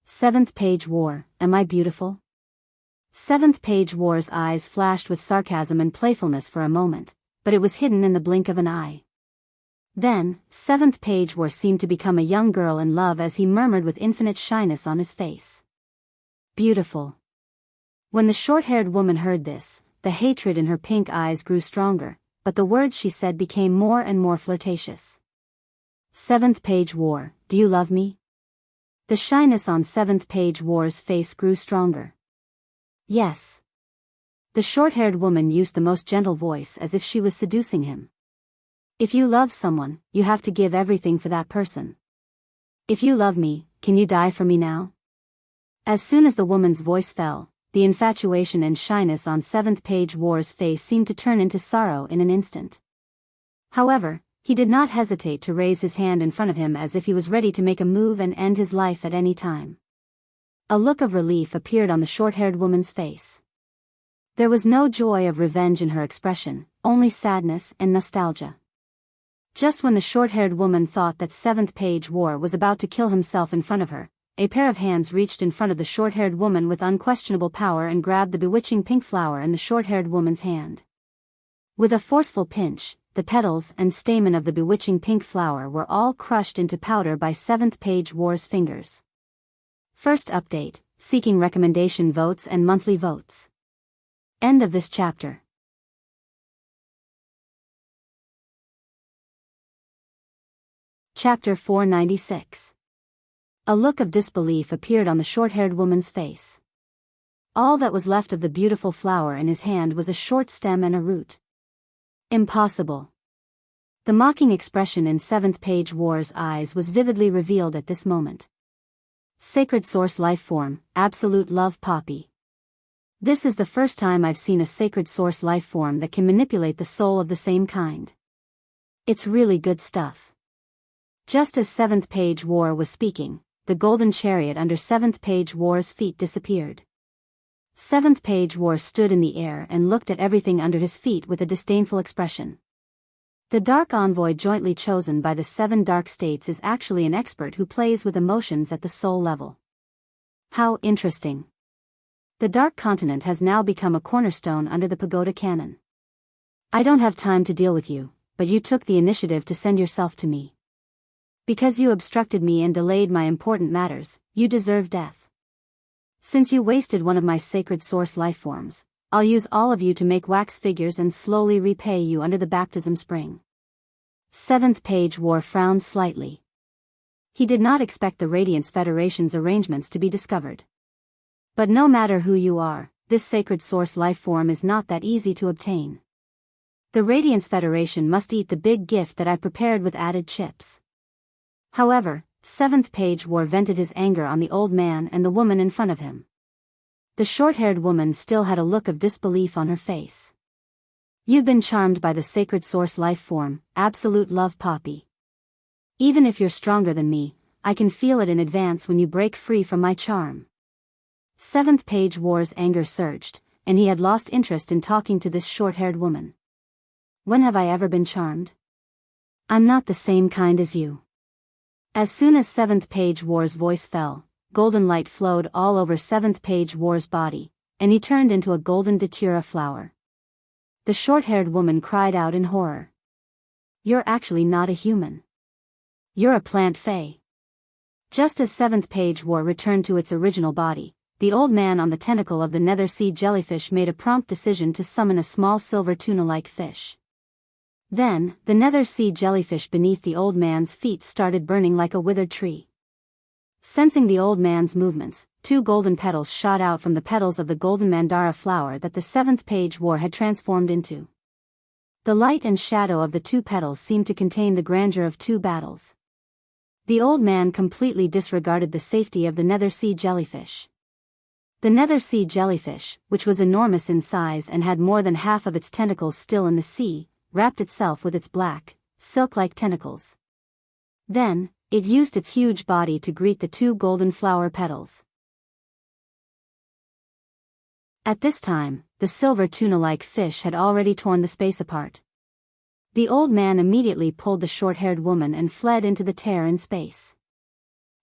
"Seventh Page War, am I beautiful?" Seventh Page War's eyes flashed with sarcasm and playfulness for a moment, but it was hidden in the blink of an eye. Then, Seventh Page War seemed to become a young girl in love as he murmured with infinite shyness on his face. "Beautiful." When the short-haired woman heard this, the hatred in her pink eyes grew stronger, but the words she said became more and more flirtatious. Seventh Page War, do you love me? The shyness on Seventh Page War's face grew stronger. Yes. The short-haired woman used the most gentle voice as if she was seducing him. If you love someone, you have to give everything for that person. If you love me, can you die for me now? As soon as the woman's voice fell, the infatuation and shyness on Seventh Page War's face seemed to turn into sorrow in an instant. However, he did not hesitate to raise his hand in front of him as if he was ready to make a move and end his life at any time. A look of relief appeared on the short-haired woman's face. There was no joy of revenge in her expression, only sadness and nostalgia. Just when the short-haired woman thought that Seventh Page War was about to kill himself in front of her, a pair of hands reached in front of the short-haired woman with unquestionable power and grabbed the bewitching pink flower in the short-haired woman's hand. With a forceful pinch, the petals and stamen of the bewitching pink flower were all crushed into powder by Seventh Page War's fingers. First update, seeking recommendation votes and monthly votes. End of this chapter. Chapter 496. A look of disbelief appeared on the short-haired woman's face. All that was left of the beautiful flower in his hand was a short stem and a root. Impossible. The mocking expression in Seventh Page War's eyes was vividly revealed at this moment. Sacred Source Life Form, Absolute Love Poppy. This is the first time I've seen a Sacred Source life form that can manipulate the soul of the same kind. It's really good stuff. Just as Seventh Page War was speaking, the golden chariot under Seventh Page War's feet disappeared. Seventh Page War stood in the air and looked at everything under his feet with a disdainful expression. The Dark Envoy jointly chosen by the Seven Dark States is actually an expert who plays with emotions at the soul level. How interesting. The Dark Continent has now become a cornerstone under the Pagoda Canon. I don't have time to deal with you, but you took the initiative to send yourself to me. Because you obstructed me and delayed my important matters, you deserve death. Since you wasted one of my Sacred Source life forms, I'll use all of you to make wax figures and slowly repay you under the baptism spring. Seventh Page War frowned slightly. He did not expect the Radiance Federation's arrangements to be discovered. But no matter who you are, this Sacred Source life form is not that easy to obtain. The Radiance Federation must eat the big gift that I prepared with added chips. However, Seventh Page War vented his anger on the old man and the woman in front of him. The short-haired woman still had a look of disbelief on her face. You've been charmed by the Sacred Source life form, Absolute Love Poppy. Even if you're stronger than me, I can feel it in advance when you break free from my charm. Seventh Page War's anger surged, and he had lost interest in talking to this short-haired woman. When have I ever been charmed? I'm not the same kind as you. As soon as Seventh Page War's voice fell, golden light flowed all over Seventh Page War's body, and he turned into a golden datura flower. The short-haired woman cried out in horror. You're actually not a human. You're a plant fae. Just as Seventh Page War returned to its original body, the old man on the tentacle of the nether sea jellyfish made a prompt decision to summon a small silver tuna-like fish. Then, the nether sea jellyfish beneath the old man's feet started burning like a withered tree. Sensing the old man's movements, two golden petals shot out from the petals of the golden mandara flower that the Seventh Page War had transformed into. The light and shadow of the two petals seemed to contain the grandeur of two battles. The old man completely disregarded the safety of the nether sea jellyfish. The nether sea jellyfish, which was enormous in size and had more than half of its tentacles still in the sea, wrapped itself with its black, silk-like tentacles. Then, it used its huge body to greet the two golden flower petals. At this time, the silver tuna-like fish had already torn the space apart. The old man immediately pulled the short-haired woman and fled into the tear in space.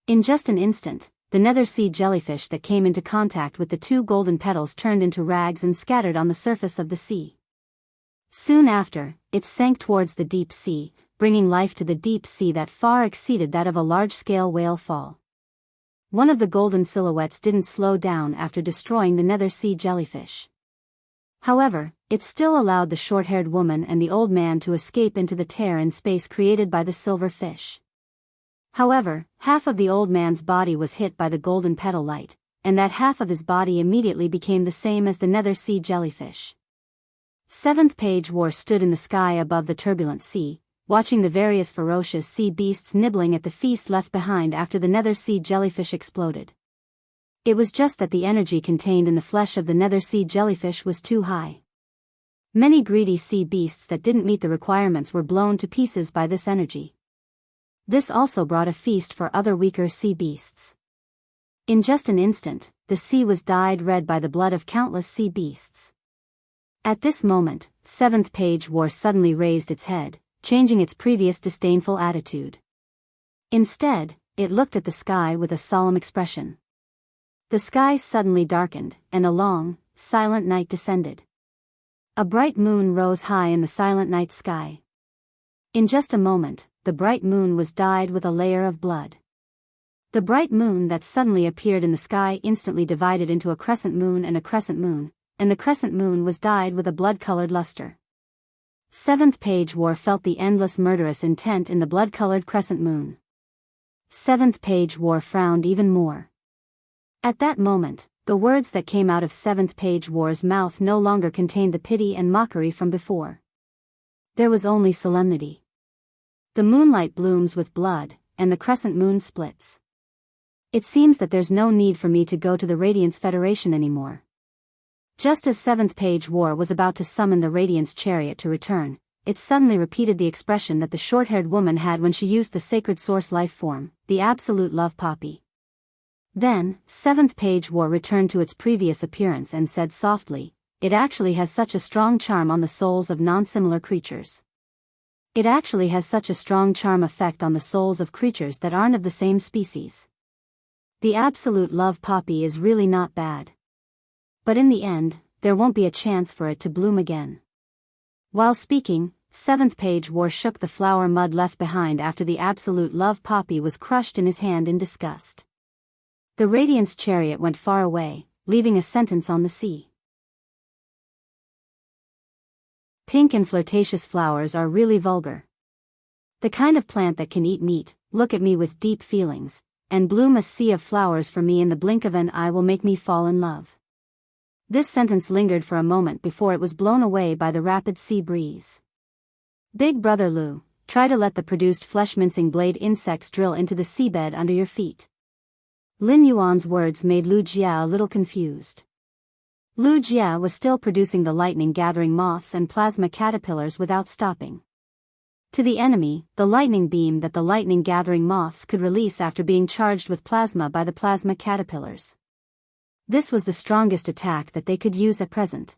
In just an instant, the nether sea jellyfish that came into contact with the two golden petals turned into rags and scattered on the surface of the sea. Soon after, it sank towards the deep sea, bringing life to the deep sea that far exceeded that of a large-scale whale fall. One of the golden silhouettes didn't slow down after destroying the nether sea jellyfish. However, it still allowed the short-haired woman and the old man to escape into the tear in space created by the silver fish. However, half of the old man's body was hit by the golden petal light, and that half of his body immediately became the same as the nether sea jellyfish. Seventh Page War stood in the sky above the turbulent sea, watching the various ferocious sea beasts nibbling at the feast left behind after the nether sea jellyfish exploded. It was just that the energy contained in the flesh of the nether sea jellyfish was too high. Many greedy sea beasts that didn't meet the requirements were blown to pieces by this energy. This also brought a feast for other weaker sea beasts. In just an instant, the sea was dyed red by the blood of countless sea beasts. At this moment, Seventh Page War suddenly raised its head, changing its previous disdainful attitude. Instead, it looked at the sky with a solemn expression. The sky suddenly darkened, and a long, silent night descended. A bright moon rose high in the silent night sky. In just a moment, the bright moon was dyed with a layer of blood. The bright moon that suddenly appeared in the sky instantly divided into a crescent moon, and the crescent moon was dyed with a blood-colored luster. Seventh Page War felt the endless murderous intent in the blood-colored crescent moon. Seventh Page War frowned even more. At that moment, the words that came out of Seventh Page War's mouth no longer contained the pity and mockery from before. There was only solemnity. The moonlight blooms with blood, and the crescent moon splits. It seems that there's no need for me to go to the Radiance Federation anymore. Just as Seventh Page War was about to summon the Radiance Chariot to return, it suddenly repeated the expression that the short-haired woman had when she used the sacred source life form, the absolute love poppy. Then, Seventh Page War returned to its previous appearance and said softly, "It actually has such a strong charm on the souls of non-similar creatures. It actually has such a strong charm effect on the souls of creatures that aren't of the same species. The absolute love poppy is really not bad. But in the end, there won't be a chance for it to bloom again." While speaking, Seventh Page War shook the flower mud left behind after the absolute love poppy was crushed in his hand in disgust. The Radiance Chariot went far away, leaving a sentence on the sea. Pink and flirtatious flowers are really vulgar. The kind of plant that can eat meat, look at me with deep feelings, and bloom a sea of flowers for me in the blink of an eye will make me fall in love. This sentence lingered for a moment before it was blown away by the rapid sea breeze. Big Brother Lu, try to let the produced flesh-mincing blade insects drill into the seabed under your feet. Lin Yuan's words made Lu Jia a little confused. Lu Jia was still producing the lightning-gathering moths and plasma caterpillars without stopping. To the enemy, the lightning beam that the lightning-gathering moths could release after being charged with plasma by the plasma caterpillars. This was the strongest attack that they could use at present.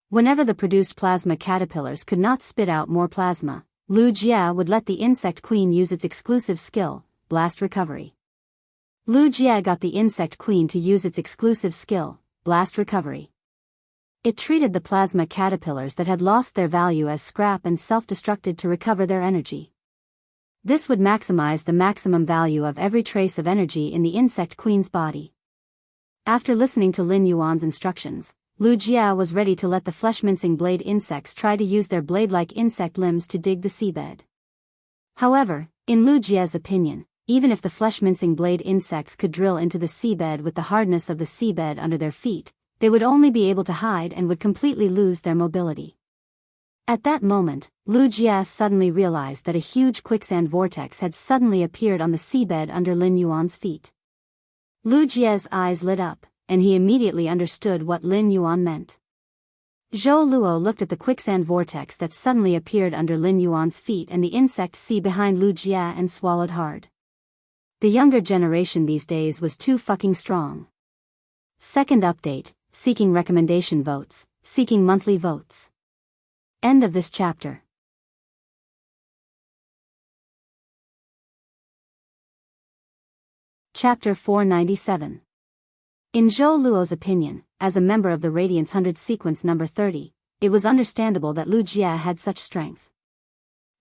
Whenever the produced plasma caterpillars could not spit out more plasma, Lu Jia would let the insect queen use its exclusive skill, Blast Recovery. Lu Jia got the insect queen to use its exclusive skill, Blast Recovery. It treated the plasma caterpillars that had lost their value as scrap and self-destructed to recover their energy. This would maximize the maximum value of every trace of energy in the insect queen's body. After listening to Lin Yuan's instructions, Lu Jia was ready to let the flesh-mincing blade insects try to use their blade-like insect limbs to dig the seabed. However, in Lu Jia's opinion, even if the flesh-mincing blade insects could drill into the seabed with the hardness of the seabed under their feet, they would only be able to hide and would completely lose their mobility. At that moment, Lu Jia suddenly realized that a huge quicksand vortex had suddenly appeared on the seabed under Lin Yuan's feet. Lu Jia's eyes lit up, and he immediately understood what Lin Yuan meant. Zhou Luo looked at the quicksand vortex that suddenly appeared under Lin Yuan's feet and the insect sea behind Lu Jia and swallowed hard. The younger generation these days was too fucking strong. Second update, seeking recommendation votes, seeking monthly votes. End of this chapter. Chapter 497. In Zhou Luo's opinion, as a member of the Radiance 100 sequence number 30, it was understandable that Lu Jia had such strength.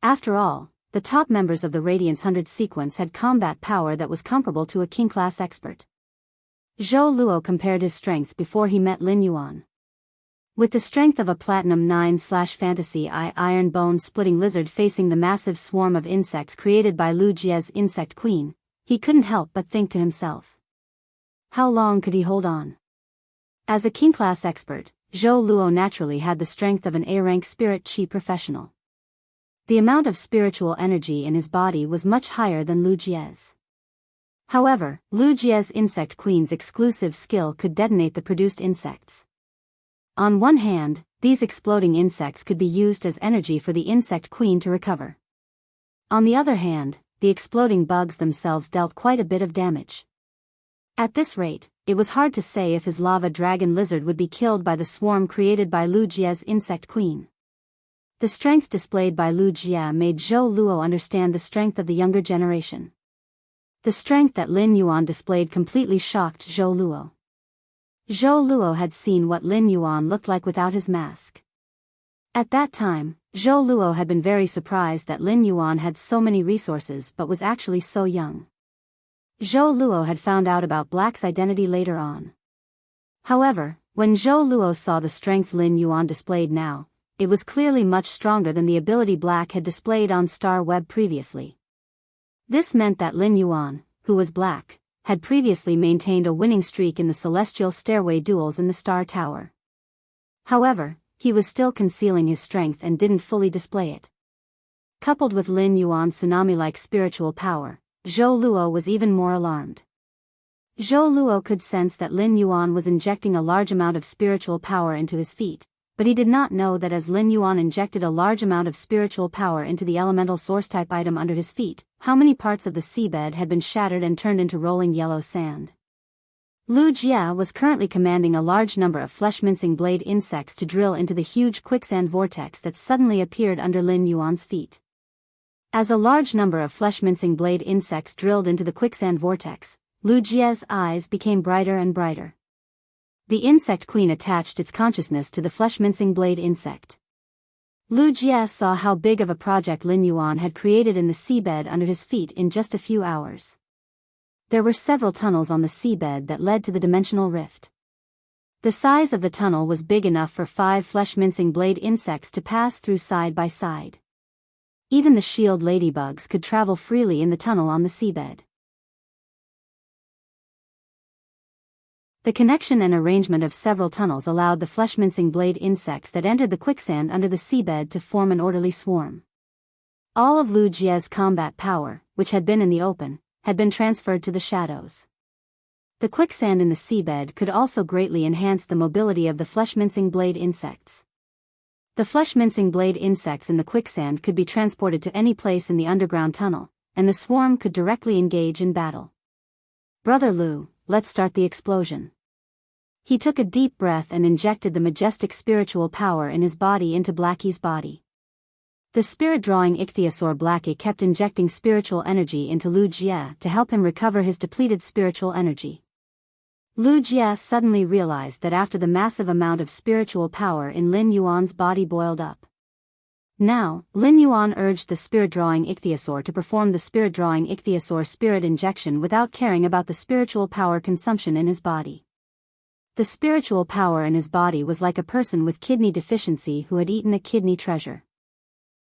After all, the top members of the Radiance 100 sequence had combat power that was comparable to a king-class expert. Zhou Luo compared his strength before he met Lin Yuan. With the strength of a Platinum 9/Fantasy iron bone splitting lizard facing the massive swarm of insects created by Lu Jie's insect queen, he couldn't help but think to himself. How long could he hold on? As a king-class expert, Zhou Luo naturally had the strength of an A-rank spirit chi professional. The amount of spiritual energy in his body was much higher than Lu Jie's. However, Lu Jie's insect queen's exclusive skill could detonate the produced insects. On one hand, these exploding insects could be used as energy for the insect queen to recover. On the other hand, the exploding bugs themselves dealt quite a bit of damage. At this rate, it was hard to say if his lava dragon lizard would be killed by the swarm created by Lu Jie's insect queen. The strength displayed by Lu Jie made Zhou Luo understand the strength of the younger generation. The strength that Lin Yuan displayed completely shocked Zhou Luo. Zhou Luo had seen what Lin Yuan looked like without his mask. At that time, Zhou Luo had been very surprised that Lin Yuan had so many resources but was actually so young. Zhou Luo had found out about Black's identity later on. However, when Zhou Luo saw the strength Lin Yuan displayed now, it was clearly much stronger than the ability Black had displayed on Star Web previously. This meant that Lin Yuan, who was Black, had previously maintained a winning streak in the Celestial Stairway duels in the Star Tower. However, he was still concealing his strength and didn't fully display it. Coupled with Lin Yuan's tsunami-like spiritual power, Zhou Luo was even more alarmed. Zhou Luo could sense that Lin Yuan was injecting a large amount of spiritual power into his feet, but he did not know that as Lin Yuan injected a large amount of spiritual power into the elemental source-type item under his feet, how many parts of the seabed had been shattered and turned into rolling yellow sand. Lu Jie was currently commanding a large number of flesh-mincing blade insects to drill into the huge quicksand vortex that suddenly appeared under Lin Yuan's feet. As a large number of flesh-mincing blade insects drilled into the quicksand vortex, Lu Jie's eyes became brighter and brighter. The insect queen attached its consciousness to the flesh-mincing blade insect. Lu Jie saw how big of a project Lin Yuan had created in the seabed under his feet in just a few hours. There were several tunnels on the seabed that led to the dimensional rift. The size of the tunnel was big enough for 5 flesh-mincing blade insects to pass through side by side. Even the shield ladybugs could travel freely in the tunnel on the seabed. The connection and arrangement of several tunnels allowed the flesh-mincing blade insects that entered the quicksand under the seabed to form an orderly swarm. All of Lu Jie's combat power, which had been in the open, had been transferred to the shadows. The quicksand in the seabed could also greatly enhance the mobility of the flesh-mincing blade insects. The flesh-mincing blade insects in the quicksand could be transported to any place in the underground tunnel, and the swarm could directly engage in battle. "Brother Lu, let's start the explosion." He took a deep breath and injected the majestic spiritual power in his body into Blackie's body. The spirit-drawing ichthyosaur Blackie kept injecting spiritual energy into Lu Jie to help him recover his depleted spiritual energy. Lu Jie suddenly realized that after the massive amount of spiritual power in Lin Yuan's body boiled up. Now, Lin Yuan urged the spirit-drawing ichthyosaur to perform the spirit-drawing ichthyosaur spirit injection without caring about the spiritual power consumption in his body. The spiritual power in his body was like a person with kidney deficiency who had eaten a kidney treasure.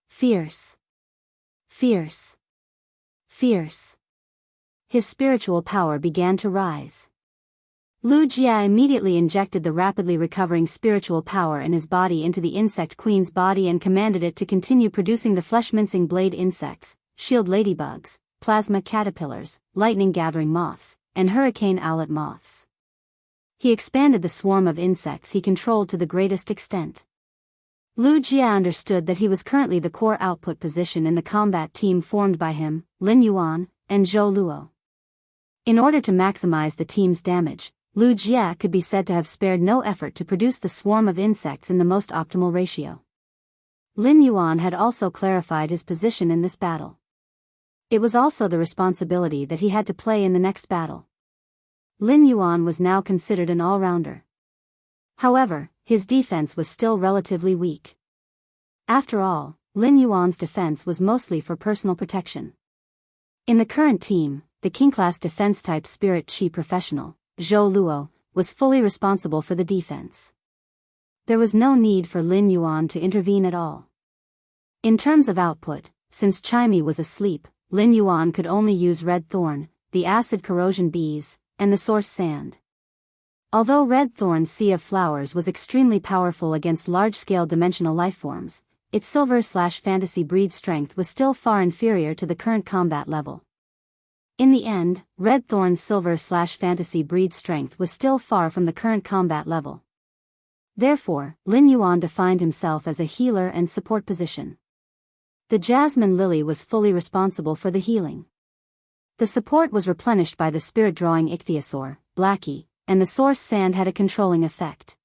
Fierce. Fierce. Fierce. His spiritual power began to rise. Lu Jie immediately injected the rapidly recovering spiritual power in his body into the insect queen's body and commanded it to continue producing the flesh-mincing blade insects, shield ladybugs, plasma caterpillars, lightning-gathering moths, and hurricane owlet moths. He expanded the swarm of insects he controlled to the greatest extent. Lu Jie understood that he was currently the core output position in the combat team formed by him, Lin Yuan, and Zhou Luo. In order to maximize the team's damage, Lu Jie could be said to have spared no effort to produce the swarm of insects in the most optimal ratio. Lin Yuan had also clarified his position in this battle. It was also the responsibility that he had to play in the next battle. Lin Yuan was now considered an all-rounder. However, his defense was still relatively weak. After all, Lin Yuan's defense was mostly for personal protection. In the current team, the king-class defense-type spirit chi professional, Zhou Luo, was fully responsible for the defense. There was no need for Lin Yuan to intervene at all. In terms of output, since Chimey was asleep, Lin Yuan could only use red thorn, the acid corrosion bees, and the source sand. Although red thorn's sea of flowers was extremely powerful against large-scale dimensional lifeforms, its silver/fantasy breed strength was still far inferior to the current combat level. In the end, red thorn's silver/fantasy breed strength was still far from the current combat level. Therefore, Lin Yuan defined himself as a healer and support position. The jasmine lily was fully responsible for the healing. The support was replenished by the spirit-drawing ichthyosaur, Blackie, and the source sand had a controlling effect.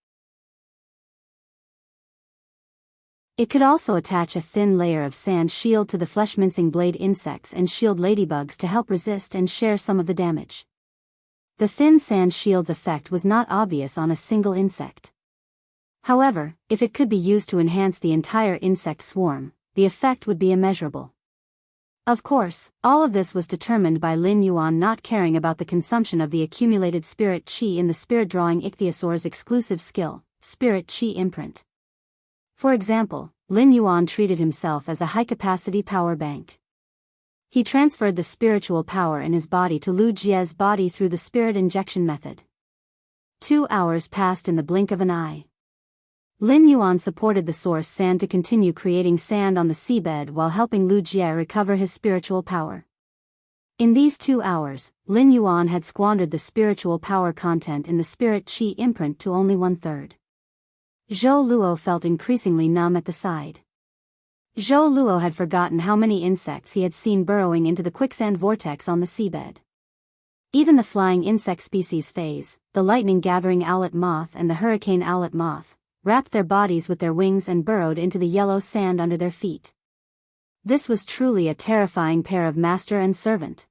It could also attach a thin layer of sand shield to the flesh-mincing blade insects and shield ladybugs to help resist and share some of the damage. The thin sand shield's effect was not obvious on a single insect. However, if it could be used to enhance the entire insect swarm, the effect would be immeasurable. Of course, all of this was determined by Lin Yuan not caring about the consumption of the accumulated spirit chi in the spirit-drawing ichthyosaur's exclusive skill, spirit chi imprint. For example, Lin Yuan treated himself as a high-capacity power bank. He transferred the spiritual power in his body to Lu Jie's body through the spirit injection method. 2 hours passed in the blink of an eye. Lin Yuan supported the source sand to continue creating sand on the seabed while helping Lu Jie recover his spiritual power. In these 2 hours, Lin Yuan had squandered the spiritual power content in the spirit chi imprint to only 1/3. Zhou Luo felt increasingly numb at the side. Zhou Luo had forgotten how many insects he had seen burrowing into the quicksand vortex on the seabed. Even the flying insect species phase, the lightning-gathering owlet moth and the hurricane owlet moth, wrapped their bodies with their wings and burrowed into the yellow sand under their feet. This was truly a terrifying pair of master and servant.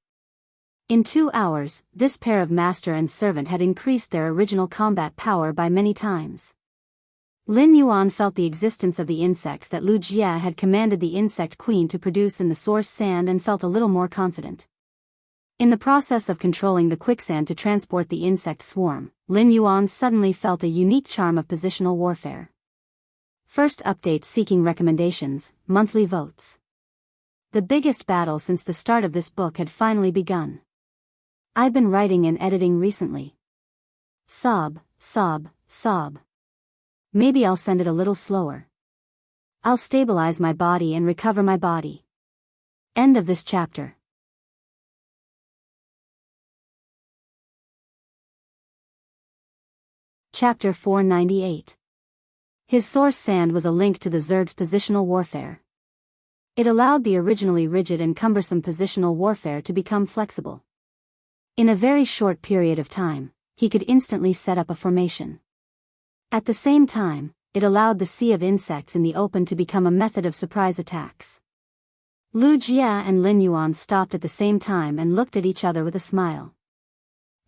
In 2 hours, this pair of master and servant had increased their original combat power by many times. Lin Yuan felt the existence of the insects that Lu Jie had commanded the insect queen to produce in the source sand and felt a little more confident. In the process of controlling the quicksand to transport the insect swarm, Lin Yuan suddenly felt a unique charm of positional warfare. First update seeking recommendations, monthly votes. The biggest battle since the start of this book had finally begun. I've been writing and editing recently. Sob, sob, sob. Maybe I'll send it a little slower. I'll stabilize my body and recover my body. End of this chapter. Chapter 498. His source sand was a link to the Zerg's positional warfare. It allowed the originally rigid and cumbersome positional warfare to become flexible. In a very short period of time, he could instantly set up a formation. At the same time, it allowed the sea of insects in the open to become a method of surprise attacks. Lu Jie and Lin Yuan stopped at the same time and looked at each other with a smile.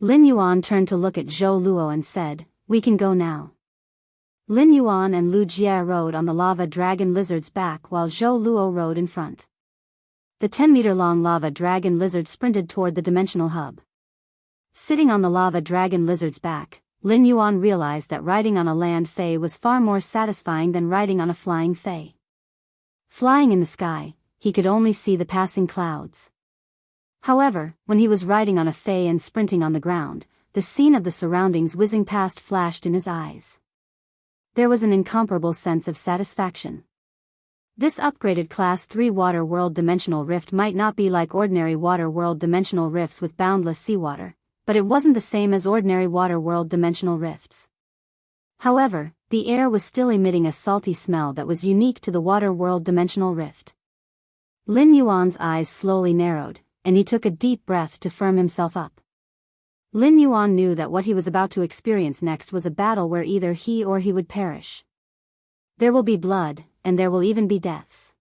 Lin Yuan turned to look at Zhou Luo and said, "We can go now." Lin Yuan and Lu Jie rode on the lava dragon lizard's back while Zhou Luo rode in front. The 10-meter-long lava dragon lizard sprinted toward the dimensional hub. Sitting on the lava dragon lizard's back, Lin Yuan realized that riding on a land fae was far more satisfying than riding on a flying fae. Flying in the sky, he could only see the passing clouds. However, when he was riding on a fae and sprinting on the ground, the scene of the surroundings whizzing past flashed in his eyes. There was an incomparable sense of satisfaction. This upgraded Class 3 Water World Dimensional Rift might not be like ordinary Water World Dimensional Rifts with boundless seawater, but it wasn't the same as ordinary Water World Dimensional Rifts. However, the air was still emitting a salty smell that was unique to the Water World Dimensional Rift. Lin Yuan's eyes slowly narrowed, and he took a deep breath to firm himself up. Lin Yuan knew that what he was about to experience next was a battle where either he or he would perish. There will be blood, and there will even be deaths.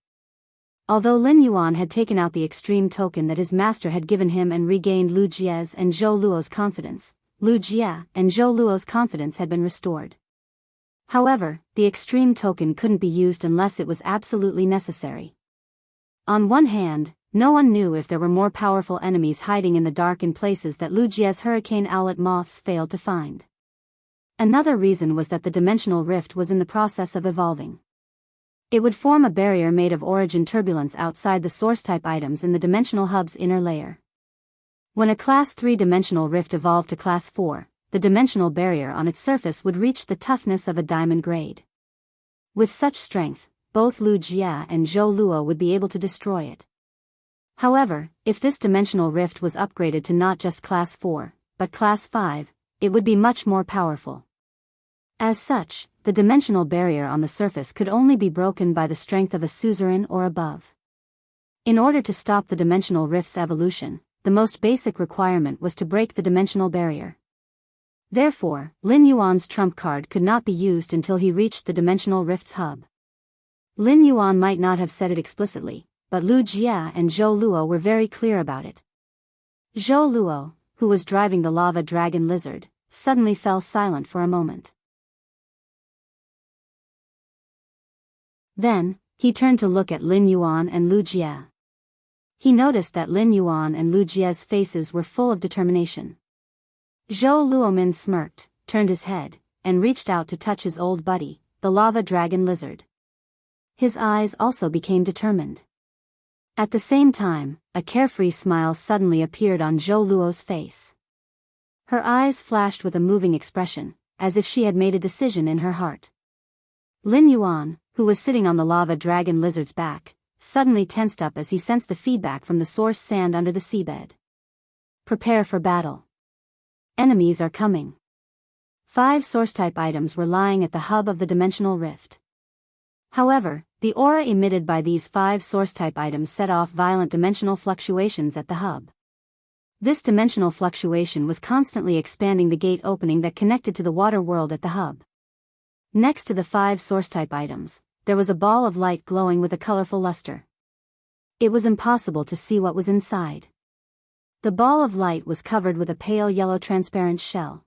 Although Lin Yuan had taken out the extreme token that his master had given him and regained Lu Jie's and Zhou Luo's confidence, Lu Jie and Zhou Luo's confidence had been restored. However, the extreme token couldn't be used unless it was absolutely necessary. On one hand, no one knew if there were more powerful enemies hiding in the dark in places that Lu Jie's hurricane owlet moths failed to find. Another reason was that the dimensional rift was in the process of evolving. It would form a barrier made of origin turbulence outside the source-type items in the dimensional hub's inner layer. When a Class 3 dimensional rift evolved to Class 4, the dimensional barrier on its surface would reach the toughness of a diamond grade. With such strength, both Lu Jia and Zhou Luo would be able to destroy it. However, if this dimensional rift was upgraded to not just Class 4, but Class 5, it would be much more powerful. As such, the dimensional barrier on the surface could only be broken by the strength of a suzerain or above. In order to stop the dimensional rift's evolution, the most basic requirement was to break the dimensional barrier. Therefore, Lin Yuan's trump card could not be used until he reached the dimensional rift's hub. Lin Yuan might not have said it explicitly, but Lu Jia and Zhou Luo were very clear about it. Zhou Luo, who was driving the lava dragon lizard, suddenly fell silent for a moment. Then, he turned to look at Lin Yuan and Lu Jia. He noticed that Lin Yuan and Lu Jia's faces were full of determination. Zhou Luomin smirked, turned his head, and reached out to touch his old buddy, the lava dragon lizard. His eyes also became determined. At the same time, a carefree smile suddenly appeared on Zhou Luo's face. Her eyes flashed with a moving expression, as if she had made a decision in her heart. Lin Yuan, who was sitting on the lava dragon lizard's back, suddenly tensed up as he sensed the feedback from the source sand under the seabed. Prepare for battle. Enemies are coming. 5 source-type items were lying at the hub of the dimensional rift. However, the aura emitted by these 5 source-type items set off violent dimensional fluctuations at the hub. This dimensional fluctuation was constantly expanding the gate opening that connected to the water world at the hub. Next to the 5 source-type items, there was a ball of light glowing with a colorful luster. It was impossible to see what was inside. The ball of light was covered with a pale yellow transparent shell.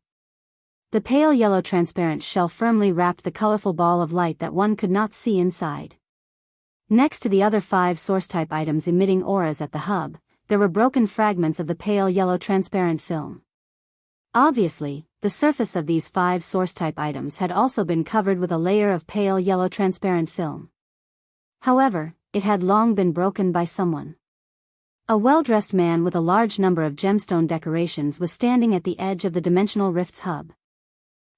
The pale yellow transparent shell firmly wrapped the colorful ball of light that one could not see inside. Next to the other 5 source-type items emitting auras at the hub, there were broken fragments of the pale yellow transparent film. Obviously, the surface of these 5 source-type items had also been covered with a layer of pale yellow transparent film. However, it had long been broken by someone. A well-dressed man with a large number of gemstone decorations was standing at the edge of the dimensional rift's hub.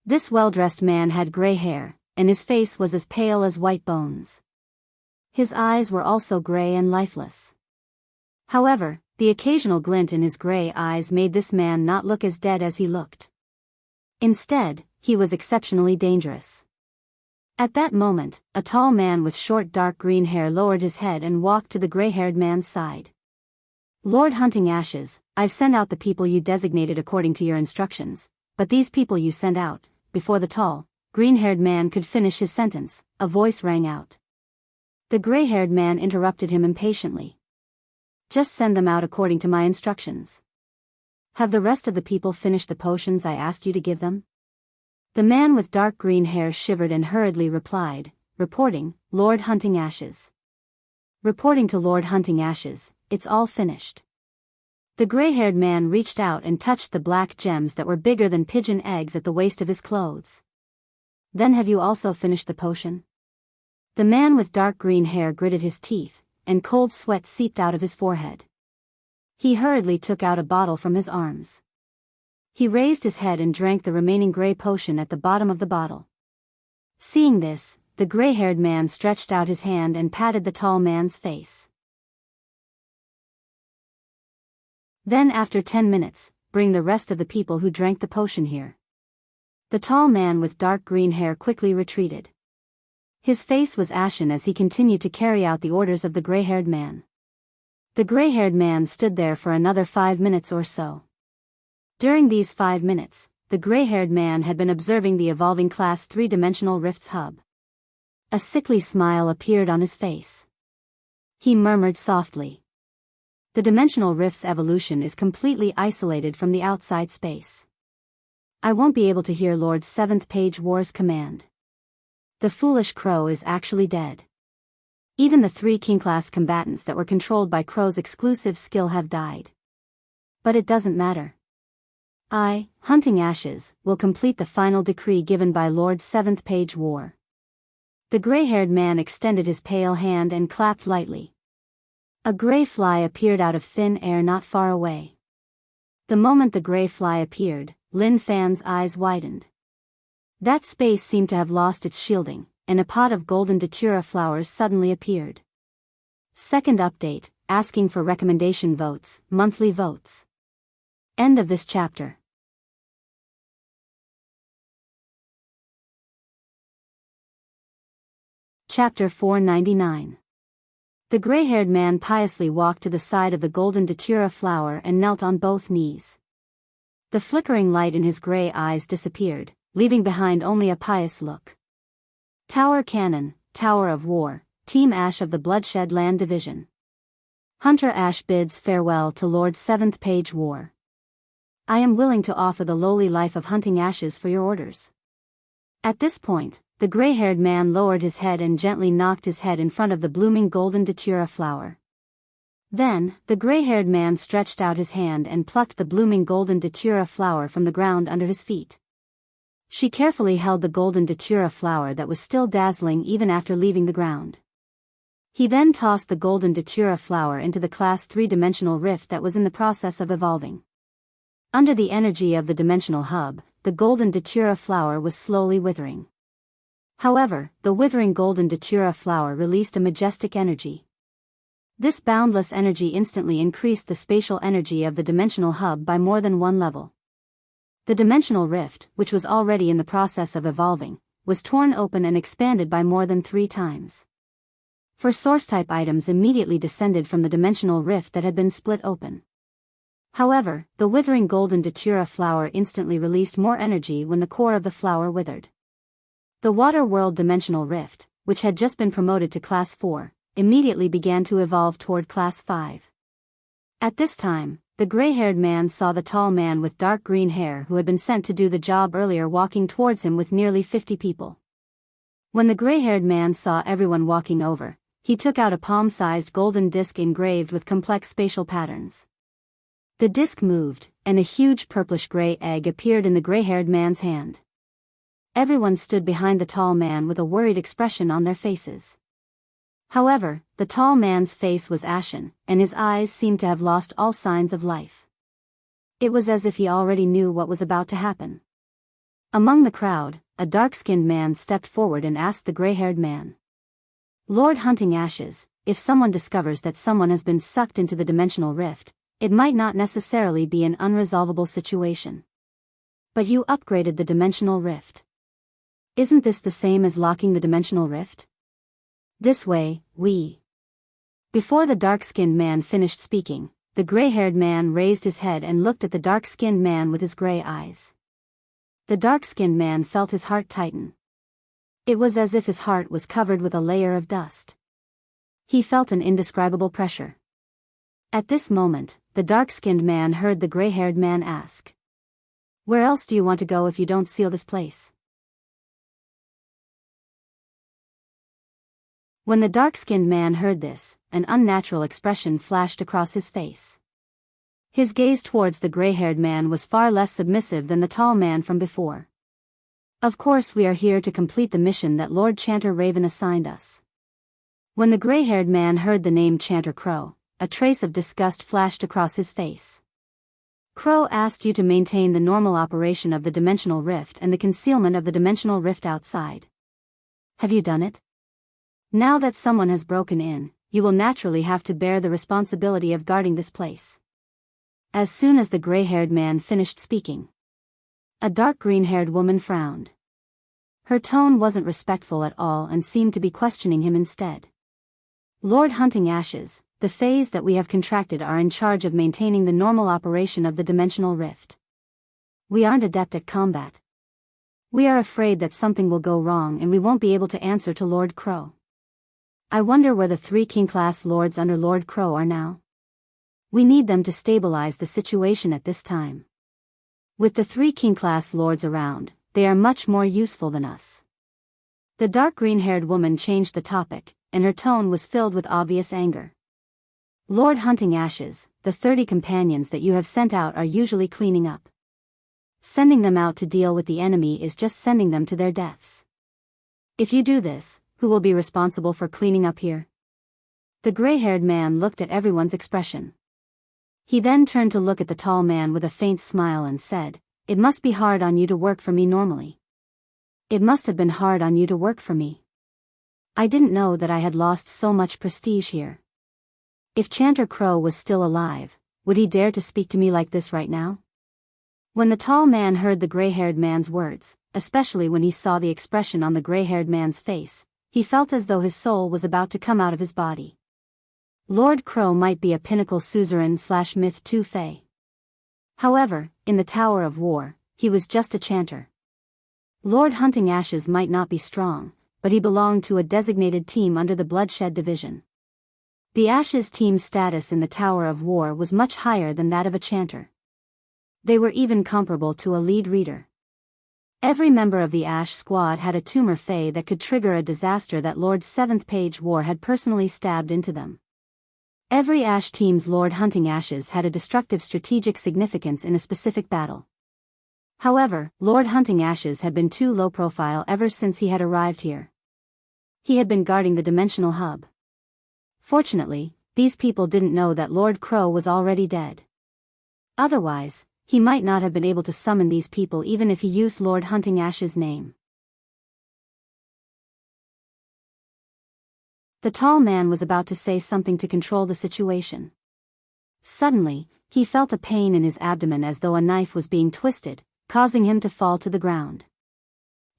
This well-dressed man had gray hair, and his face was as pale as white bones. His eyes were also gray and lifeless. However, the occasional glint in his gray eyes made this man not look as dead as he looked. Instead, he was exceptionally dangerous. At that moment, a tall man with short dark green hair lowered his head and walked to the gray-haired man's side. Lord Hunting Ashes, I've sent out the people you designated according to your instructions, but these people you sent out, before the tall, green-haired man could finish his sentence, a voice rang out. The gray-haired man interrupted him impatiently. Just send them out according to my instructions. Have the rest of the people finished the potions I asked you to give them? The man with dark green hair shivered and hurriedly replied, reporting, Lord Hunting Ashes. Reporting to Lord Hunting Ashes, it's all finished. The gray-haired man reached out and touched the black gems that were bigger than pigeon eggs at the waist of his clothes. Then have you also finished the potion? The man with dark green hair gritted his teeth, and cold sweat seeped out of his forehead. He hurriedly took out a bottle from his arms. He raised his head and drank the remaining gray potion at the bottom of the bottle. Seeing this, the gray-haired man stretched out his hand and patted the tall man's face. Then after 10 minutes, bring the rest of the people who drank the potion here. The tall man with dark green hair quickly retreated. His face was ashen as he continued to carry out the orders of the gray-haired man. The gray-haired man stood there for another 5 minutes or so. During these 5 minutes, the gray-haired man had been observing the evolving Class 3-dimensional rift's hub. A sickly smile appeared on his face. He murmured softly. The dimensional rift's evolution is completely isolated from the outside space. I won't be able to hear Lord 7th Page War's command. The foolish crow is actually dead. Even the 3 king-class combatants that were controlled by Crow's exclusive skill have died. But it doesn't matter. I, Hunting Ashes, will complete the final decree given by Lord Seventh Page War. The gray-haired man extended his pale hand and clapped lightly. A gray fly appeared out of thin air not far away. The moment the gray fly appeared, Lin Fan's eyes widened. That space seemed to have lost its shielding, and a pot of golden datura flowers suddenly appeared. Second update, asking for recommendation votes, monthly votes. End of this chapter. Chapter 499. The gray-haired man piously walked to the side of the golden datura flower and knelt on both knees. The flickering light in his gray eyes disappeared, leaving behind only a pious look. Tower Cannon, Tower of War, Team Ash of the Bloodshed Land Division. Hunter Ash bids farewell to Lord Seventh Page War. I am willing to offer the lowly life of Hunting Ashes for your orders. At this point, the gray-haired man lowered his head and gently knocked his head in front of the blooming golden datura flower. Then, the gray-haired man stretched out his hand and plucked the blooming golden datura flower from the ground under his feet. She carefully held the golden datura flower that was still dazzling even after leaving the ground. He then tossed the golden datura flower into the Class 3-dimensional rift that was in the process of evolving. Under the energy of the dimensional hub, the golden datura flower was slowly withering. However, the withering golden datura flower released a majestic energy. This boundless energy instantly increased the spatial energy of the dimensional hub by more than one level. The dimensional rift, which was already in the process of evolving, was torn open and expanded by more than 3 times. 4 source-type items immediately descended from the dimensional rift that had been split open. However, the withering golden datura flower instantly released more energy when the core of the flower withered. The Water World Dimensional Rift, which had just been promoted to Class 4, immediately began to evolve toward Class 5. At this time, the gray-haired man saw the tall man with dark green hair who had been sent to do the job earlier walking towards him with nearly 50 people. When the gray-haired man saw everyone walking over, he took out a palm-sized golden disc engraved with complex spatial patterns. The disc moved, and a huge purplish-gray egg appeared in the gray-haired man's hand. Everyone stood behind the tall man with a worried expression on their faces. However, the tall man's face was ashen, and his eyes seemed to have lost all signs of life. It was as if he already knew what was about to happen. Among the crowd, a dark-skinned man stepped forward and asked the gray-haired man, "Lord Hunting Ashes, if someone discovers that someone has been sucked into the dimensional rift, it might not necessarily be an unresolvable situation. But you upgraded the dimensional rift. Isn't this the same as locking the dimensional rift? This way, we..." Before the dark-skinned man finished speaking, the gray-haired man raised his head and looked at the dark-skinned man with his gray eyes. The dark-skinned man felt his heart tighten. It was as if his heart was covered with a layer of dust. He felt an indescribable pressure. At this moment, the dark-skinned man heard the gray-haired man ask, "Where else do you want to go if you don't seal this place?" When the dark-skinned man heard this, an unnatural expression flashed across his face. His gaze towards the gray-haired man was far less submissive than the tall man from before. "Of course we are here to complete the mission that Lord Chanter Raven assigned us." When the gray-haired man heard the name Chanter Crow, a trace of disgust flashed across his face. "Crow asked you to maintain the normal operation of the dimensional rift and the concealment of the dimensional rift outside. Have you done it? Now that someone has broken in, you will naturally have to bear the responsibility of guarding this place." As soon as the gray-haired man finished speaking, a dark green-haired woman frowned. Her tone wasn't respectful at all and seemed to be questioning him instead. "Lord Hunting Ashes, the Fays that we have contracted are in charge of maintaining the normal operation of the dimensional rift. We aren't adept at combat. We are afraid that something will go wrong and we won't be able to answer to Lord Crow. I wonder where the 3 king-class lords under Lord Crow are now. We need them to stabilize the situation at this time. With the 3 king-class lords around, they are much more useful than us." The dark green-haired woman changed the topic, and her tone was filled with obvious anger. "Lord Hunting Ashes, the 30 companions that you have sent out are usually cleaning up. sending them out to deal with the enemy is just sending them to their deaths. If you do this, who will be responsible for cleaning up here? The gray-haired man looked at everyone's expression. He then turned to look at the tall man with a faint smile and said, "It must be hard on you to work for me normally. It must have been hard on you to work for me. I didn't know that I had lost so much prestige here. If Chanter Crow was still alive, would he dare to speak to me like this right now?" When the tall man heard the gray-haired man's words, especially when he saw the expression on the gray-haired man's face, he felt as though his soul was about to come out of his body. Lord Crow might be a pinnacle suzerain/myth 2 Fey. However, in the Tower of War, he was just a chanter. Lord Hunting Ashes might not be strong, but he belonged to a designated team under the Bloodshed Division. The Ashes team's status in the Tower of War was much higher than that of a chanter. They were even comparable to a lead reader. Every member of the Ash squad had a tumor Fey that could trigger a disaster that Lord 7th Page War had personally stabbed into them. Every Ash team's Lord Hunting Ashes had a destructive strategic significance in a specific battle. However, Lord Hunting Ashes had been too low profile ever since he had arrived here. He had been guarding the dimensional hub. Fortunately, these people didn't know that Lord Crow was already dead. Otherwise, he might not have been able to summon these people even if he used Lord Hunting Ash's name. The tall man was about to say something to control the situation. Suddenly, he felt a pain in his abdomen as though a knife was being twisted, causing him to fall to the ground.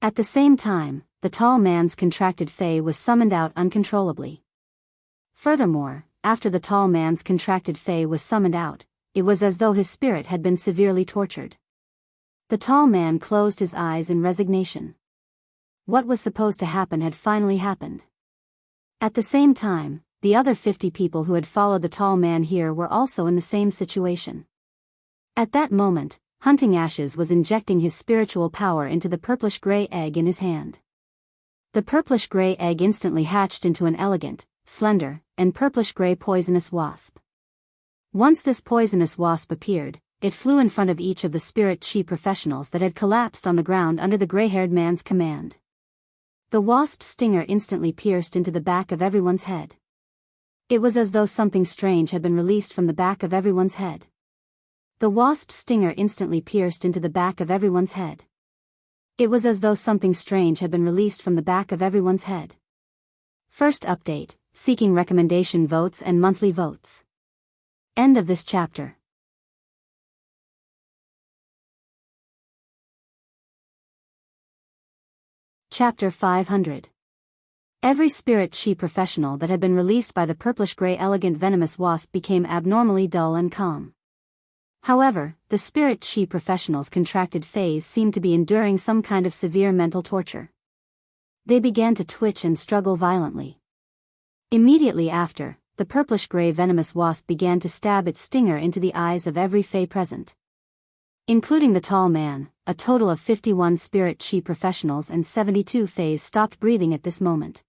At the same time, the tall man's contracted Fey was summoned out uncontrollably. Furthermore, after the tall man's contracted Fey was summoned out, it was as though his spirit had been severely tortured. The tall man closed his eyes in resignation. What was supposed to happen had finally happened. At the same time, the other 50 people who had followed the tall man here were also in the same situation. At that moment, Hunting Ashes was injecting his spiritual power into the purplish-gray egg in his hand. The purplish-gray egg instantly hatched into an elegant, slender, and purplish-gray poisonous wasp. Once this poisonous wasp appeared, it flew in front of each of the spirit chi professionals that had collapsed on the ground under the gray-haired man's command. The wasp's stinger instantly pierced into the back of everyone's head. It was as though something strange had been released from the back of everyone's head. The wasp's stinger instantly pierced into the back of everyone's head. It was as though something strange had been released from the back of everyone's head. First update, seeking recommendation votes and monthly votes. End of this chapter. Chapter 500. Every spirit chi professional that had been released by the purplish-gray elegant venomous wasp became abnormally dull and calm. However, the spirit chi professionals' contracted phase seemed to be enduring some kind of severe mental torture. They began to twitch and struggle violently. Immediately after, the purplish-gray venomous wasp began to stab its stinger into the eyes of every Fey present. Including the tall man, a total of 51 spirit chi professionals and 72 Feys stopped breathing at this moment.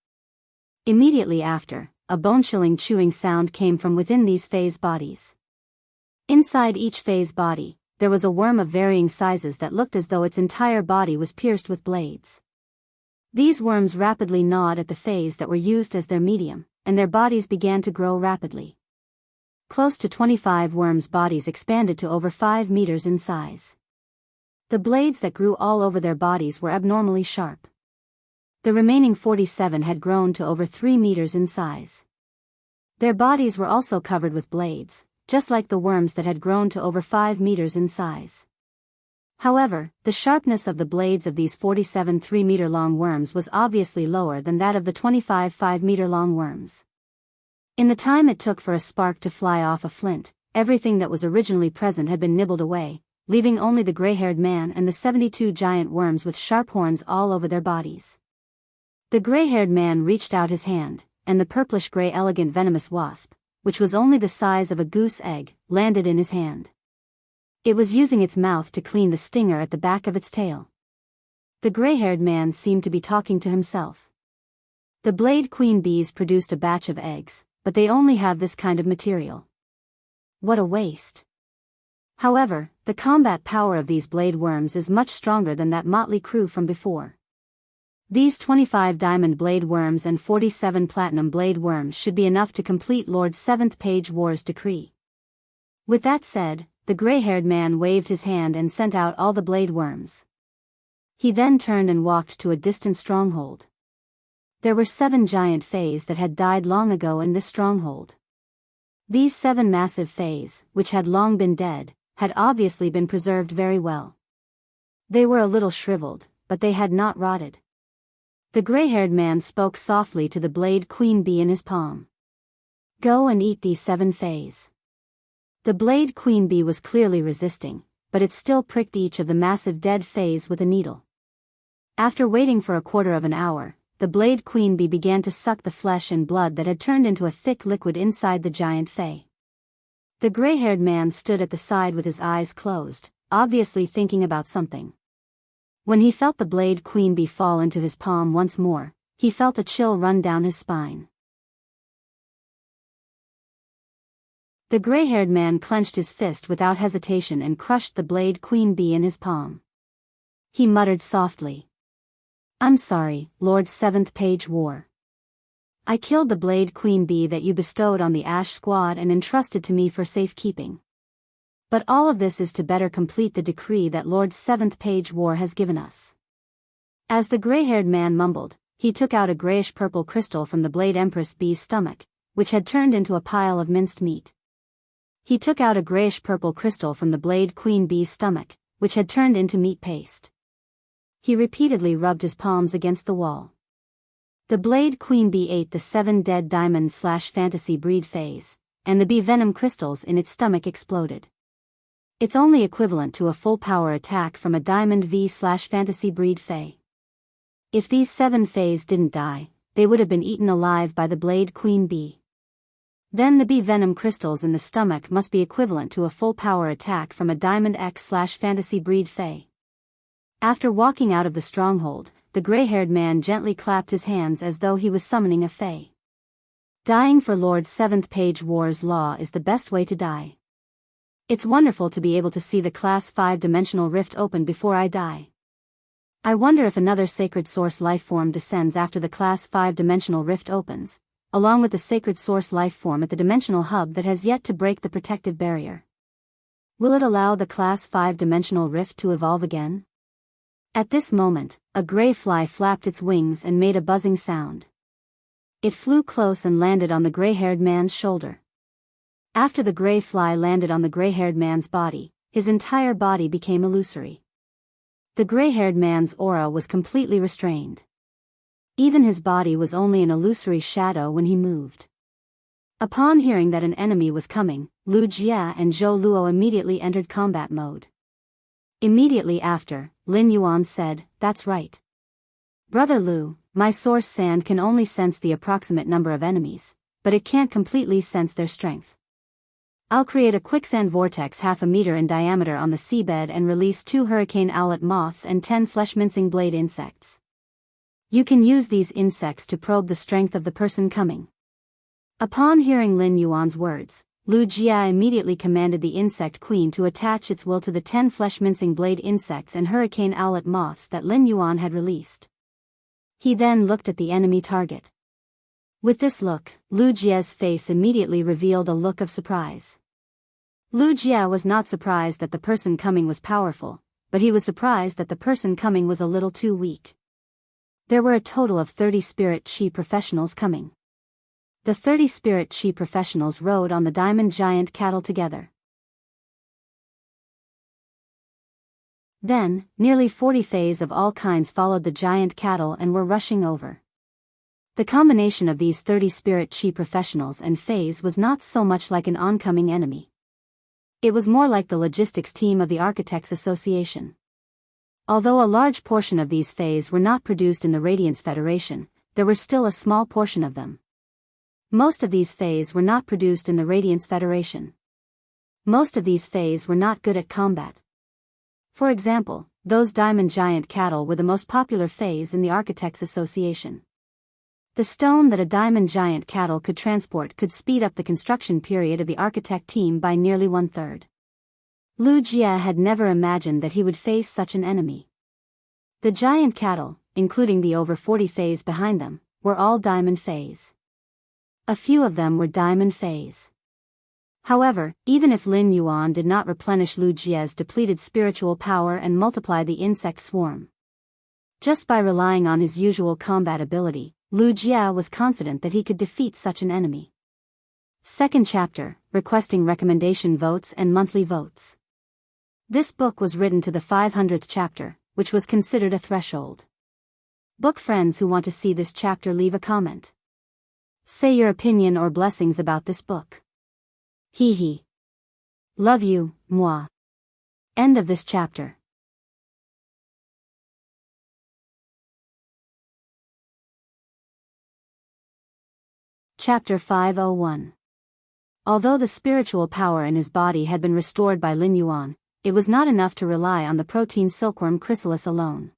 Immediately after, a bone-chilling chewing sound came from within these Feys' bodies. Inside each Fey's body, there was a worm of varying sizes that looked as though its entire body was pierced with blades. These worms rapidly gnawed at the Feys that were used as their medium, and their bodies began to grow rapidly. Close to 25 worms' bodies expanded to over 5 meters in size. The blades that grew all over their bodies were abnormally sharp. The remaining 47 had grown to over 3 meters in size. Their bodies were also covered with blades, just like the worms that had grown to over 5 meters in size. However, the sharpness of the blades of these 47 3-meter-long worms was obviously lower than that of the 25 5-meter-long worms. In the time it took for a spark to fly off a flint, everything that was originally present had been nibbled away, leaving only the gray-haired man and the 72 giant worms with sharp horns all over their bodies. The gray-haired man reached out his hand, and the purplish-gray elegant venomous wasp, which was only the size of a goose egg, landed in his hand. It was using its mouth to clean the stinger at the back of its tail. The gray-haired man seemed to be talking to himself. The blade queen bees produced a batch of eggs, but they only have this kind of material. What a waste. However, the combat power of these blade worms is much stronger than that motley crew from before. These 25 diamond blade worms and 47 platinum blade worms should be enough to complete Lord 7th Page War's decree. With that said, the gray-haired man waved his hand and sent out all the blade worms. He then turned and walked to a distant stronghold. There were 7 giant fays that had died long ago in this stronghold. These 7 massive fays, which had long been dead, had obviously been preserved very well. They were a little shriveled, but they had not rotted. The gray-haired man spoke softly to the blade queen bee in his palm. Go and eat these 7 fays. The blade queen bee was clearly resisting, but it still pricked each of the massive dead fays with a needle. After waiting for a quarter of an hour, the blade queen bee began to suck the flesh and blood that had turned into a thick liquid inside the giant fay. The gray-haired man stood at the side with his eyes closed, obviously thinking about something. When he felt the blade queen bee fall into his palm once more, he felt a chill run down his spine. The gray-haired man clenched his fist without hesitation and crushed the blade queen bee in his palm. He muttered softly. I'm sorry, Lord 7th Page War. I killed the blade queen bee that you bestowed on the Ash Squad and entrusted to me for safekeeping. But all of this is to better complete the decree that Lord 7th Page War has given us. As the gray-haired man mumbled, he took out a grayish-purple crystal from the blade empress bee's stomach, which had turned into a pile of minced meat. He took out a grayish-purple crystal from the blade queen bee's stomach, which had turned into meat paste. He repeatedly rubbed his palms against the wall. The blade queen bee ate the 7 dead diamond/fantasy breed fays, and the bee venom crystals in its stomach exploded. It's only equivalent to a full power attack from a diamond V/fantasy breed fay. If these 7 fays didn't die, they would have been eaten alive by the blade queen bee. Then the bee venom crystals in the stomach must be equivalent to a full power attack from a diamond X/fantasy breed fay. After walking out of the stronghold, the gray-haired man gently clapped his hands as though he was summoning a fay. Dying for Lord 7th Page War's law is the best way to die. It's wonderful to be able to see the Class 5-dimensional rift open before I die. I wonder if another sacred source lifeform descends after the Class 5-dimensional rift opens, along with the sacred source lifeform at the dimensional hub that has yet to break the protective barrier. Will it allow the Class 5-dimensional rift to evolve again? At this moment, a gray fly flapped its wings and made a buzzing sound. It flew close and landed on the gray-haired man's shoulder. After the gray fly landed on the gray-haired man's body, his entire body became illusory. The gray-haired man's aura was completely restrained. Even his body was only an illusory shadow when he moved. Upon hearing that an enemy was coming, Lu Jia and Zhou Luo immediately entered combat mode. Immediately after, Lin Yuan said, "That's right. Brother Lu, my source sand can only sense the approximate number of enemies, but it can't completely sense their strength. I'll create a quicksand vortex half a meter in diameter on the seabed and release 2 hurricane owlet moths and 10 flesh-mincing blade insects. You can use these insects to probe the strength of the person coming." Upon hearing Lin Yuan's words, Lu Jia immediately commanded the insect queen to attach its will to the 10 flesh-mincing blade insects and hurricane owlet moths that Lin Yuan had released. He then looked at the enemy target. With this look, Lu Jia's face immediately revealed a look of surprise. Lu Jia was not surprised that the person coming was powerful, but he was surprised that the person coming was a little too weak. There were a total of 30 spirit chi professionals coming. The 30 spirit chi professionals rode on the diamond giant cattle together. Then, nearly 40 fays of all kinds followed the giant cattle and were rushing over. The combination of these 30 spirit chi professionals and fays was not so much like an oncoming enemy. It was more like the logistics team of the Architects Association. Although a large portion of these fays were not produced in the Radiance Federation, there were still a small portion of them. Most of these fays were not produced in the Radiance Federation. Most of these fays were not good at combat. For example, those diamond giant cattle were the most popular fays in the Architects Association. The stone that a diamond giant cattle could transport could speed up the construction period of the architect team by nearly 1/3. Lu Jie had never imagined that he would face such an enemy. The giant cattle, including the over 40 fays behind them, were all diamond fays. A few of them were diamond fays. However, even if Lin Yuan did not replenish Lu Jie's depleted spiritual power and multiply the insect swarm, just by relying on his usual combat ability, Lu Jie was confident that he could defeat such an enemy. Second chapter, requesting recommendation votes and monthly votes. This book was written to the 500th chapter, which was considered a threshold. Book friends who want to see this chapter, leave a comment. Say your opinion or blessings about this book. Hee hee. Love you, moi. End of this chapter. Chapter 501. Although the spiritual power in his body had been restored by Lin Yuan, it was not enough to rely on the protein silkworm chrysalis alone.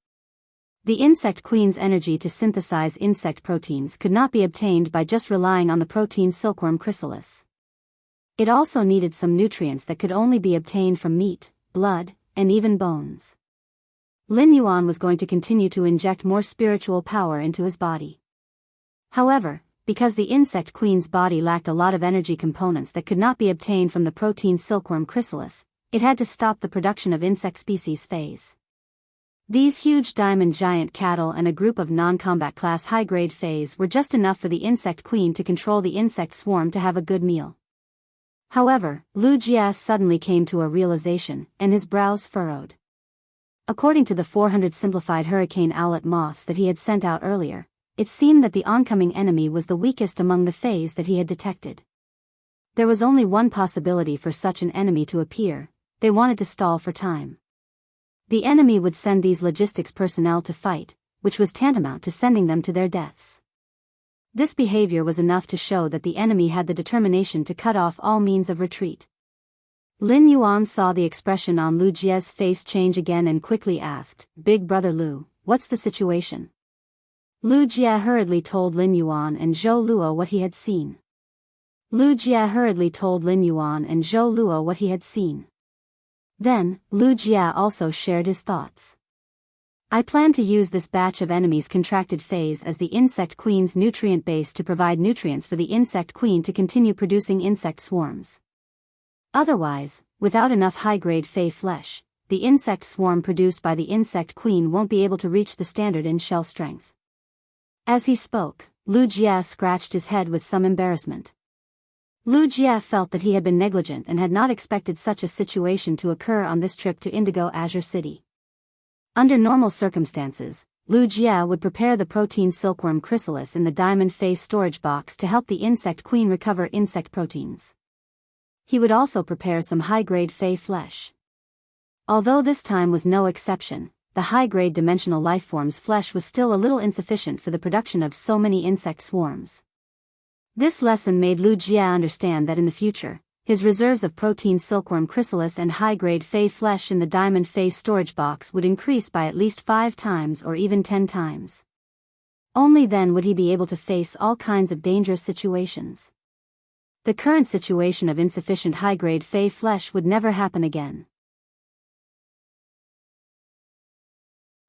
The insect queen's energy to synthesize insect proteins could not be obtained by just relying on the protein silkworm chrysalis. It also needed some nutrients that could only be obtained from meat, blood, and even bones. Lin Yuan was going to continue to inject more spiritual power into his body. However, because the insect queen's body lacked a lot of energy components that could not be obtained from the protein silkworm chrysalis, it had to stop the production of insect species phase. These huge diamond giant cattle and a group of non-combat class high-grade phase were just enough for the insect queen to control the insect swarm to have a good meal. However, Lu Jie suddenly came to a realization, and his brows furrowed. According to the 400 simplified hurricane owlet moths that he had sent out earlier, it seemed that the oncoming enemy was the weakest among the fays that he had detected. There was only one possibility for such an enemy to appear: they wanted to stall for time. The enemy would send these logistics personnel to fight, which was tantamount to sending them to their deaths. This behavior was enough to show that the enemy had the determination to cut off all means of retreat. Lin Yuan saw the expression on Lu Jie's face change again and quickly asked, "Big brother Lu, what's the situation?" Lu Jie hurriedly told Lin Yuan and Zhou Luo what he had seen. Lu Jie hurriedly told Lin Yuan and Zhou Luo what he had seen. Then, Lu Jie also shared his thoughts. "I plan to use this batch of enemies' contracted phase as the insect queen's nutrient base to provide nutrients for the insect queen to continue producing insect swarms. Otherwise, without enough high-grade fey flesh, the insect swarm produced by the insect queen won't be able to reach the standard in shell strength." As he spoke, Lu Jie scratched his head with some embarrassment. Lu Jie felt that he had been negligent and had not expected such a situation to occur on this trip to Indigo Azure City. Under normal circumstances, Lu Jie would prepare the protein silkworm chrysalis in the diamond phase storage box to help the insect queen recover insect proteins. He would also prepare some high-grade fey flesh. Although this time was no exception, the high-grade dimensional lifeform's flesh was still a little insufficient for the production of so many insect swarms. This lesson made Lu Jie understand that in the future, his reserves of protein silkworm chrysalis and high-grade fey flesh in the diamond phase storage box would increase by at least 5 times or even 10 times. Only then would he be able to face all kinds of dangerous situations. The current situation of insufficient high-grade fey flesh would never happen again.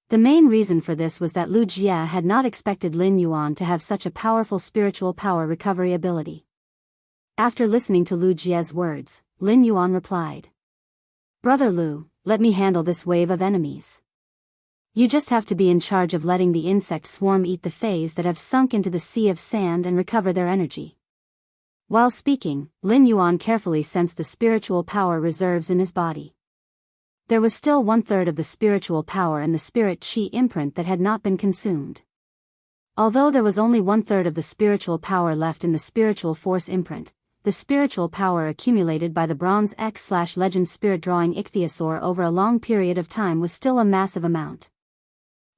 The main reason for this was that Lu Jie had not expected Lin Yuan to have such a powerful spiritual power recovery ability. After listening to Lu Jie's words, Lin Yuan replied, "Brother Lu, let me handle this wave of enemies. You just have to be in charge of letting the insect swarm eat the fays that have sunk into the sea of sand and recover their energy." While speaking, Lin Yuan carefully sensed the spiritual power reserves in his body. There was still 1/3 of the spiritual power and the spirit chi imprint that had not been consumed. Although there was only 1/3 of the spiritual power left in the spiritual force imprint, the spiritual power accumulated by the Bronze X/Legend Spirit drawing ichthyosaur over a long period of time was still a massive amount.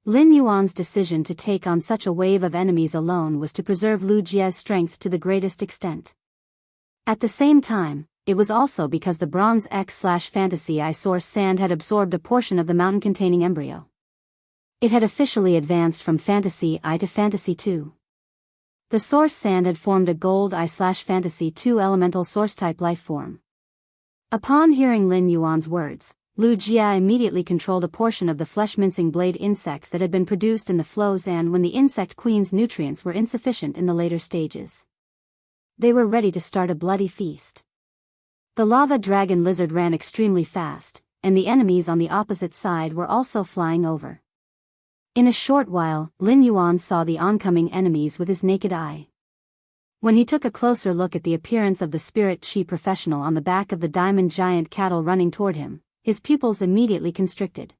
Lin Yuan's decision to take on such a wave of enemies alone was to preserve Lu Jie's strength to the greatest extent. At the same time, it was also because the Bronze X/Fantasy Eye Source Sand had absorbed a portion of the mountain-containing embryo. It had officially advanced from Fantasy Eye to Fantasy 2. The Source Sand had formed a Gold Eye/Fantasy 2 elemental source-type life form. Upon hearing Lin Yuan's words, Lu Jia immediately controlled a portion of the flesh-mincing blade insects that had been produced in the flows and when the insect queen's nutrients were insufficient in the later stages. They were ready to start a bloody feast. The lava dragon lizard ran extremely fast, and the enemies on the opposite side were also flying over. In a short while, Lin Yuan saw the oncoming enemies with his naked eye. When he took a closer look at the appearance of the spirit chi professional on the back of the diamond giant cattle running toward him, his pupils immediately constricted.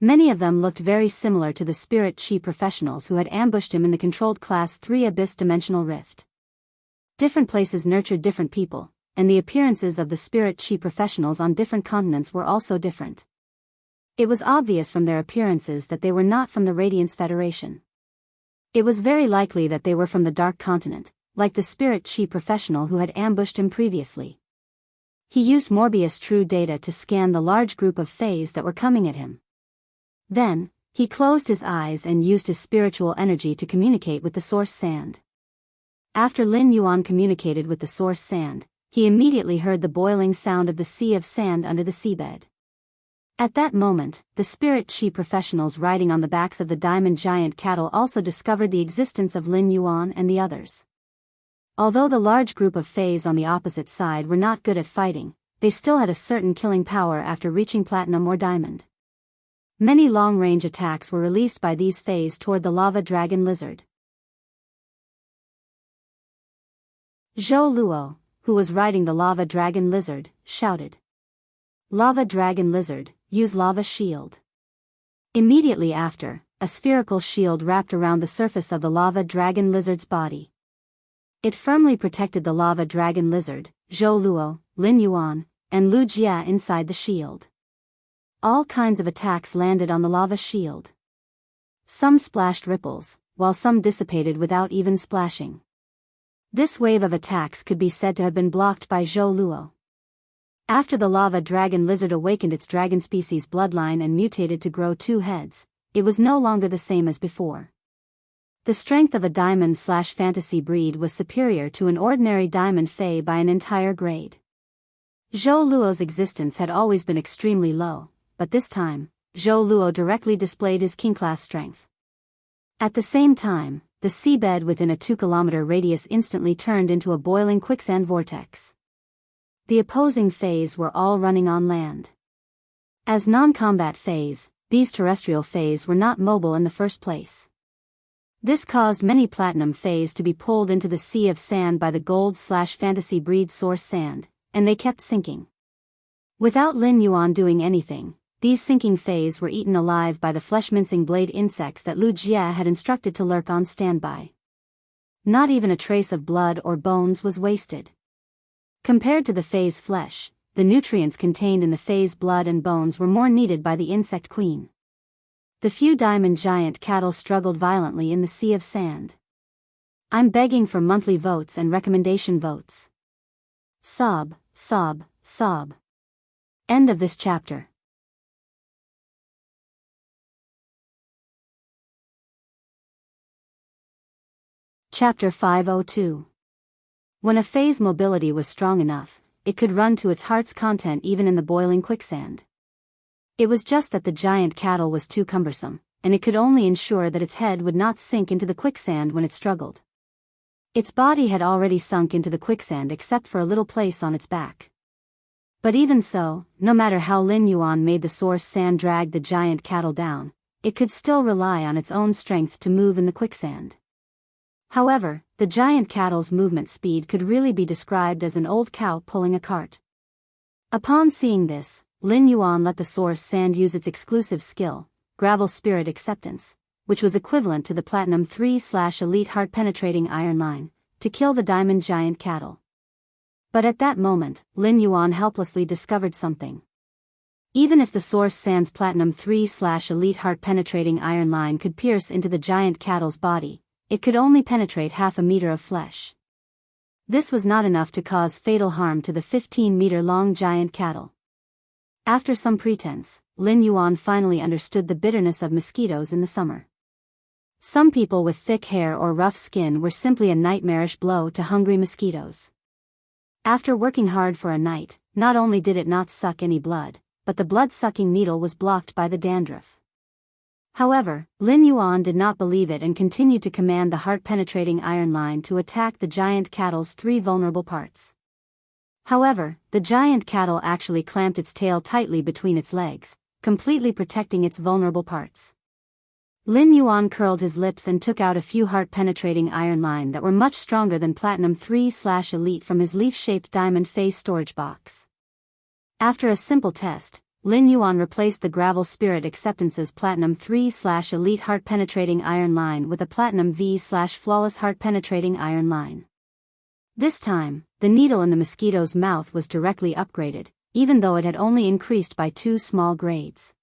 Many of them looked very similar to the spirit chi professionals who had ambushed him in the controlled Class 3 Abyss Dimensional Rift. Different places nurtured different people, and the appearances of the spirit chi professionals on different continents were also different. It was obvious from their appearances that they were not from the Radiance Federation. It was very likely that they were from the Dark Continent, like the spirit chi professional who had ambushed him previously. He used Morbius True Data to scan the large group of Fays that were coming at him. Then, he closed his eyes and used his spiritual energy to communicate with the source sand. After Lin Yuan communicated with the source sand, he immediately heard the boiling sound of the sea of sand under the seabed. At that moment, the spirit chi professionals riding on the backs of the diamond giant cattle also discovered the existence of Lin Yuan and the others. Although the large group of Fays on the opposite side were not good at fighting, they still had a certain killing power after reaching platinum or diamond. Many long-range attacks were released by these Fays toward the lava dragon lizard. Zhou Luo, who was riding the lava dragon lizard, shouted, "Lava dragon lizard, use lava shield." Immediately after, a spherical shield wrapped around the surface of the lava dragon lizard's body. It firmly protected the lava dragon lizard, Zhou Luo, Lin Yuan, and Lu Jia inside the shield. All kinds of attacks landed on the lava shield. Some splashed ripples, while some dissipated without even splashing. This wave of attacks could be said to have been blocked by Zhou Luo. After the lava dragon lizard awakened its dragon species bloodline and mutated to grow 2 heads, it was no longer the same as before. The strength of a diamond/fantasy breed was superior to an ordinary diamond fey by an entire grade. Zhou Luo's existence had always been extremely low, but this time, Zhou Luo directly displayed his king-class strength. At the same time, the seabed within a 2-kilometer radius instantly turned into a boiling quicksand vortex. The opposing Fays were all running on land. As non-combat Fays, these terrestrial Fays were not mobile in the first place. This caused many platinum Fays to be pulled into the sea of sand by the gold/fantasy breed source sand, and they kept sinking. Without Lin Yuan doing anything, these sinking Fays were eaten alive by the flesh-mincing blade insects that Lu Jia had instructed to lurk on standby. Not even a trace of blood or bones was wasted. Compared to the Fays' flesh, the nutrients contained in the Fays' blood and bones were more needed by the insect queen. The few diamond giant cattle struggled violently in the sea of sand. I'm begging for monthly votes and recommendation votes. Sob, sob, sob. End of this chapter. Chapter 502. When a Fae's mobility was strong enough, it could run to its heart's content even in the boiling quicksand. It was just that the giant cattle was too cumbersome, and it could only ensure that its head would not sink into the quicksand when it struggled. Its body had already sunk into the quicksand except for a little place on its back. But even so, no matter how Lin Yuan made the source sand drag the giant cattle down, it could still rely on its own strength to move in the quicksand. However, the giant cattle's movement speed could really be described as an old cow pulling a cart. Upon seeing this, Lin Yuan let the source sand use its exclusive skill, Gravel Spirit Acceptance, which was equivalent to the Platinum 3/Elite Heart-Penetrating Iron Line, to kill the diamond giant cattle. But at that moment, Lin Yuan helplessly discovered something. Even if the source sand's Platinum 3/Elite Heart-Penetrating Iron Line could pierce into the giant cattle's body, it could only penetrate half a meter of flesh. This was not enough to cause fatal harm to the 15-meter-long giant cattle. After some pretense, Lin Yuan finally understood the bitterness of mosquitoes in the summer. Some people with thick hair or rough skin were simply a nightmarish blow to hungry mosquitoes. After working hard for a night, not only did it not suck any blood, but the blood-sucking needle was blocked by the dandruff. However, Lin Yuan did not believe it and continued to command the heart-penetrating iron line to attack the giant cattle's 3 vulnerable parts. However, the giant cattle actually clamped its tail tightly between its legs, completely protecting its vulnerable parts. Lin Yuan curled his lips and took out a few heart-penetrating iron line that were much stronger than Platinum 3/Elite from his leaf-shaped diamond face storage box. After a simple test, Lin Yuan replaced the Gravel Spirit Acceptance's Platinum 3/Elite heart-penetrating iron line with a Platinum V/Flawless heart-penetrating iron line. This time, the needle in the mosquito's mouth was directly upgraded, even though it had only increased by 2 small grades.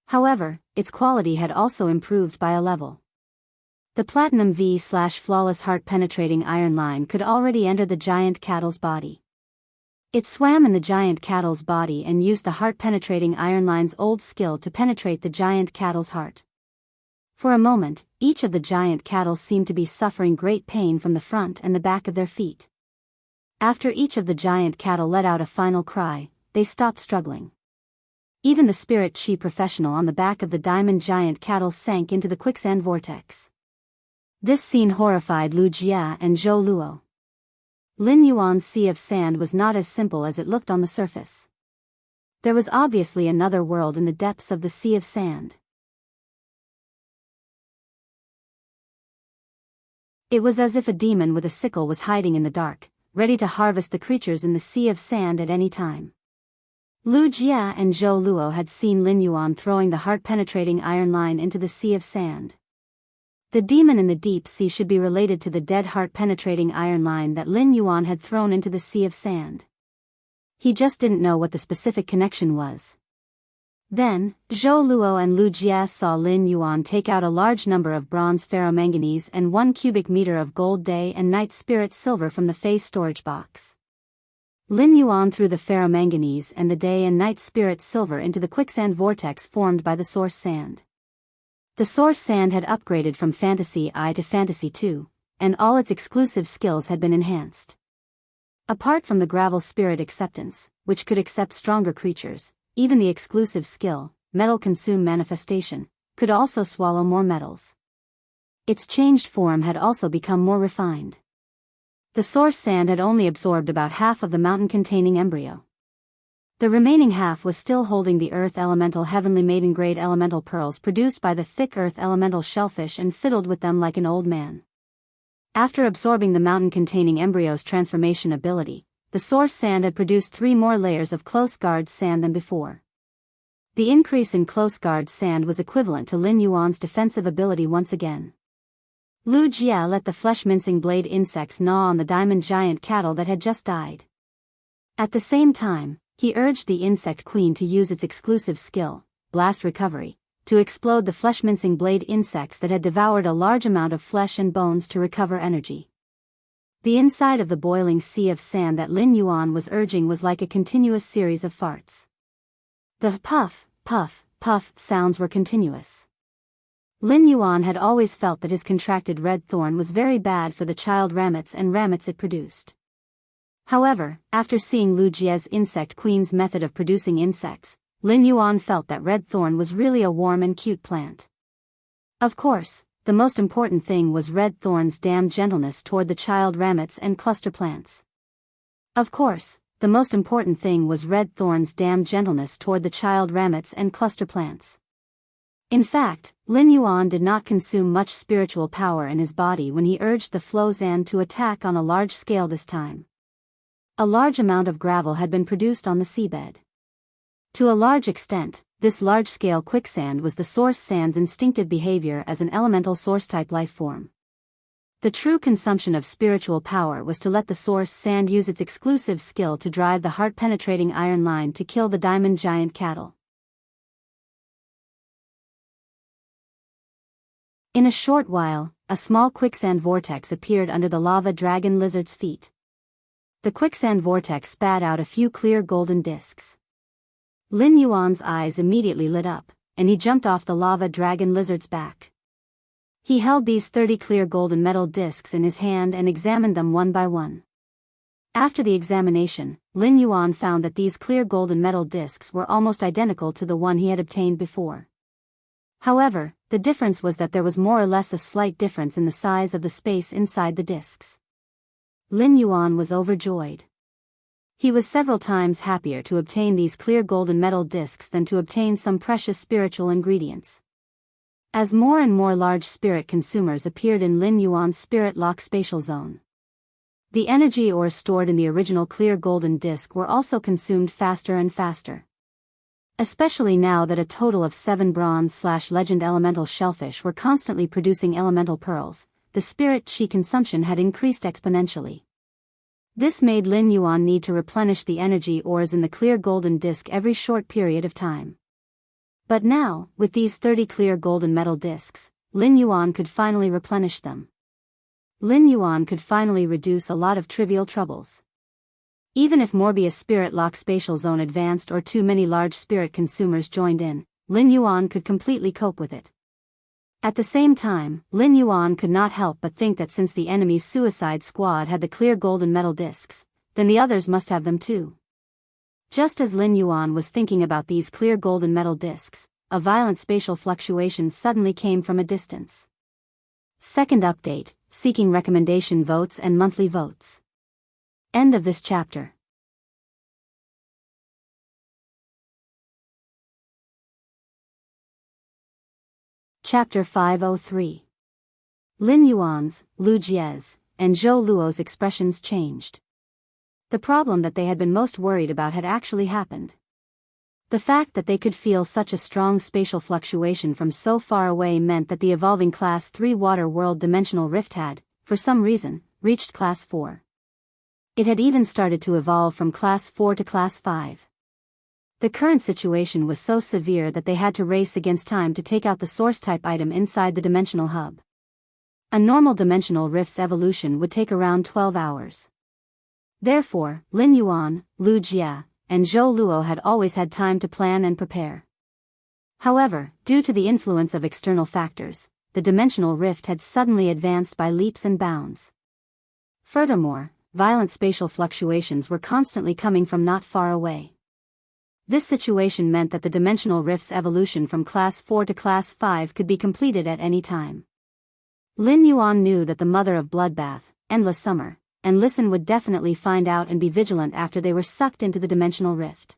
However, its quality had also improved by a level. The Platinum V/Flawless heart-penetrating iron line could already enter the giant cattle's body. It swam in the giant cattle's body and used the heart-penetrating iron line's old skill to penetrate the giant cattle's heart. For a moment, each of the giant cattle seemed to be suffering great pain from the front and the back of their feet. After each of the giant cattle let out a final cry, they stopped struggling. Even the spirit chi professional on the back of the diamond giant cattle sank into the quicksand vortex. This scene horrified Lu Jia and Zhou Luo. Lin Yuan's sea of sand was not as simple as it looked on the surface. There was obviously another world in the depths of the sea of sand. It was as if a demon with a sickle was hiding in the dark, ready to harvest the creatures in the sea of sand at any time. Lu Jia and Zhou Luo had seen Lin Yuan throwing the heart-penetrating iron line into the sea of sand. The demon in the deep sea should be related to the dead heart-penetrating iron line that Lin Yuan had thrown into the sea of sand. He just didn't know what the specific connection was. Then, Zhou Luo and Lu Jia saw Lin Yuan take out a large number of bronze ferromanganese and 1 cubic meter of gold day and night spirit silver from the face storage box. Lin Yuan threw the ferromanganese and the day and night spirit silver into the quicksand vortex formed by the source sand. The source sand had upgraded from Fantasy I to Fantasy II, and all its exclusive skills had been enhanced. Apart from the Gravel Spirit Acceptance, which could accept stronger creatures, even the exclusive skill, Metal Consume Manifestation, could also swallow more metals. Its changed form had also become more refined. The source sand had only absorbed about half of the mountain-containing embryo. The remaining half was still holding the Earth Elemental Heavenly Maiden-grade elemental pearls produced by the thick Earth Elemental shellfish and fiddled with them like an old man. After absorbing the mountain-containing embryo's transformation ability, the source sand had produced 3 more layers of close guard sand than before. The increase in close guard sand was equivalent to Lin Yuan's defensive ability once again. Lu Jia let the flesh-mincing blade insects gnaw on the diamond giant cattle that had just died. At the same time, he urged the insect queen to use its exclusive skill, Blast Recovery, to explode the flesh-mincing blade insects that had devoured a large amount of flesh and bones to recover energy. The inside of the boiling sea of sand that Lin Yuan was urging was like a continuous series of farts. The puff, puff, puff sounds were continuous. Lin Yuan had always felt that his contracted red thorn was very bad for the child rabbits and rabbits it produced. However, after seeing Lu Jia's insect queen's method of producing insects, Lin Yuan felt that red thorn was really a warm and cute plant. Of course, the most important thing was red thorn's damn gentleness toward the child rabbits and cluster plants. Of course, the most important thing was red thorn's damn gentleness toward the child rabbits and cluster plants. In fact, Lin Yuan did not consume much spiritual power in his body when he urged the Flozan to attack on a large scale this time. A large amount of gravel had been produced on the seabed. To a large extent, this large-scale quicksand was the source sand's instinctive behavior as an elemental source-type life form. The true consumption of spiritual power was to let the source sand use its exclusive skill to drive the heart-penetrating iron line to kill the diamond giant cattle. In a short while, a small quicksand vortex appeared under the lava dragon lizard's feet. The quicksand vortex spat out a few clear golden discs. Lin Yuan's eyes immediately lit up, and he jumped off the lava dragon lizard's back. He held these 30 clear golden metal discs in his hand and examined them one by one. After the examination, Lin Yuan found that these clear golden metal discs were almost identical to the one he had obtained before. However, the difference was that there was more or less a slight difference in the size of the space inside the discs. Lin Yuan was overjoyed. He was several times happier to obtain these clear golden metal discs than to obtain some precious spiritual ingredients. As more and more large spirit consumers appeared in Lin Yuan's spirit lock spatial zone, the energy ores stored in the original clear golden disc were also consumed faster and faster. Especially now that a total of 7 bronze/legend elemental shellfish were constantly producing elemental pearls, the spirit chi consumption had increased exponentially. This made Lin Yuan need to replenish the energy ores in the clear golden disc every short period of time. But now, with these 30 clear golden metal discs, Lin Yuan could finally replenish them. Lin Yuan could finally reduce a lot of trivial troubles. Even if Morbius Spirit Lock Spatial Zone advanced or too many large spirit consumers joined in, Lin Yuan could completely cope with it. At the same time, Lin Yuan could not help but think that since the enemy's suicide squad had the clear golden metal discs, then the others must have them too. Just as Lin Yuan was thinking about these clear golden metal discs, a violent spatial fluctuation suddenly came from a distance. Second update, seeking recommendation votes and monthly votes. End of this chapter. Chapter 503. Lin Yuan's, Lu Jie's, and Zhou Luo's expressions changed. The problem that they had been most worried about had actually happened. The fact that they could feel such a strong spatial fluctuation from so far away meant that the evolving Class 3 water world dimensional rift had, for some reason, reached Class 4. It had even started to evolve from Class 4 to Class 5. The current situation was so severe that they had to race against time to take out the source-type item inside the dimensional hub. A normal dimensional rift's evolution would take around 12 hours. Therefore, Lin Yuan, Lu Jie, and Zhou Luo had always had time to plan and prepare. However, due to the influence of external factors, the dimensional rift had suddenly advanced by leaps and bounds. Furthermore, violent spatial fluctuations were constantly coming from not far away. This situation meant that the dimensional rift's evolution from Class 4 to Class 5 could be completed at any time. Lin Yuan knew that the mother of Bloodbath, Endless Summer, and Listen would definitely find out and be vigilant after they were sucked into the dimensional rift.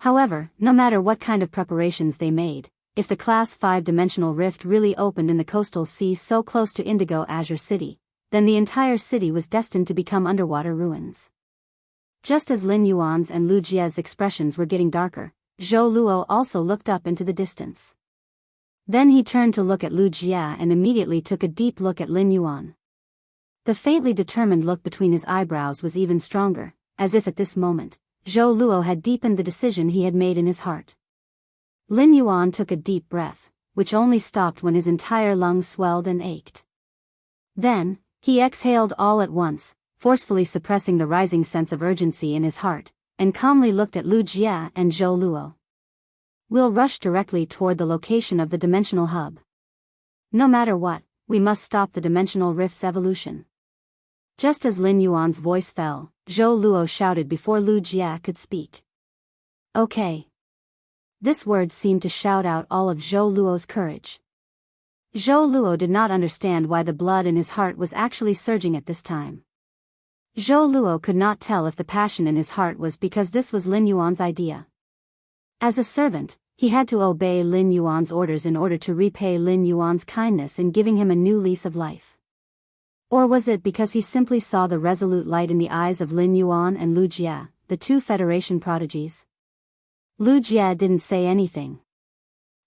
However, no matter what kind of preparations they made, if the Class 5 dimensional rift really opened in the coastal sea so close to Indigo Azure City, then the entire city was destined to become underwater ruins. Just as Lin Yuan's and Lu Jie's expressions were getting darker, Zhou Luo also looked up into the distance. Then he turned to look at Lu Jie and immediately took a deep look at Lin Yuan. The faintly determined look between his eyebrows was even stronger, as if at this moment, Zhou Luo had deepened the decision he had made in his heart. Lin Yuan took a deep breath, which only stopped when his entire lungs swelled and ached. Then, he exhaled all at once, forcefully suppressing the rising sense of urgency in his heart, and calmly looked at Lu Jie and Zhou Luo. "We'll rush directly toward the location of the dimensional hub. No matter what, we must stop the dimensional rift's evolution." Just as Lin Yuan's voice fell, Zhou Luo shouted before Lu Jie could speak. "Okay." This word seemed to shout out all of Zhou Luo's courage. Zhou Luo did not understand why the blood in his heart was actually surging at this time. Zhou Luo could not tell if the passion in his heart was because this was Lin Yuan's idea. As a servant, he had to obey Lin Yuan's orders in order to repay Lin Yuan's kindness in giving him a new lease of life. Or was it because he simply saw the resolute light in the eyes of Lin Yuan and Lu Jie, the two Federation prodigies? Lu Jie didn't say anything.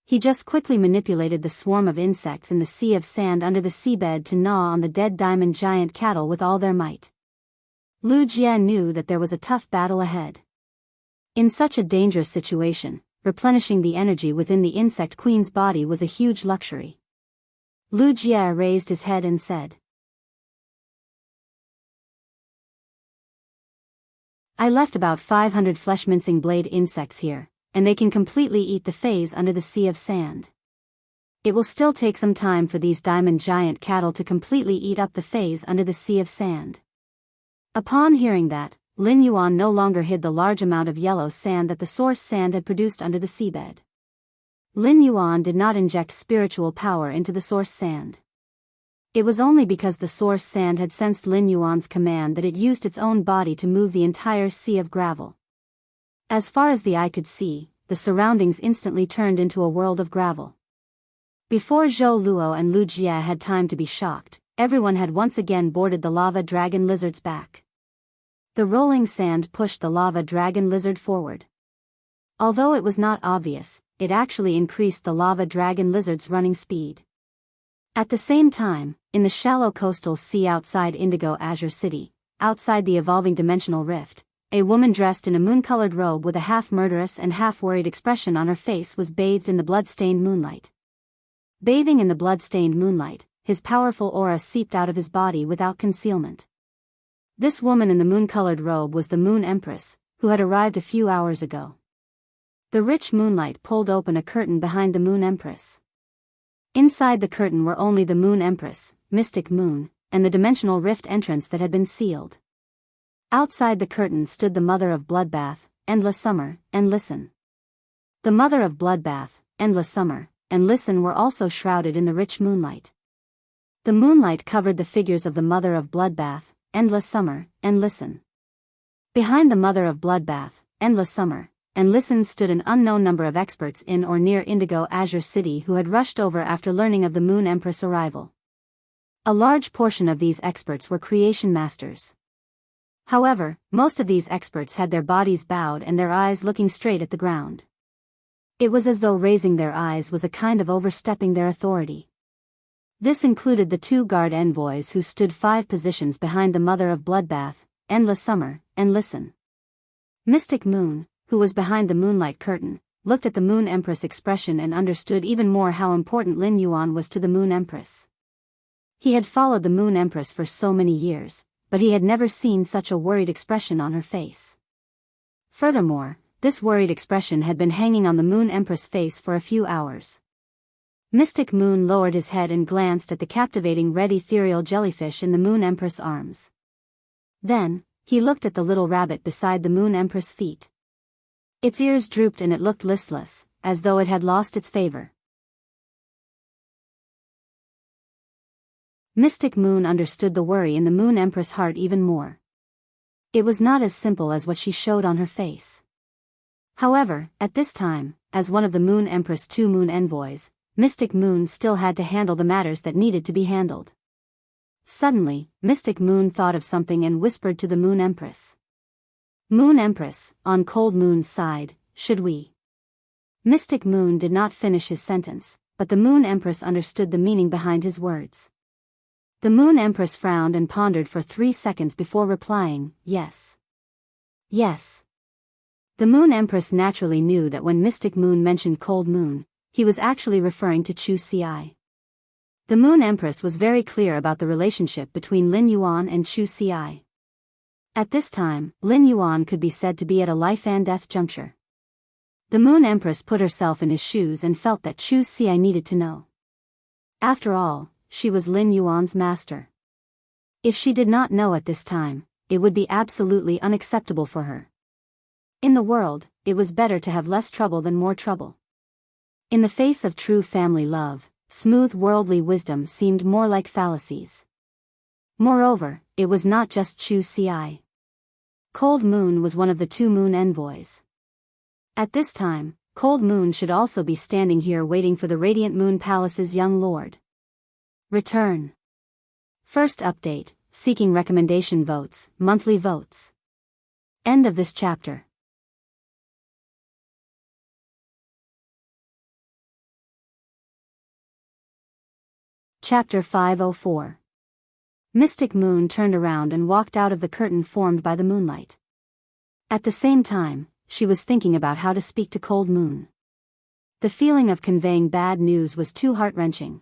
He just quickly manipulated the swarm of insects in the sea of sand under the seabed to gnaw on the dead diamond giant cattle with all their might. Lu Jie knew that there was a tough battle ahead. In such a dangerous situation, replenishing the energy within the insect queen's body was a huge luxury. Lu Jie raised his head and said, "I left about 500 flesh-mincing blade insects here, and they can completely eat the phase under the sea of sand. It will still take some time for these diamond giant cattle to completely eat up the phase under the sea of sand. Upon hearing that, Lin Yuan no longer hid the large amount of yellow sand that the source sand had produced under the seabed. Lin Yuan did not inject spiritual power into the source sand. It was only because the source sand had sensed Lin Yuan's command that it used its own body to move the entire sea of gravel. As far as the eye could see, the surroundings instantly turned into a world of gravel. Before Zhou Luo and Lu Jie had time to be shocked, everyone had once again boarded the lava dragon lizard's back. The rolling sand pushed the lava dragon lizard forward. Although it was not obvious, it actually increased the lava dragon lizard's running speed. At the same time, in the shallow coastal sea outside Indigo Azure City, outside the evolving dimensional rift, a woman dressed in a moon-colored robe with a half-murderous and half-worried expression on her face was bathed in the blood-stained moonlight. Bathing in the blood-stained moonlight, his powerful aura seeped out of his body without concealment. This woman in the moon-colored robe was the Moon Empress, who had arrived a few hours ago. The rich moonlight pulled open a curtain behind the Moon Empress. Inside the curtain were only the Moon Empress, Mystic Moon, and the dimensional rift entrance that had been sealed. Outside the curtain stood the Mother of Bloodbath, Endless Summer, and Listen. The Mother of Bloodbath, Endless Summer, and Listen were also shrouded in the rich moonlight. The moonlight covered the figures of the Mother of Bloodbath, Endless Summer, and Listen. Behind the Mother of Bloodbath, Endless Summer, and Listen stood an unknown number of experts in or near Indigo Azure City who had rushed over after learning of the Moon Empress' arrival. A large portion of these experts were creation masters. However, most of these experts had their bodies bowed and their eyes looking straight at the ground. It was as though raising their eyes was a kind of overstepping their authority. This included the 2 guard envoys who stood 5 positions behind the Mother of Bloodbath, Endless Summer, and Listen. Mystic Moon, who was behind the moonlight curtain, looked at the Moon Empress' expression and understood even more how important Lin Yuan was to the Moon Empress. He had followed the Moon Empress for so many years, but he had never seen such a worried expression on her face. Furthermore, this worried expression had been hanging on the Moon Empress' face for a few hours. Mystic Moon lowered his head and glanced at the captivating red ethereal jellyfish in the Moon Empress' arms. Then, he looked at the little rabbit beside the Moon Empress' feet. Its ears drooped and it looked listless, as though it had lost its favor. Mystic Moon understood the worry in the Moon Empress' heart even more. It was not as simple as what she showed on her face. However, at this time, as one of the Moon Empress' 2 moon envoys, Mystic Moon still had to handle the matters that needed to be handled. Suddenly, Mystic Moon thought of something and whispered to the Moon Empress. Moon Empress, on Cold Moon's side, should we? Mystic Moon did not finish his sentence, but the Moon Empress understood the meaning behind his words. The Moon Empress frowned and pondered for 3 seconds before replying, yes. Yes. The Moon Empress naturally knew that when Mystic Moon mentioned Cold Moon, he was actually referring to Chu Ci. The Moon Empress was very clear about the relationship between Lin Yuan and Chu Ci. At this time, Lin Yuan could be said to be at a life-and-death juncture. The Moon Empress put herself in his shoes and felt that Chu Ci needed to know. After all, she was Lin Yuan's master. If she did not know at this time, it would be absolutely unacceptable for her. In the world, it was better to have less trouble than more trouble. In the face of true family love, smooth worldly wisdom seemed more like fallacies. Moreover, it was not just Chu Ci. Cold Moon was one of the 2 moon envoys. At this time, Cold Moon should also be standing here waiting for the Radiant Moon Palace's young lord. Return. First update, seeking recommendation votes, monthly votes. End of this chapter. Chapter 504. Mystic Moon turned around and walked out of the curtain formed by the moonlight. At the same time, she was thinking about how to speak to Cold Moon. The feeling of conveying bad news was too heart-wrenching.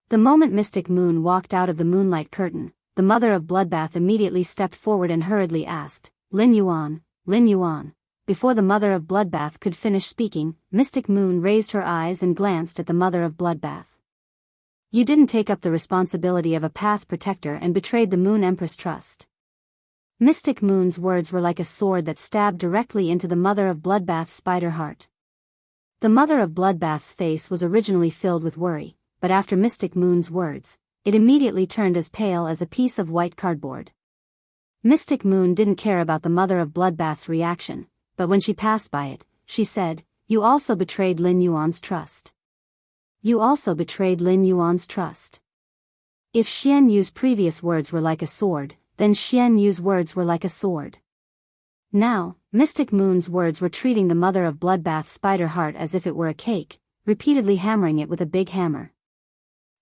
The moment Mystic Moon walked out of the moonlight curtain, the Mother of Bloodbath immediately stepped forward and hurriedly asked, Lin Yuan, Lin Yuan. Before the Mother of Bloodbath could finish speaking, Mystic Moon raised her eyes and glanced at the Mother of Bloodbath. You didn't take up the responsibility of a path protector and betrayed the Moon Empress' trust. Mystic Moon's words were like a sword that stabbed directly into the Mother of Bloodbath's spider heart. The Mother of Bloodbath's face was originally filled with worry, but after Mystic Moon's words, it immediately turned as pale as a piece of white cardboard. Mystic Moon didn't care about the Mother of Bloodbath's reaction, but when she passed by it, she said, "You also betrayed Lin Yuan's trust. You also betrayed Lin Yuan's trust." If Xian Yu's previous words were like a sword, then Xian Yu's words were like a sword. Now, Mystic Moon's words were treating the Mother of Bloodbath's spider heart as if it were a cake, repeatedly hammering it with a big hammer.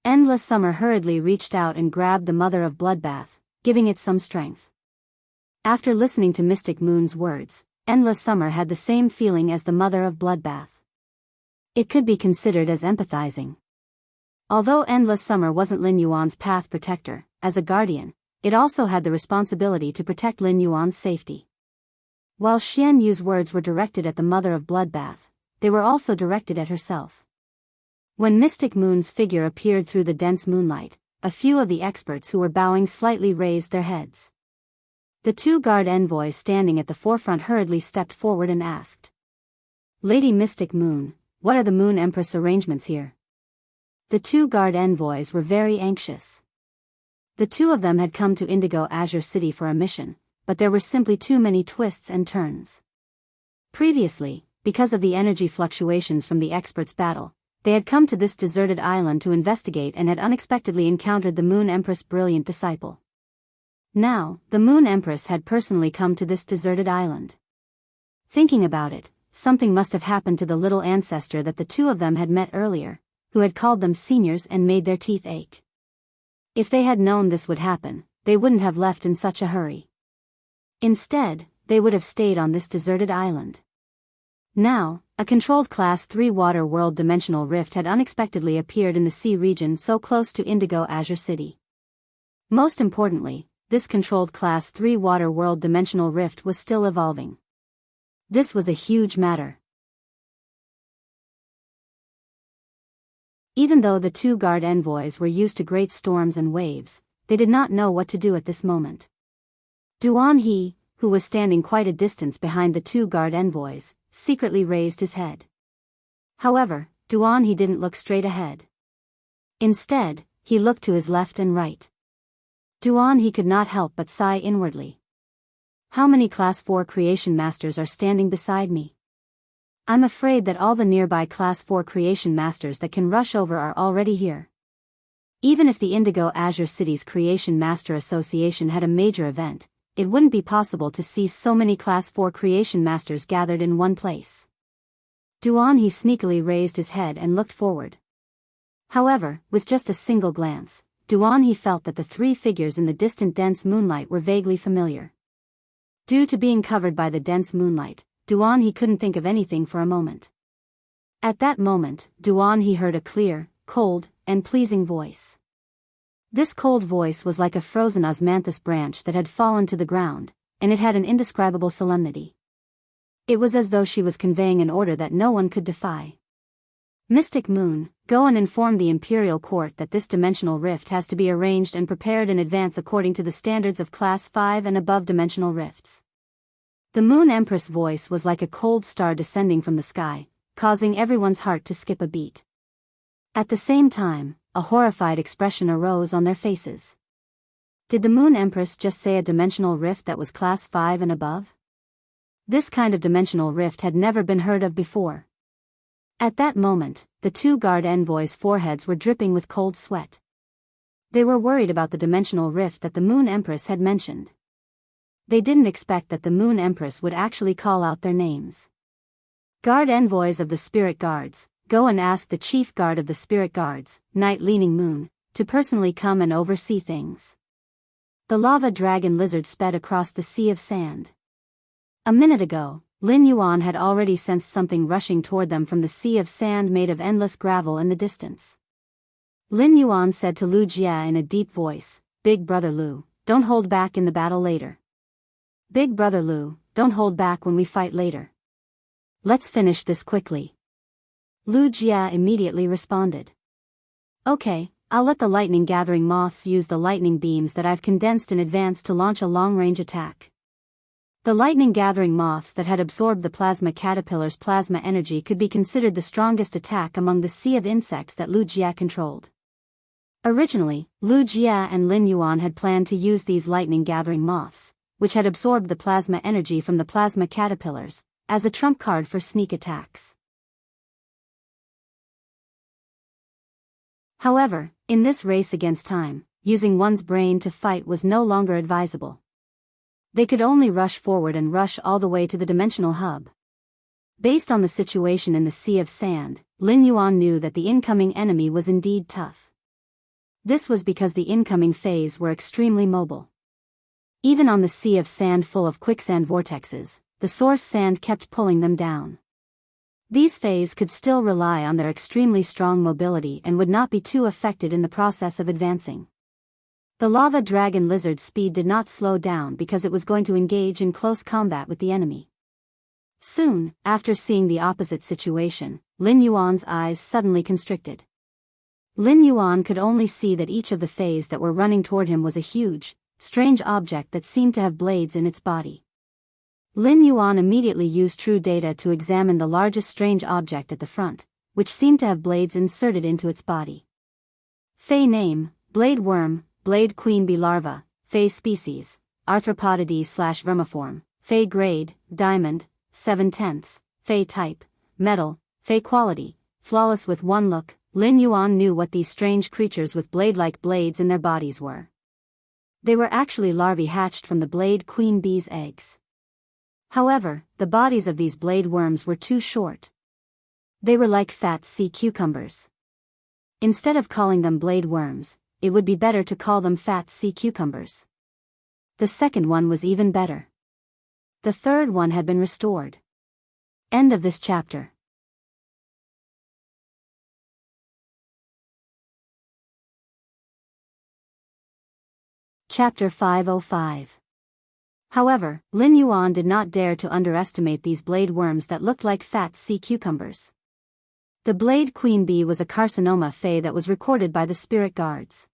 Endless Summer hurriedly reached out and grabbed the Mother of Bloodbath, giving it some strength. After listening to Mystic Moon's words, Endless Summer had the same feeling as the Mother of Bloodbath. It could be considered as empathizing. Although Endless Summer wasn't Lin Yuan's path protector, as a guardian, it also had the responsibility to protect Lin Yuan's safety. While Xian Yu's words were directed at the Mother of Bloodbath, they were also directed at herself. When Mystic Moon's figure appeared through the dense moonlight, a few of the experts who were bowing slightly raised their heads. The two guard envoys standing at the forefront hurriedly stepped forward and asked, "Lady Mystic Moon, what are the Moon Empress arrangements here?" The two guard envoys were very anxious. The two of them had come to Indigo Azure City for a mission, but there were simply too many twists and turns. Previously, because of the energy fluctuations from the experts' battle, they had come to this deserted island to investigate and had unexpectedly encountered the Moon Empress' brilliant disciple. Now, the Moon Empress had personally come to this deserted island. Thinking about it, something must have happened to the little ancestor that the two of them had met earlier, who had called them seniors and made their teeth ache. If they had known this would happen, they wouldn't have left in such a hurry. Instead, they would have stayed on this deserted island. Now, a controlled Class 3 water world dimensional rift had unexpectedly appeared in the sea region so close to Indigo Azure City. Most importantly, this controlled Class 3 water world dimensional rift was still evolving. This was a huge matter. Even though the two guard envoys were used to great storms and waves, they did not know what to do at this moment. Duan He, who was standing quite a distance behind the two guard envoys, secretly raised his head. However, Duan He didn't look straight ahead. Instead, he looked to his left and right. Duan He could not help but sigh inwardly. How many Class 4 creation masters are standing beside me? I'm afraid that all the nearby Class 4 creation masters that can rush over are already here. Even if the Indigo Azure City's Creation Master Association had a major event, it wouldn't be possible to see so many Class 4 creation masters gathered in one place. Duan He sneakily raised his head and looked forward. However, with just a single glance, Duan He felt that the three figures in the distant dense moonlight were vaguely familiar. Due to being covered by the dense moonlight, Duan He couldn't think of anything for a moment. At that moment, Duan He heard a clear, cold, and pleasing voice. This cold voice was like a frozen osmanthus branch that had fallen to the ground, and it had an indescribable solemnity. It was as though she was conveying an order that no one could defy. Mystic Moon, go and inform the Imperial Court that this dimensional rift has to be arranged and prepared in advance according to the standards of Class 5 and above dimensional rifts. The Moon Empress' voice was like a cold star descending from the sky, causing everyone's heart to skip a beat. At the same time, a horrified expression arose on their faces. Did the Moon Empress just say a dimensional rift that was Class 5 and above? This kind of dimensional rift had never been heard of before. At that moment, the two guard envoys' foreheads were dripping with cold sweat. They were worried about the dimensional rift that the Moon Empress had mentioned. They didn't expect that the Moon Empress would actually call out their names. Guard envoys of the Spirit Guards, go and ask the Chief Guard of the Spirit Guards, Night Leaning Moon, to personally come and oversee things. The lava dragon lizard sped across the sea of sand. A minute ago, Lin Yuan had already sensed something rushing toward them from the sea of sand made of endless gravel in the distance. Lin Yuan said to Lu Jia in a deep voice, "Big brother Lu, don't hold back in the battle later. Big brother Lu, don't hold back when we fight later. Let's finish this quickly." Lu Jia immediately responded. "Okay, I'll let the lightning-gathering moths use the lightning beams that I've condensed in advance to launch a long-range attack. The lightning-gathering moths that had absorbed the plasma caterpillar's plasma energy could be considered the strongest attack among the sea of insects that Lu Jia controlled. Originally, Lu Jia and Lin Yuan had planned to use these lightning-gathering moths, which had absorbed the plasma energy from the plasma caterpillars, as a trump card for sneak attacks. However, in this race against time, using one's brain to fight was no longer advisable. They could only rush forward and rush all the way to the dimensional hub. Based on the situation in the Sea of Sand, Lin Yuan knew that the incoming enemy was indeed tough. This was because the incoming phase were extremely mobile. Even on the Sea of Sand full of quicksand vortexes, the source sand kept pulling them down. These phase could still rely on their extremely strong mobility and would not be too affected in the process of advancing. The lava dragon lizard's speed did not slow down because it was going to engage in close combat with the enemy. Soon, after seeing the opposite situation, Lin Yuan's eyes suddenly constricted. Lin Yuan could only see that each of the phase that were running toward him was a huge, strange object that seemed to have blades in its body. Lin Yuan immediately used true data to examine the largest strange object at the front, which seemed to have blades inserted into its body. Fey name, blade worm, blade queen bee larva, Fey species, arthropodidae/vermiform, Fey grade, diamond, 7/10, Fey type, metal, Fey quality, flawless with one look. Lin Yuan knew what these strange creatures with blade-like blades in their bodies were. They were actually larvae hatched from the blade queen bee's eggs. However, the bodies of these blade worms were too short. They were like fat sea cucumbers. Instead of calling them blade worms, it would be better to call them fat sea cucumbers. The second one was even better. The third one had been restored. End of this chapter. Chapter 505. However, Lin Yuan did not dare to underestimate these blade worms that looked like fat sea cucumbers. The blade queen bee was a carcinoma Fey that was recorded by the spirit guards.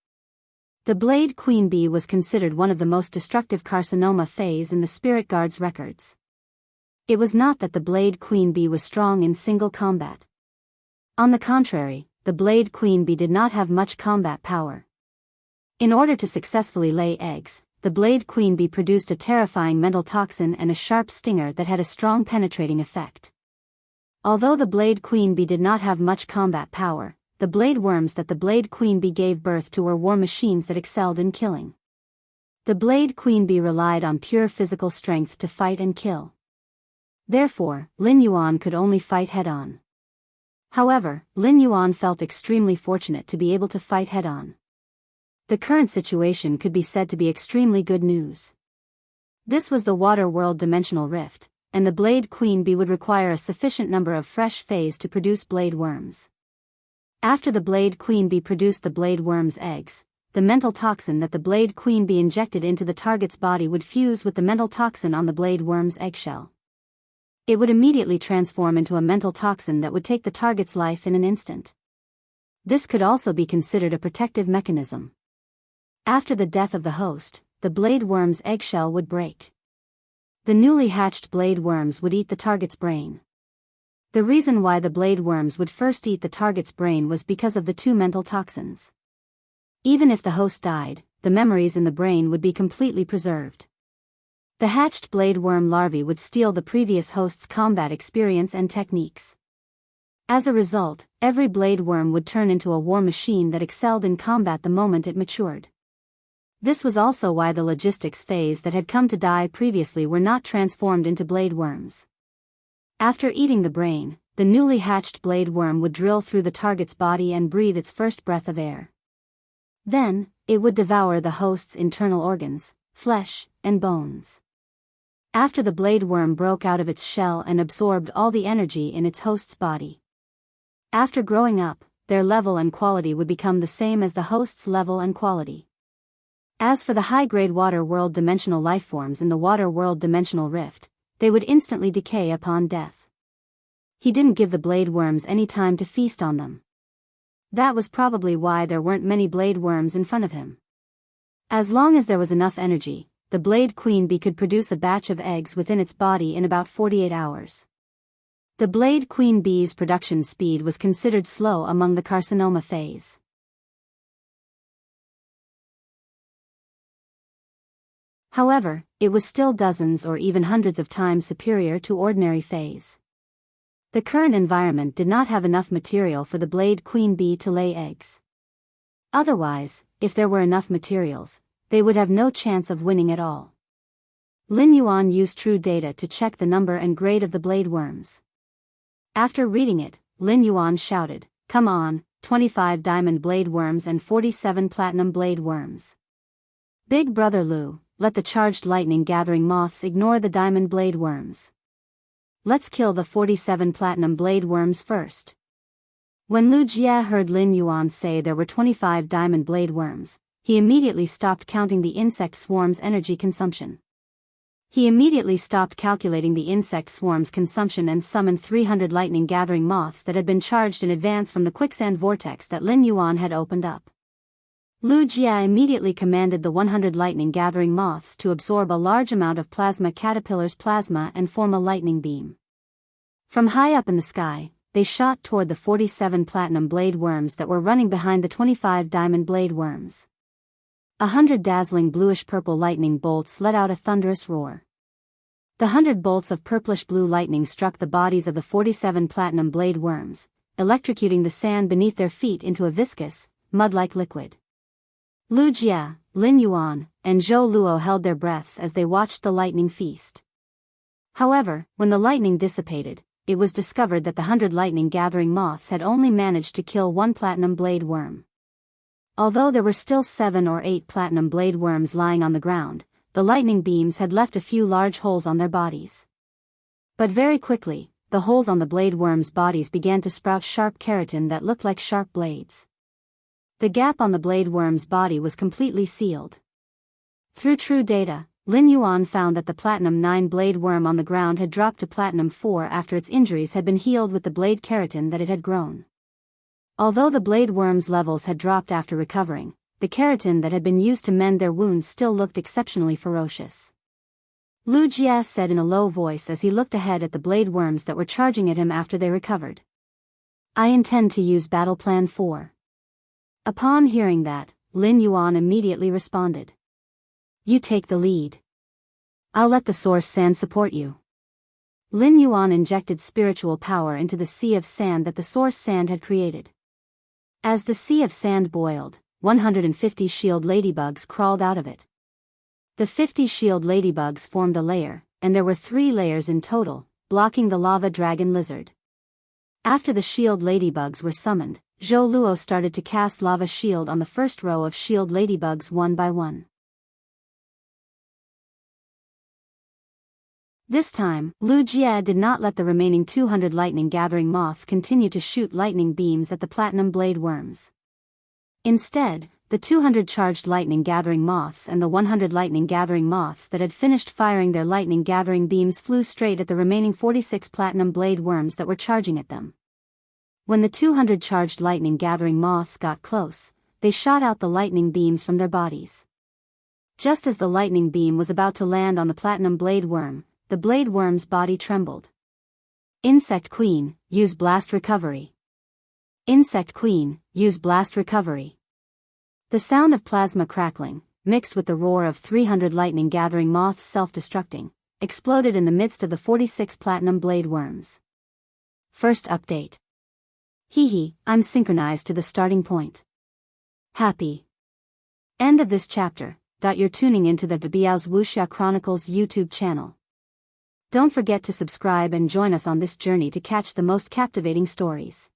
The blade queen bee was considered one of the most destructive carcinoma Feys in the spirit guards' records. It was not that the blade queen bee was strong in single combat. On the contrary, the blade queen bee did not have much combat power. In order to successfully lay eggs, the blade queen bee produced a terrifying mental toxin and a sharp stinger that had a strong penetrating effect. Although the blade queen bee did not have much combat power, the blade worms that the blade queen bee gave birth to were war machines that excelled in killing. The blade queen bee relied on pure physical strength to fight and kill. Therefore, Lin Yuan could only fight head-on. However, Lin Yuan felt extremely fortunate to be able to fight head-on. The current situation could be said to be extremely good news. This was the water world dimensional rift, and the blade queen bee would require a sufficient number of fresh Feys to produce blade worms. After the blade queen bee produced the blade worm's eggs, the mental toxin that the blade queen bee injected into the target's body would fuse with the mental toxin on the blade worm's eggshell. It would immediately transform into a mental toxin that would take the target's life in an instant. This could also be considered a protective mechanism. After the death of the host, the blade worm's eggshell would break. The newly hatched blade worms would eat the target's brain. The reason why the blade worms would first eat the target's brain was because of the two mental toxins. Even if the host died, the memories in the brain would be completely preserved. The hatched blade worm larvae would steal the previous host's combat experience and techniques. As a result, every blade worm would turn into a war machine that excelled in combat the moment it matured. This was also why the logistics phase that had come to die previously were not transformed into blade worms. After eating the brain, the newly hatched blade worm would drill through the target's body and breathe its first breath of air. Then, it would devour the host's internal organs, flesh, and bones. After the blade worm broke out of its shell and absorbed all the energy in its host's body. After growing up, their level and quality would become the same as the host's level and quality. As for the high-grade water world dimensional lifeforms in the water world dimensional rift, they would instantly decay upon death. He didn't give the blade worms any time to feast on them. That was probably why there weren't many blade worms in front of him. As long as there was enough energy, the blade queen bee could produce a batch of eggs within its body in about 48 hours. The blade queen bee's production speed was considered slow among the carcinoma phase. However, it was still dozens or even hundreds of times superior to ordinary phase. The current environment did not have enough material for the blade queen bee to lay eggs. Otherwise, if there were enough materials, they would have no chance of winning at all. Lin Yuan used true data to check the number and grade of the blade worms. After reading it, Lin Yuan shouted, "Come on, 25 diamond blade worms and 47 platinum blade worms. Big Brother Lu, let the charged lightning gathering moths ignore the diamond blade worms. Let's kill the 47 platinum blade worms first." When Lu Jie heard Lin Yuan say there were 25 diamond blade worms, he immediately stopped counting the insect swarm's energy consumption. He immediately stopped calculating the insect swarm's consumption and summoned 300 lightning gathering moths that had been charged in advance from the quicksand vortex that Lin Yuan had opened up. Lu Jie immediately commanded the 100 lightning gathering moths to absorb a large amount of plasma caterpillar's plasma and form a lightning beam. From high up in the sky, they shot toward the 47 platinum blade worms that were running behind the 25 diamond blade worms. 100 dazzling bluish-purple lightning bolts let out a thunderous roar. The 100 bolts of purplish-blue lightning struck the bodies of the 47 platinum blade worms, electrocuting the sand beneath their feet into a viscous, mud-like liquid. Lu Jie, Lin Yuan, and Zhou Luo held their breaths as they watched the lightning feast. However, when the lightning dissipated, it was discovered that the 100 lightning gathering moths had only managed to kill one platinum blade worm. Although there were still 7 or 8 platinum blade worms lying on the ground, the lightning beams had left a few large holes on their bodies. But very quickly, the holes on the blade worms' bodies began to sprout sharp keratin that looked like sharp blades. The gap on the blade worm's body was completely sealed. Through true data, Lin Yuan found that the platinum 9 blade worm on the ground had dropped to platinum 4 after its injuries had been healed with the blade keratin that it had grown. Although the blade worm's levels had dropped after recovering, the keratin that had been used to mend their wounds still looked exceptionally ferocious. Lu Jie said in a low voice as he looked ahead at the blade worms that were charging at him after they recovered. "I intend to use Battle Plan 4. Upon hearing that, Lin Yuan immediately responded. "You take the lead. I'll let the source sand support you." Lin Yuan injected spiritual power into the sea of sand that the source sand had created. As the sea of sand boiled, 150 shield ladybugs crawled out of it. The 50 shield ladybugs formed a layer, and there were 3 layers in total, blocking the lava dragon lizard. After the shield ladybugs were summoned, Zhou Luo started to cast lava shield on the first row of shield ladybugs one by one. This time, Lu Jie did not let the remaining 200 lightning gathering moths continue to shoot lightning beams at the platinum blade worms. Instead, the 200 charged lightning gathering moths and the 100 lightning gathering moths that had finished firing their lightning gathering beams flew straight at the remaining 46 platinum blade worms that were charging at them. When the 200 charged lightning gathering moths got close, they shot out the lightning beams from their bodies. Just as the lightning beam was about to land on the platinum blade worm, the blade worm's body trembled. Insect Queen, use Blast Recovery. Insect Queen, use Blast Recovery. The sound of plasma crackling, mixed with the roar of 300 lightning gathering moths self-destructing, exploded in the midst of the 46 platinum blade worms. First update. Hehe, I'm synchronized to the starting point. Happy. End of this chapter. You're tuning into the Biyao's Wuxia Chronicles YouTube channel. Don't forget to subscribe and join us on this journey to catch the most captivating stories.